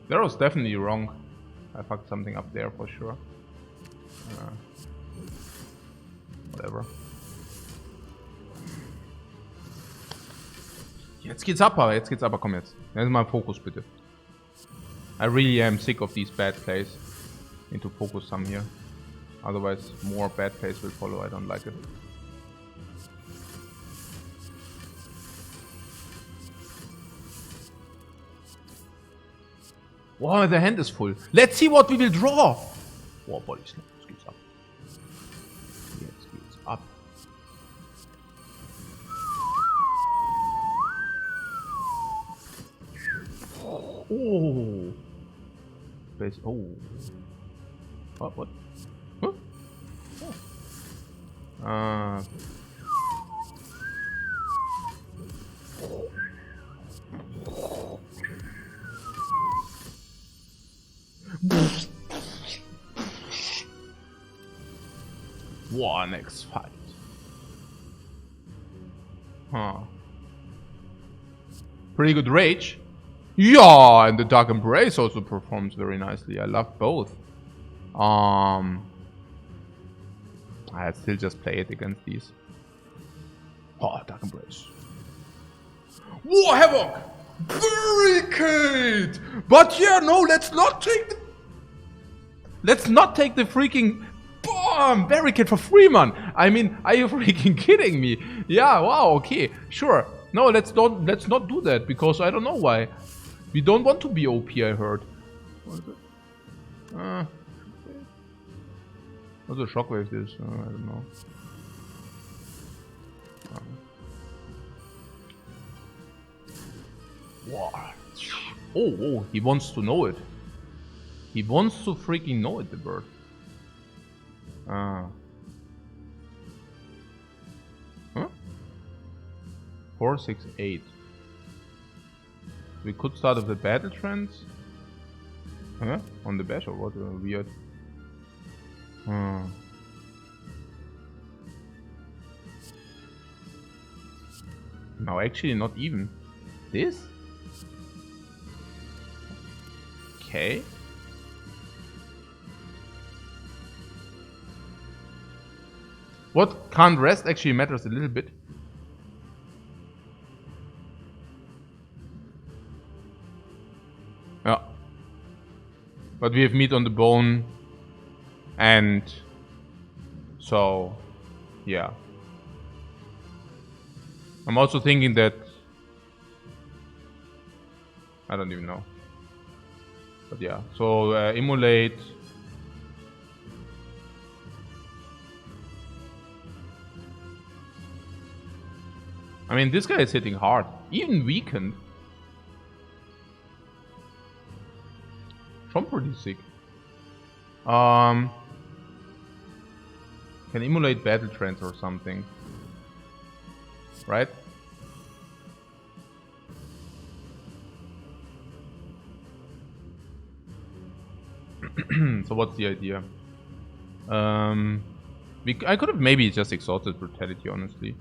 That was definitely wrong. I fucked something up there for sure. Whatever. Jetzt geht's ab, komm jetzt. Jetzt mal Fokus bitte. I really am sick of these bad plays. Need to focus some here. Otherwise more bad plays will follow, I don't like it. Wow, the hand is full. Let's see what we will draw. Wow, body slam. Jetzt geht's ab. Jetzt geht's ab. Oh. Base. Oh. What? Huh? Oh. War next fight. Huh. Pretty good rage. Yeah, and the Dark Embrace also performs very nicely. I love both. I still just play it against these. Oh, Dark Embrace. War Havoc! Barricade! But yeah, no, let's not take the freaking barricade for free, man. I mean, are you freaking kidding me? Yeah, wow, okay, sure. No, let's not do that, because I don't know why. We don't want to be OP, I heard. What is it? What's a shockwave this? I don't know. Wow. Oh, he wants to know it. He wants to freaking know it, the bird. 4, 6, 8. We could start with the battle trends. On the bash or what? Weird. No, actually not even. This? Okay. What can't rest actually matters a little bit. Yeah. But we have meat on the bone. And so, yeah. I'm also thinking that I don't even know. But yeah, so emulate. I mean, this guy is hitting hard, even weakened. From pretty sick. Can emulate battle trends or something, right? So what's the idea? I could have maybe just exhausted brutality, honestly.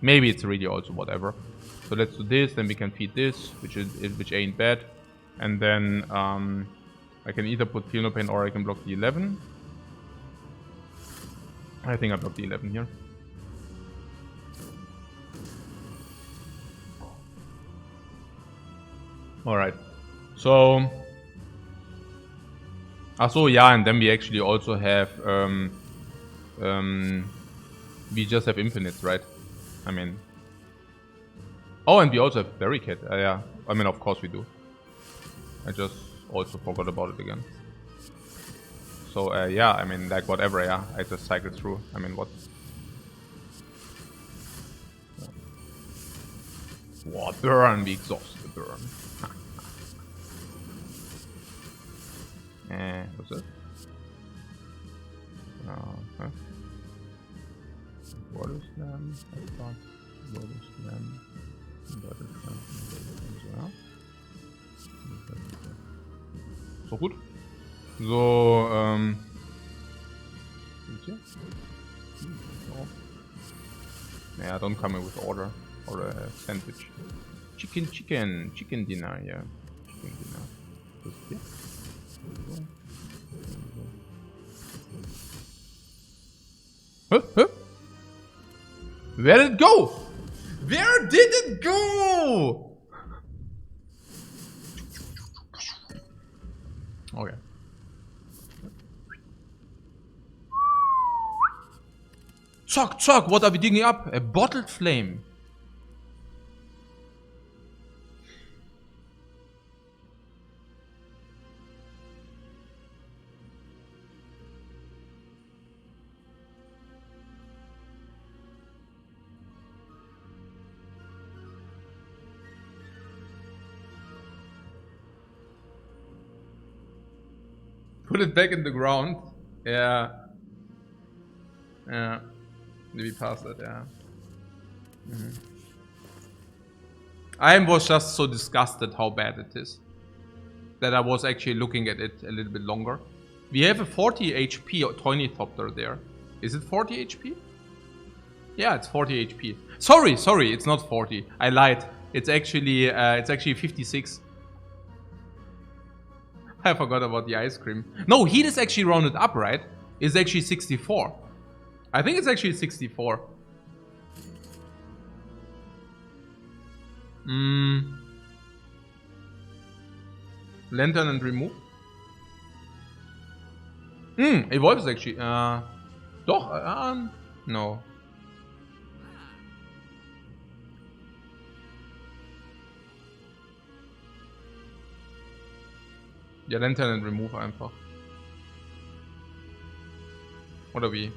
Maybe it's really also whatever. So let's do this, then we can feed this, which ain't bad, and then I can either put Feel No Pain or I can block the 11. I think I block the 11 here. All right. So, yeah, and then we actually also have, we just have infinites, right? I mean, oh, and we also have barricade. Yeah, I mean, of course we do. I just also forgot about it again. So, yeah, I mean, like whatever, yeah, I just cycled through. I mean, what? Wow, burn, we exhaust the burn. What's it? Water slam. So gut. So, yeah, don't come in with order or a sandwich. Chicken dinner, yeah. Chicken dinner. Just here. Huh? Huh? Where did it go? Where did it go? Okay. Zock, zock, what are we digging up? A bottled flame. Put it back in the ground. Yeah. Yeah. Maybe past that, yeah. I was just so disgusted how bad it is that I was actually looking at it a little bit longer. We have a 40 HP Toynithopter there. Is it 40 HP? Yeah, it's 40 HP. Sorry, it's not 40. I lied. It's actually 56. I forgot about the ice cream. No, heat is actually rounded up, right? It's actually 64. I think it's actually 64. Lantern and remove. Evolves actually. Doch, no. Ja, Lantern and remove einfach. Oder wie?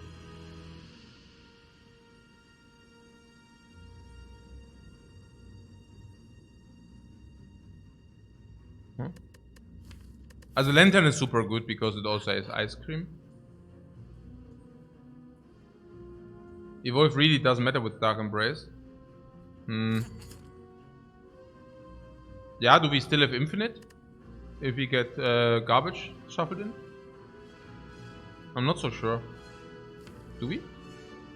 Also Lantern is super good because it also has ice cream. Evolve really doesn't matter with Dark Embrace. Yeah, do we still have Infinite? If we get garbage shuffled in? I'm not so sure. Do we?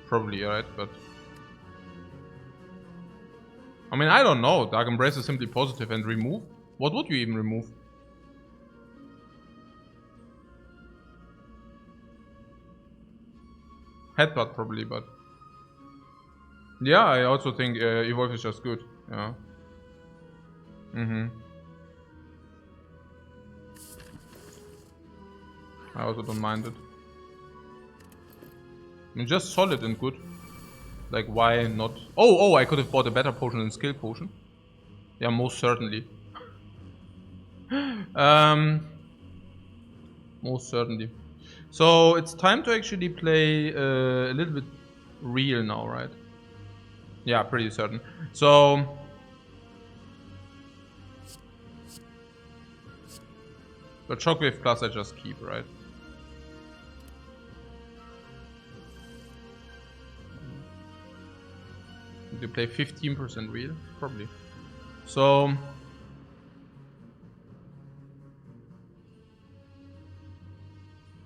Probably, right, but... I mean, I don't know. Dark Embrace is simply positive and remove. What would you even remove? Headbutt probably, but... Yeah, I also think Evolve is just good. Yeah. I also don't mind it. I mean, just solid and good. Like, why not? Oh, I could have bought a better potion than skill potion. Yeah, most certainly. Most certainly. So, it's time to actually play a little bit real now, right? Yeah, pretty certain. So... But Shockwave Plus I just keep, right? Did you play 15% real? Probably. So...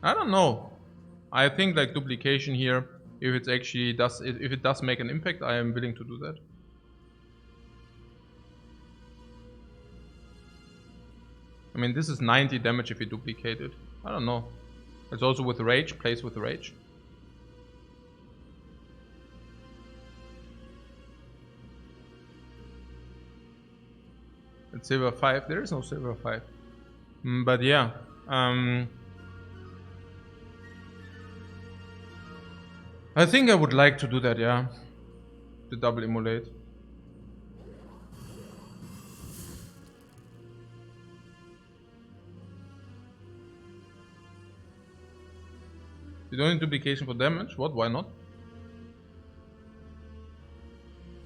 I don't know. I think like duplication here, if it actually does, if it does make an impact, I am willing to do that. I mean, this is 90 damage if you duplicate it. I don't know. It's also with rage, plays with rage. It's silver 5. There is no silver 5. But yeah. I think I would like to do that, yeah. The double immolate. You don't need duplication for damage? What? Why not?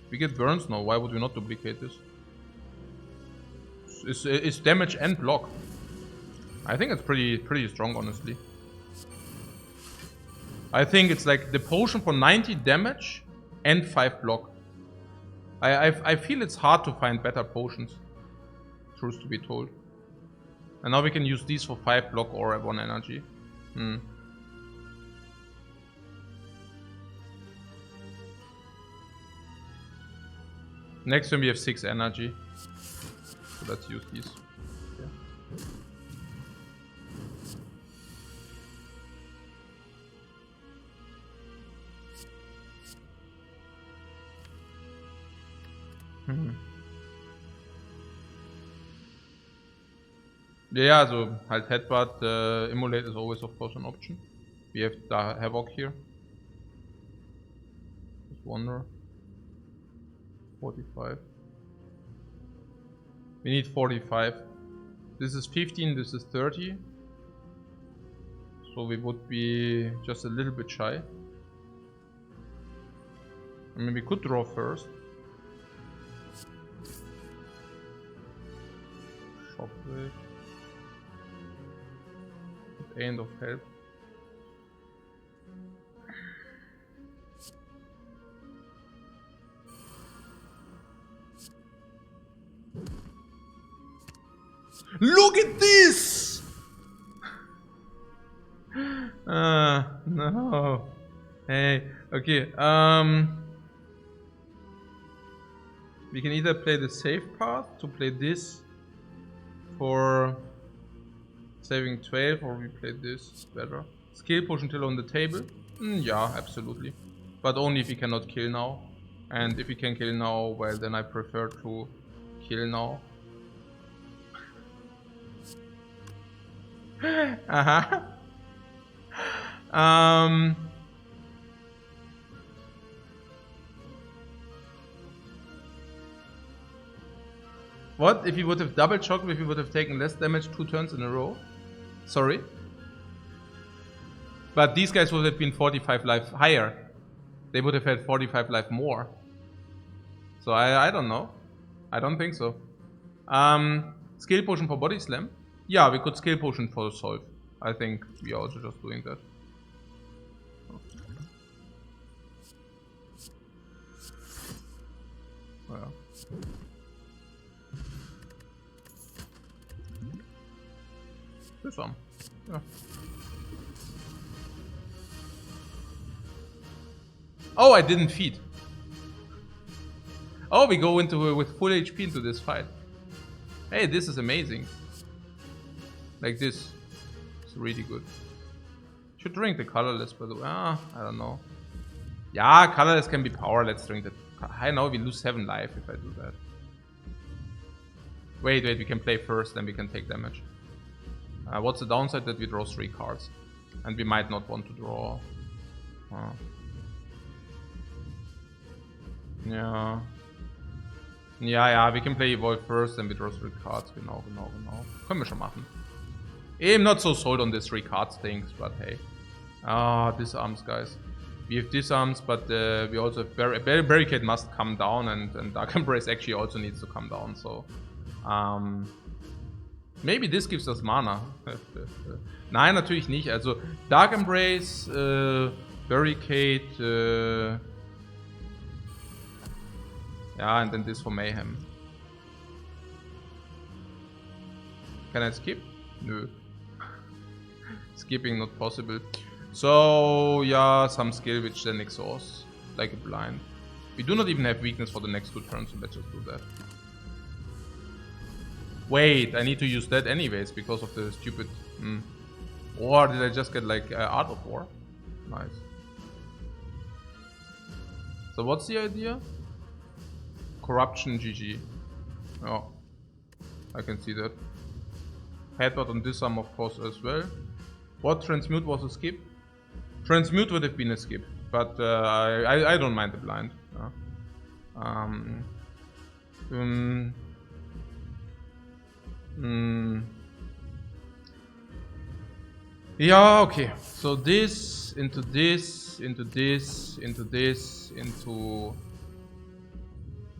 We get burns now. Why would we not duplicate this? It's damage and block. I think it's pretty strong, honestly. I think it's like the potion for 90 damage and 5 block. I feel it's hard to find better potions. Truth to be told. And now we can use these for 5 block or 1 energy. Next turn we have 6 energy. So let's use these. Yeah. Yeah, also halt Headbutt, Immolate is always of course an option. We have the Havoc here. Just Wonder. 45. We need 45. This is 15, this is 30. So we would be just a little bit shy. I mean, we could draw first. Shockwave. End of help. Look at this! No. Hey, okay. We can either play the safe path to play this for saving 12, or we play this better. Skill potion till on the table? Yeah, absolutely. But only if we cannot kill now. And if we can kill now, well, then I prefer to kill now. What? If we would have double shock, if we would have taken less damage 2 turns in a row? Sorry? But these guys would have been 45 life higher. They would have had 45 life more. So I don't know. I don't think so. Skill potion for body slam? Yeah, we could skill potion for solve. I think we are also just doing that. Oh, yeah. This one. Yeah. Oh, I didn't feed. Oh, we go into with full HP into this fight. Hey, this is amazing. Like this. It's really good. Should drink the colorless, by the way. I don't know. Yeah, colorless can be power. Let's drink that. I know we lose 7 life if I do that. Wait, we can play first, then we can take damage. What's the downside? That we draw 3 cards. And we might not want to draw. Yeah. Ja, we can play Evolve first, then we draw 3 cards. Genau. Können wir schon machen. I'm not so sold on this 3 cards things, but hey. Disarms, guys. We have disarms, but we also have Barricade must come down, and Dark Embrace actually also needs to come down, so... maybe this gives us Mana. Nein, natürlich nicht. Also Dark Embrace, Barricade, yeah, and then this for Mayhem. Can I skip? No. Skipping not possible. So yeah, some skill which then exhausts like a blind. We do not even have weakness for the next 2 turns, so let's just do that. Wait, I need to use that anyways because of the stupid... Or did I just get like Art of War? Nice. So what's the idea? Corruption GG. Oh, I can see that. Headbutt on disarm of course as well. What? Transmute was a skip? Transmute would have been a skip, but I don't mind the blind. Yeah, okay. So this, into this, into this, into this, into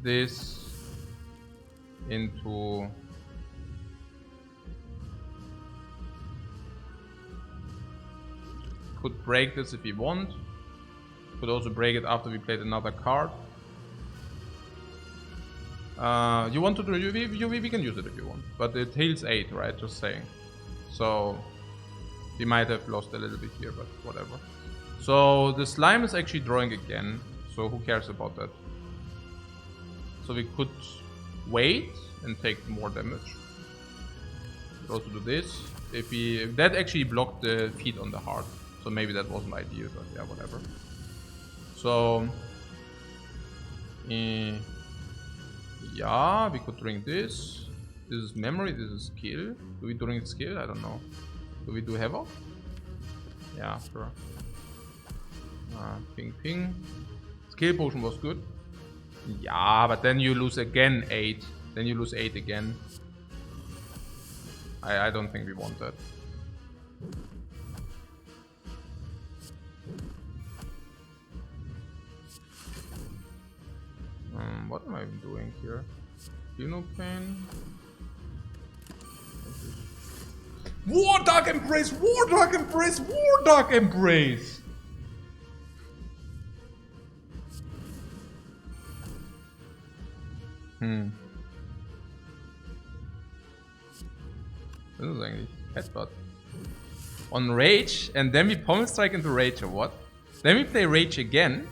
this, into... Could break this if we want. Could also break it after we played another card. You want to do UV? We can use it if you want. But it heals 8, right? Just saying. So we might have lost a little bit here, but whatever. So the slime is actually drawing again. So who cares about that? So we could wait and take more damage. Could also do this. If that actually blocked the feet on the heart. So maybe that wasn't ideal, but yeah, whatever. So yeah, we could drink this. This is memory, this is skill. Do we drink skill? I don't know. Do we do havoc? Yeah, sure. Ping ping. Skill potion was good. Yeah, but then you lose again 8. Then you lose 8 again. I don't think we want that. What am I doing here? You know pain? War Dark Embrace! War Dark Embrace! War Dark Embrace! This is eigentlich Headbutt. On Rage, and then we Pommel Strike into Rage, or what? Then we play Rage again.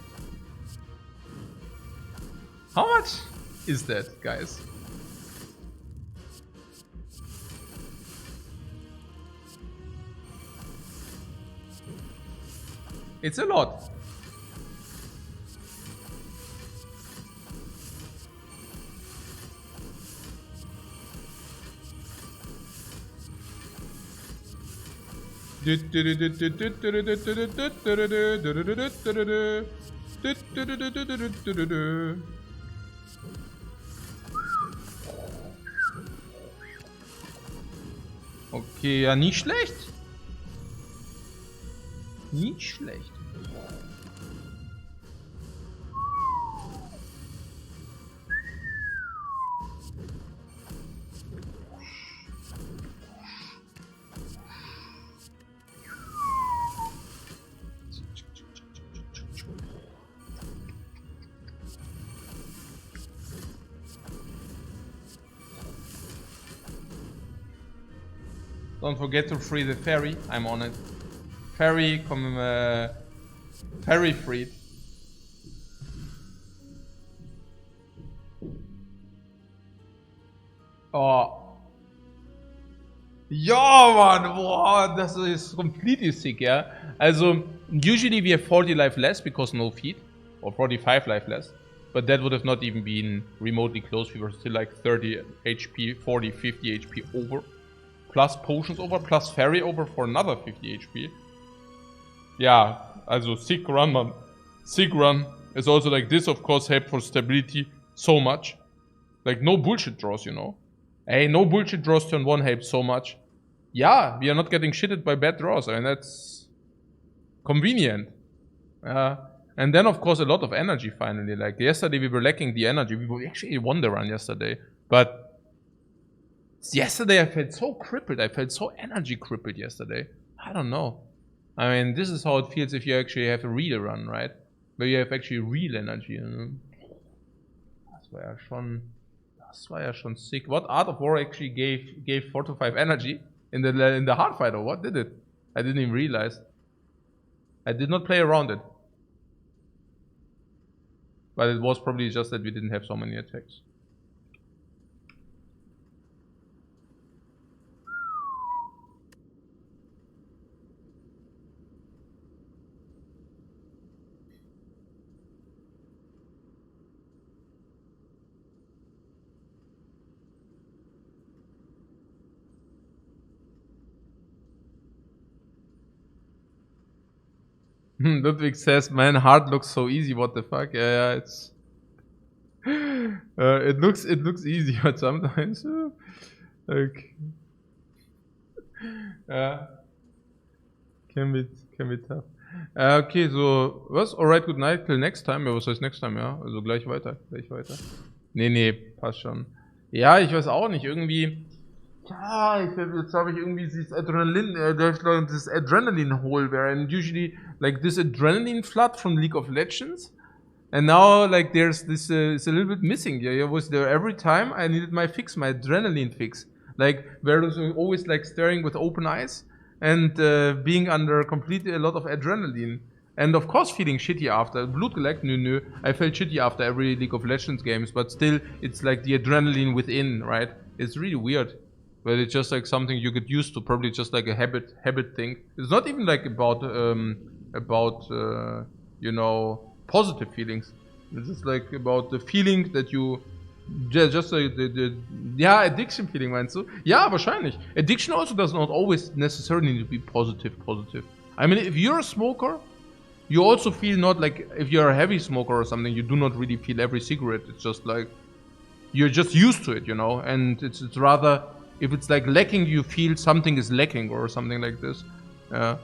How much is that, guys? It's a lot. Okay, ja, nicht schlecht. Nicht schlecht. Don't forget to free the ferry. I'm on it. Ferry, ferry freed. Oh. Ja, Mann, boah, das ist completely sick, yeah. Also, usually we have 40 life less because no feed, or 45 life less. But that would have not even been remotely close. We were still like 30 HP, 40, 50 HP over. Plus Potions over, plus Ferry over for another 50 HP. Yeah, also sick run, man. Sick run. It's also like this, of course, helped for stability so much. Like, no bullshit draws, you know. Hey, no bullshit draws turn 1 helps so much. Yeah, we are not getting shitted by bad draws. I mean, that's convenient. And then, of course, a lot of energy finally. Like, yesterday we were lacking the energy. We actually won the run yesterday. But yesterday I felt so crippled. I felt so energy crippled yesterday. I don't know. I mean, this is how it feels if you actually have a real run, right? Where you have actually real energy. You know? Das war ja schon sick. What Art of War actually gave 4 to 5 energy in the hard fight, or what did it? I didn't even realize. I did not play around it. But it was probably just that we didn't have so many attacks. Ludwig says, "Man, hard looks so easy. What the fuck?" Yeah, it's it looks easy, but sometimes like can be tough. Okay, so was alright, good night till next time. Ja, was heißt next time? Ja, also gleich weiter. Nee, passt schon. Ja, ich weiß auch nicht, irgendwie. Ja, jetzt habe ich irgendwie dieses Adrenaline hole, where I'm usually like this adrenaline flood from League of Legends. And now, like, there's this, it's a little bit missing. Yeah, it was there every time I needed my fix, my adrenaline fix. Like, where I was always like staring with open eyes and being under completely a lot of adrenaline. And of course, feeling shitty after. Blutgeleckt, nö. I felt shitty after every League of Legends games, but still, it's like the adrenaline within, right? It's really weird. But it's just like something you get used to, probably just like a habit thing. It's not even like about you know, positive feelings. It's just like about the feeling that you just like yeah, addiction feeling, meinst du? Ja, wahrscheinlich. Addiction also does not always necessarily need to be positive. I mean, if you're a smoker, you also feel not like, if you're a heavy smoker or something, you do not really feel every cigarette. It's just like you're just used to it, you know. And it's rather, if it's like lacking, you feel something is lacking or something like this. Yeah.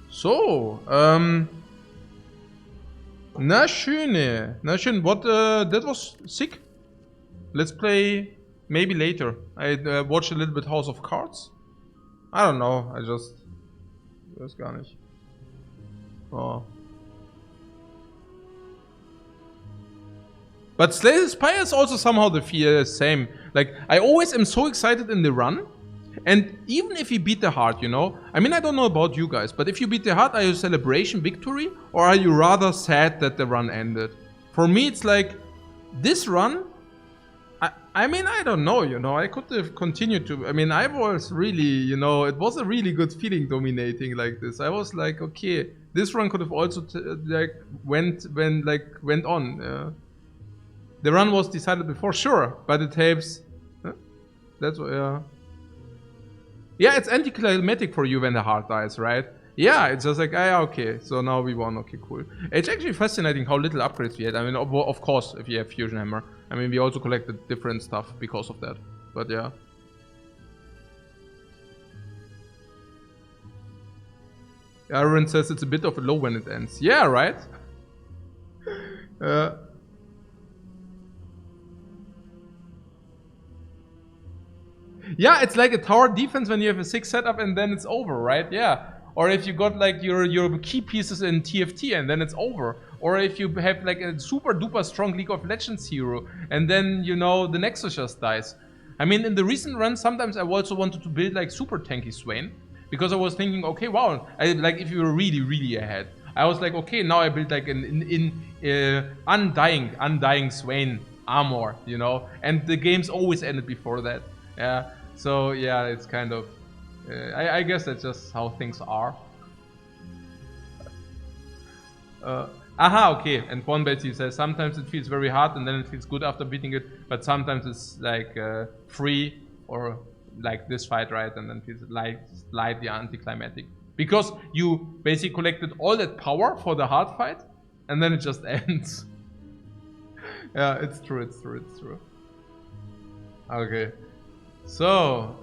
So, na schön, what, that was sick. Let's play maybe later. I watched a little bit House of Cards. I don't know, I just weiß gar nicht. Oh. But Spire is also somehow the same. Like, I always am so excited in the run. And even if you beat the heart, you know, I mean, I don't know about you guys, but if you beat the heart, are you celebration victory, or are you rather sad that the run ended? For me, it's like, this run, I mean, I don't know, you know, I could have continued to, I mean, I was really, you know, it was a really good feeling dominating like this. I was like, okay, this run could have also, like, went on. The run was decided before, sure, but the tapes, that's what, yeah. Yeah, it's anticlimactic for you when the heart dies, right? Yeah, it's just like, ah, okay, so now we won, okay, cool. It's actually fascinating how little upgrades we had. I mean, of course, if you have Fusion Hammer. I mean, we also collected different stuff because of that, but yeah. Aaron says it's a bit of a low when it ends. Yeah, right? Yeah, it's like a tower defense when you have a 6 setup and then it's over, right? Yeah. Or if you got like your key pieces in TFT and then it's over. Or if you have like a super duper strong League of Legends hero and then, you know, the Nexus just dies. I mean, in the recent run, sometimes I also wanted to build like super tanky Swain. Because I was thinking, okay, wow, like if you were really, really ahead. I was like, okay, now I build like an undying Swain armor, you know? And the games always ended before that. Yeah, so yeah, it's kind of, I guess that's just how things are. Aha, okay, and One Betsy says, sometimes it feels very hard and then it feels good after beating it, but sometimes it's like free, or like this fight, right, and then feels like slightly anticlimactic. Because you basically collected all that power for the hard fight, and then it just ends. Yeah, it's true. Okay. So,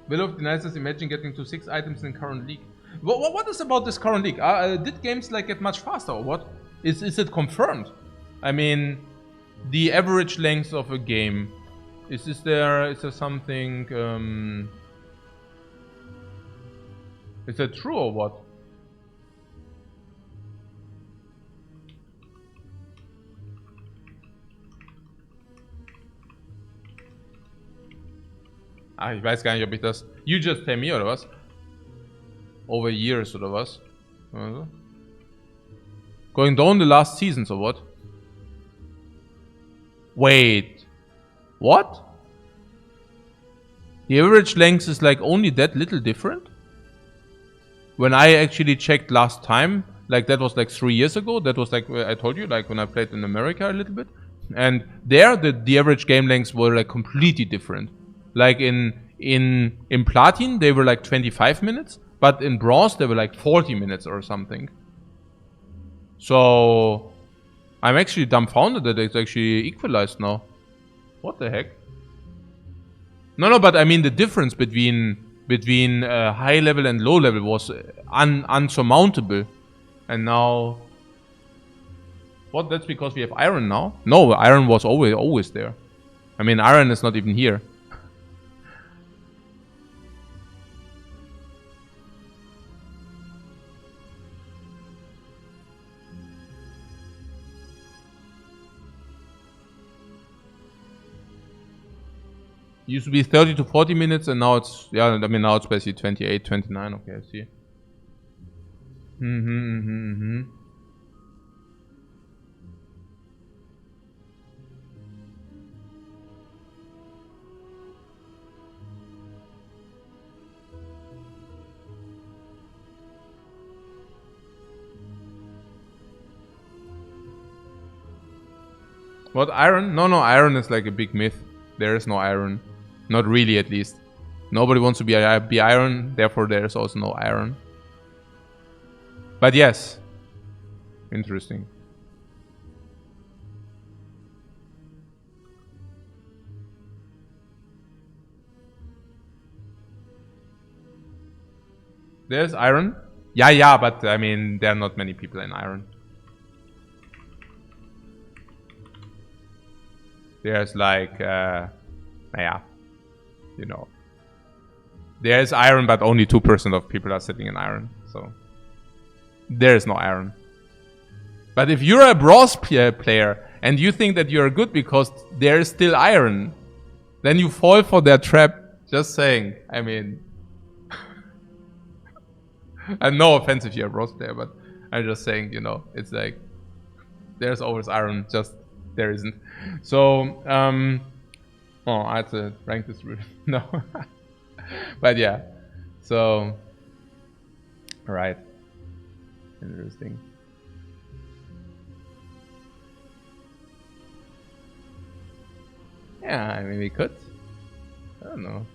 Will of the Nicest, imagine getting to 6 items in current league. What is about this current league? Did games like get much faster or what? Is it confirmed? I mean, the average length of a game. Is there something, is that true or what? Ah, ich weiß gar nicht, ob ich das... You just tell me, oder was? Over years, oder was? Also. Going down the last seasons, or what? Wait. What? The average length is like only that little different? When I actually checked last time, like that was like 3 years ago, that was like, I told you, like when I played in America a little bit. And there, the average game lengths were like completely different. Like in Platin, they were like 25 minutes, but in Bronze, they were like 40 minutes or something. So, I'm actually dumbfounded that it's actually equalized now. What the heck? No, but I mean the difference between high level and low level was unsurmountable. And now... What? That's because we have Iron now? No, Iron was always there. I mean, Iron is not even here. Used to be 30 to 40 minutes, and now it's, yeah, I mean, now it's basically 28, 29. Okay, I see. What, iron? No, iron is like a big myth. There is no iron. Not really, at least. Nobody wants to be iron, therefore there is also no iron. But yes. Interesting. There's iron. Yeah, but I mean, there are not many people in iron. There's like, yeah, you know. There's iron, but only 2% of people are sitting in iron, so there's no iron. But if you're a bronze player and you think that you're good because there is still iron, then you fall for their trap. Just saying. I mean, and no offense if you're a bronze player, but I'm just saying, you know, it's like there's always iron, just there isn't. So, oh, I had to rank this route. No. But yeah, so, alright. Interesting. Yeah, I mean, we could. I don't know.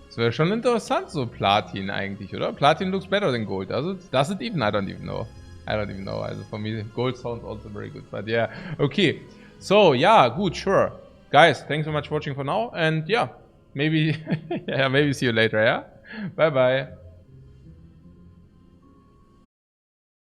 Es wäre schon interessant, so Platin eigentlich, oder? Platin looks better than gold. Does it even? I don't even know. Also for me, gold sounds also very good. But yeah, okay. So, yeah, good, sure. Guys, thanks so much for watching for now. And yeah, maybe, maybe see you later, yeah? Bye-bye.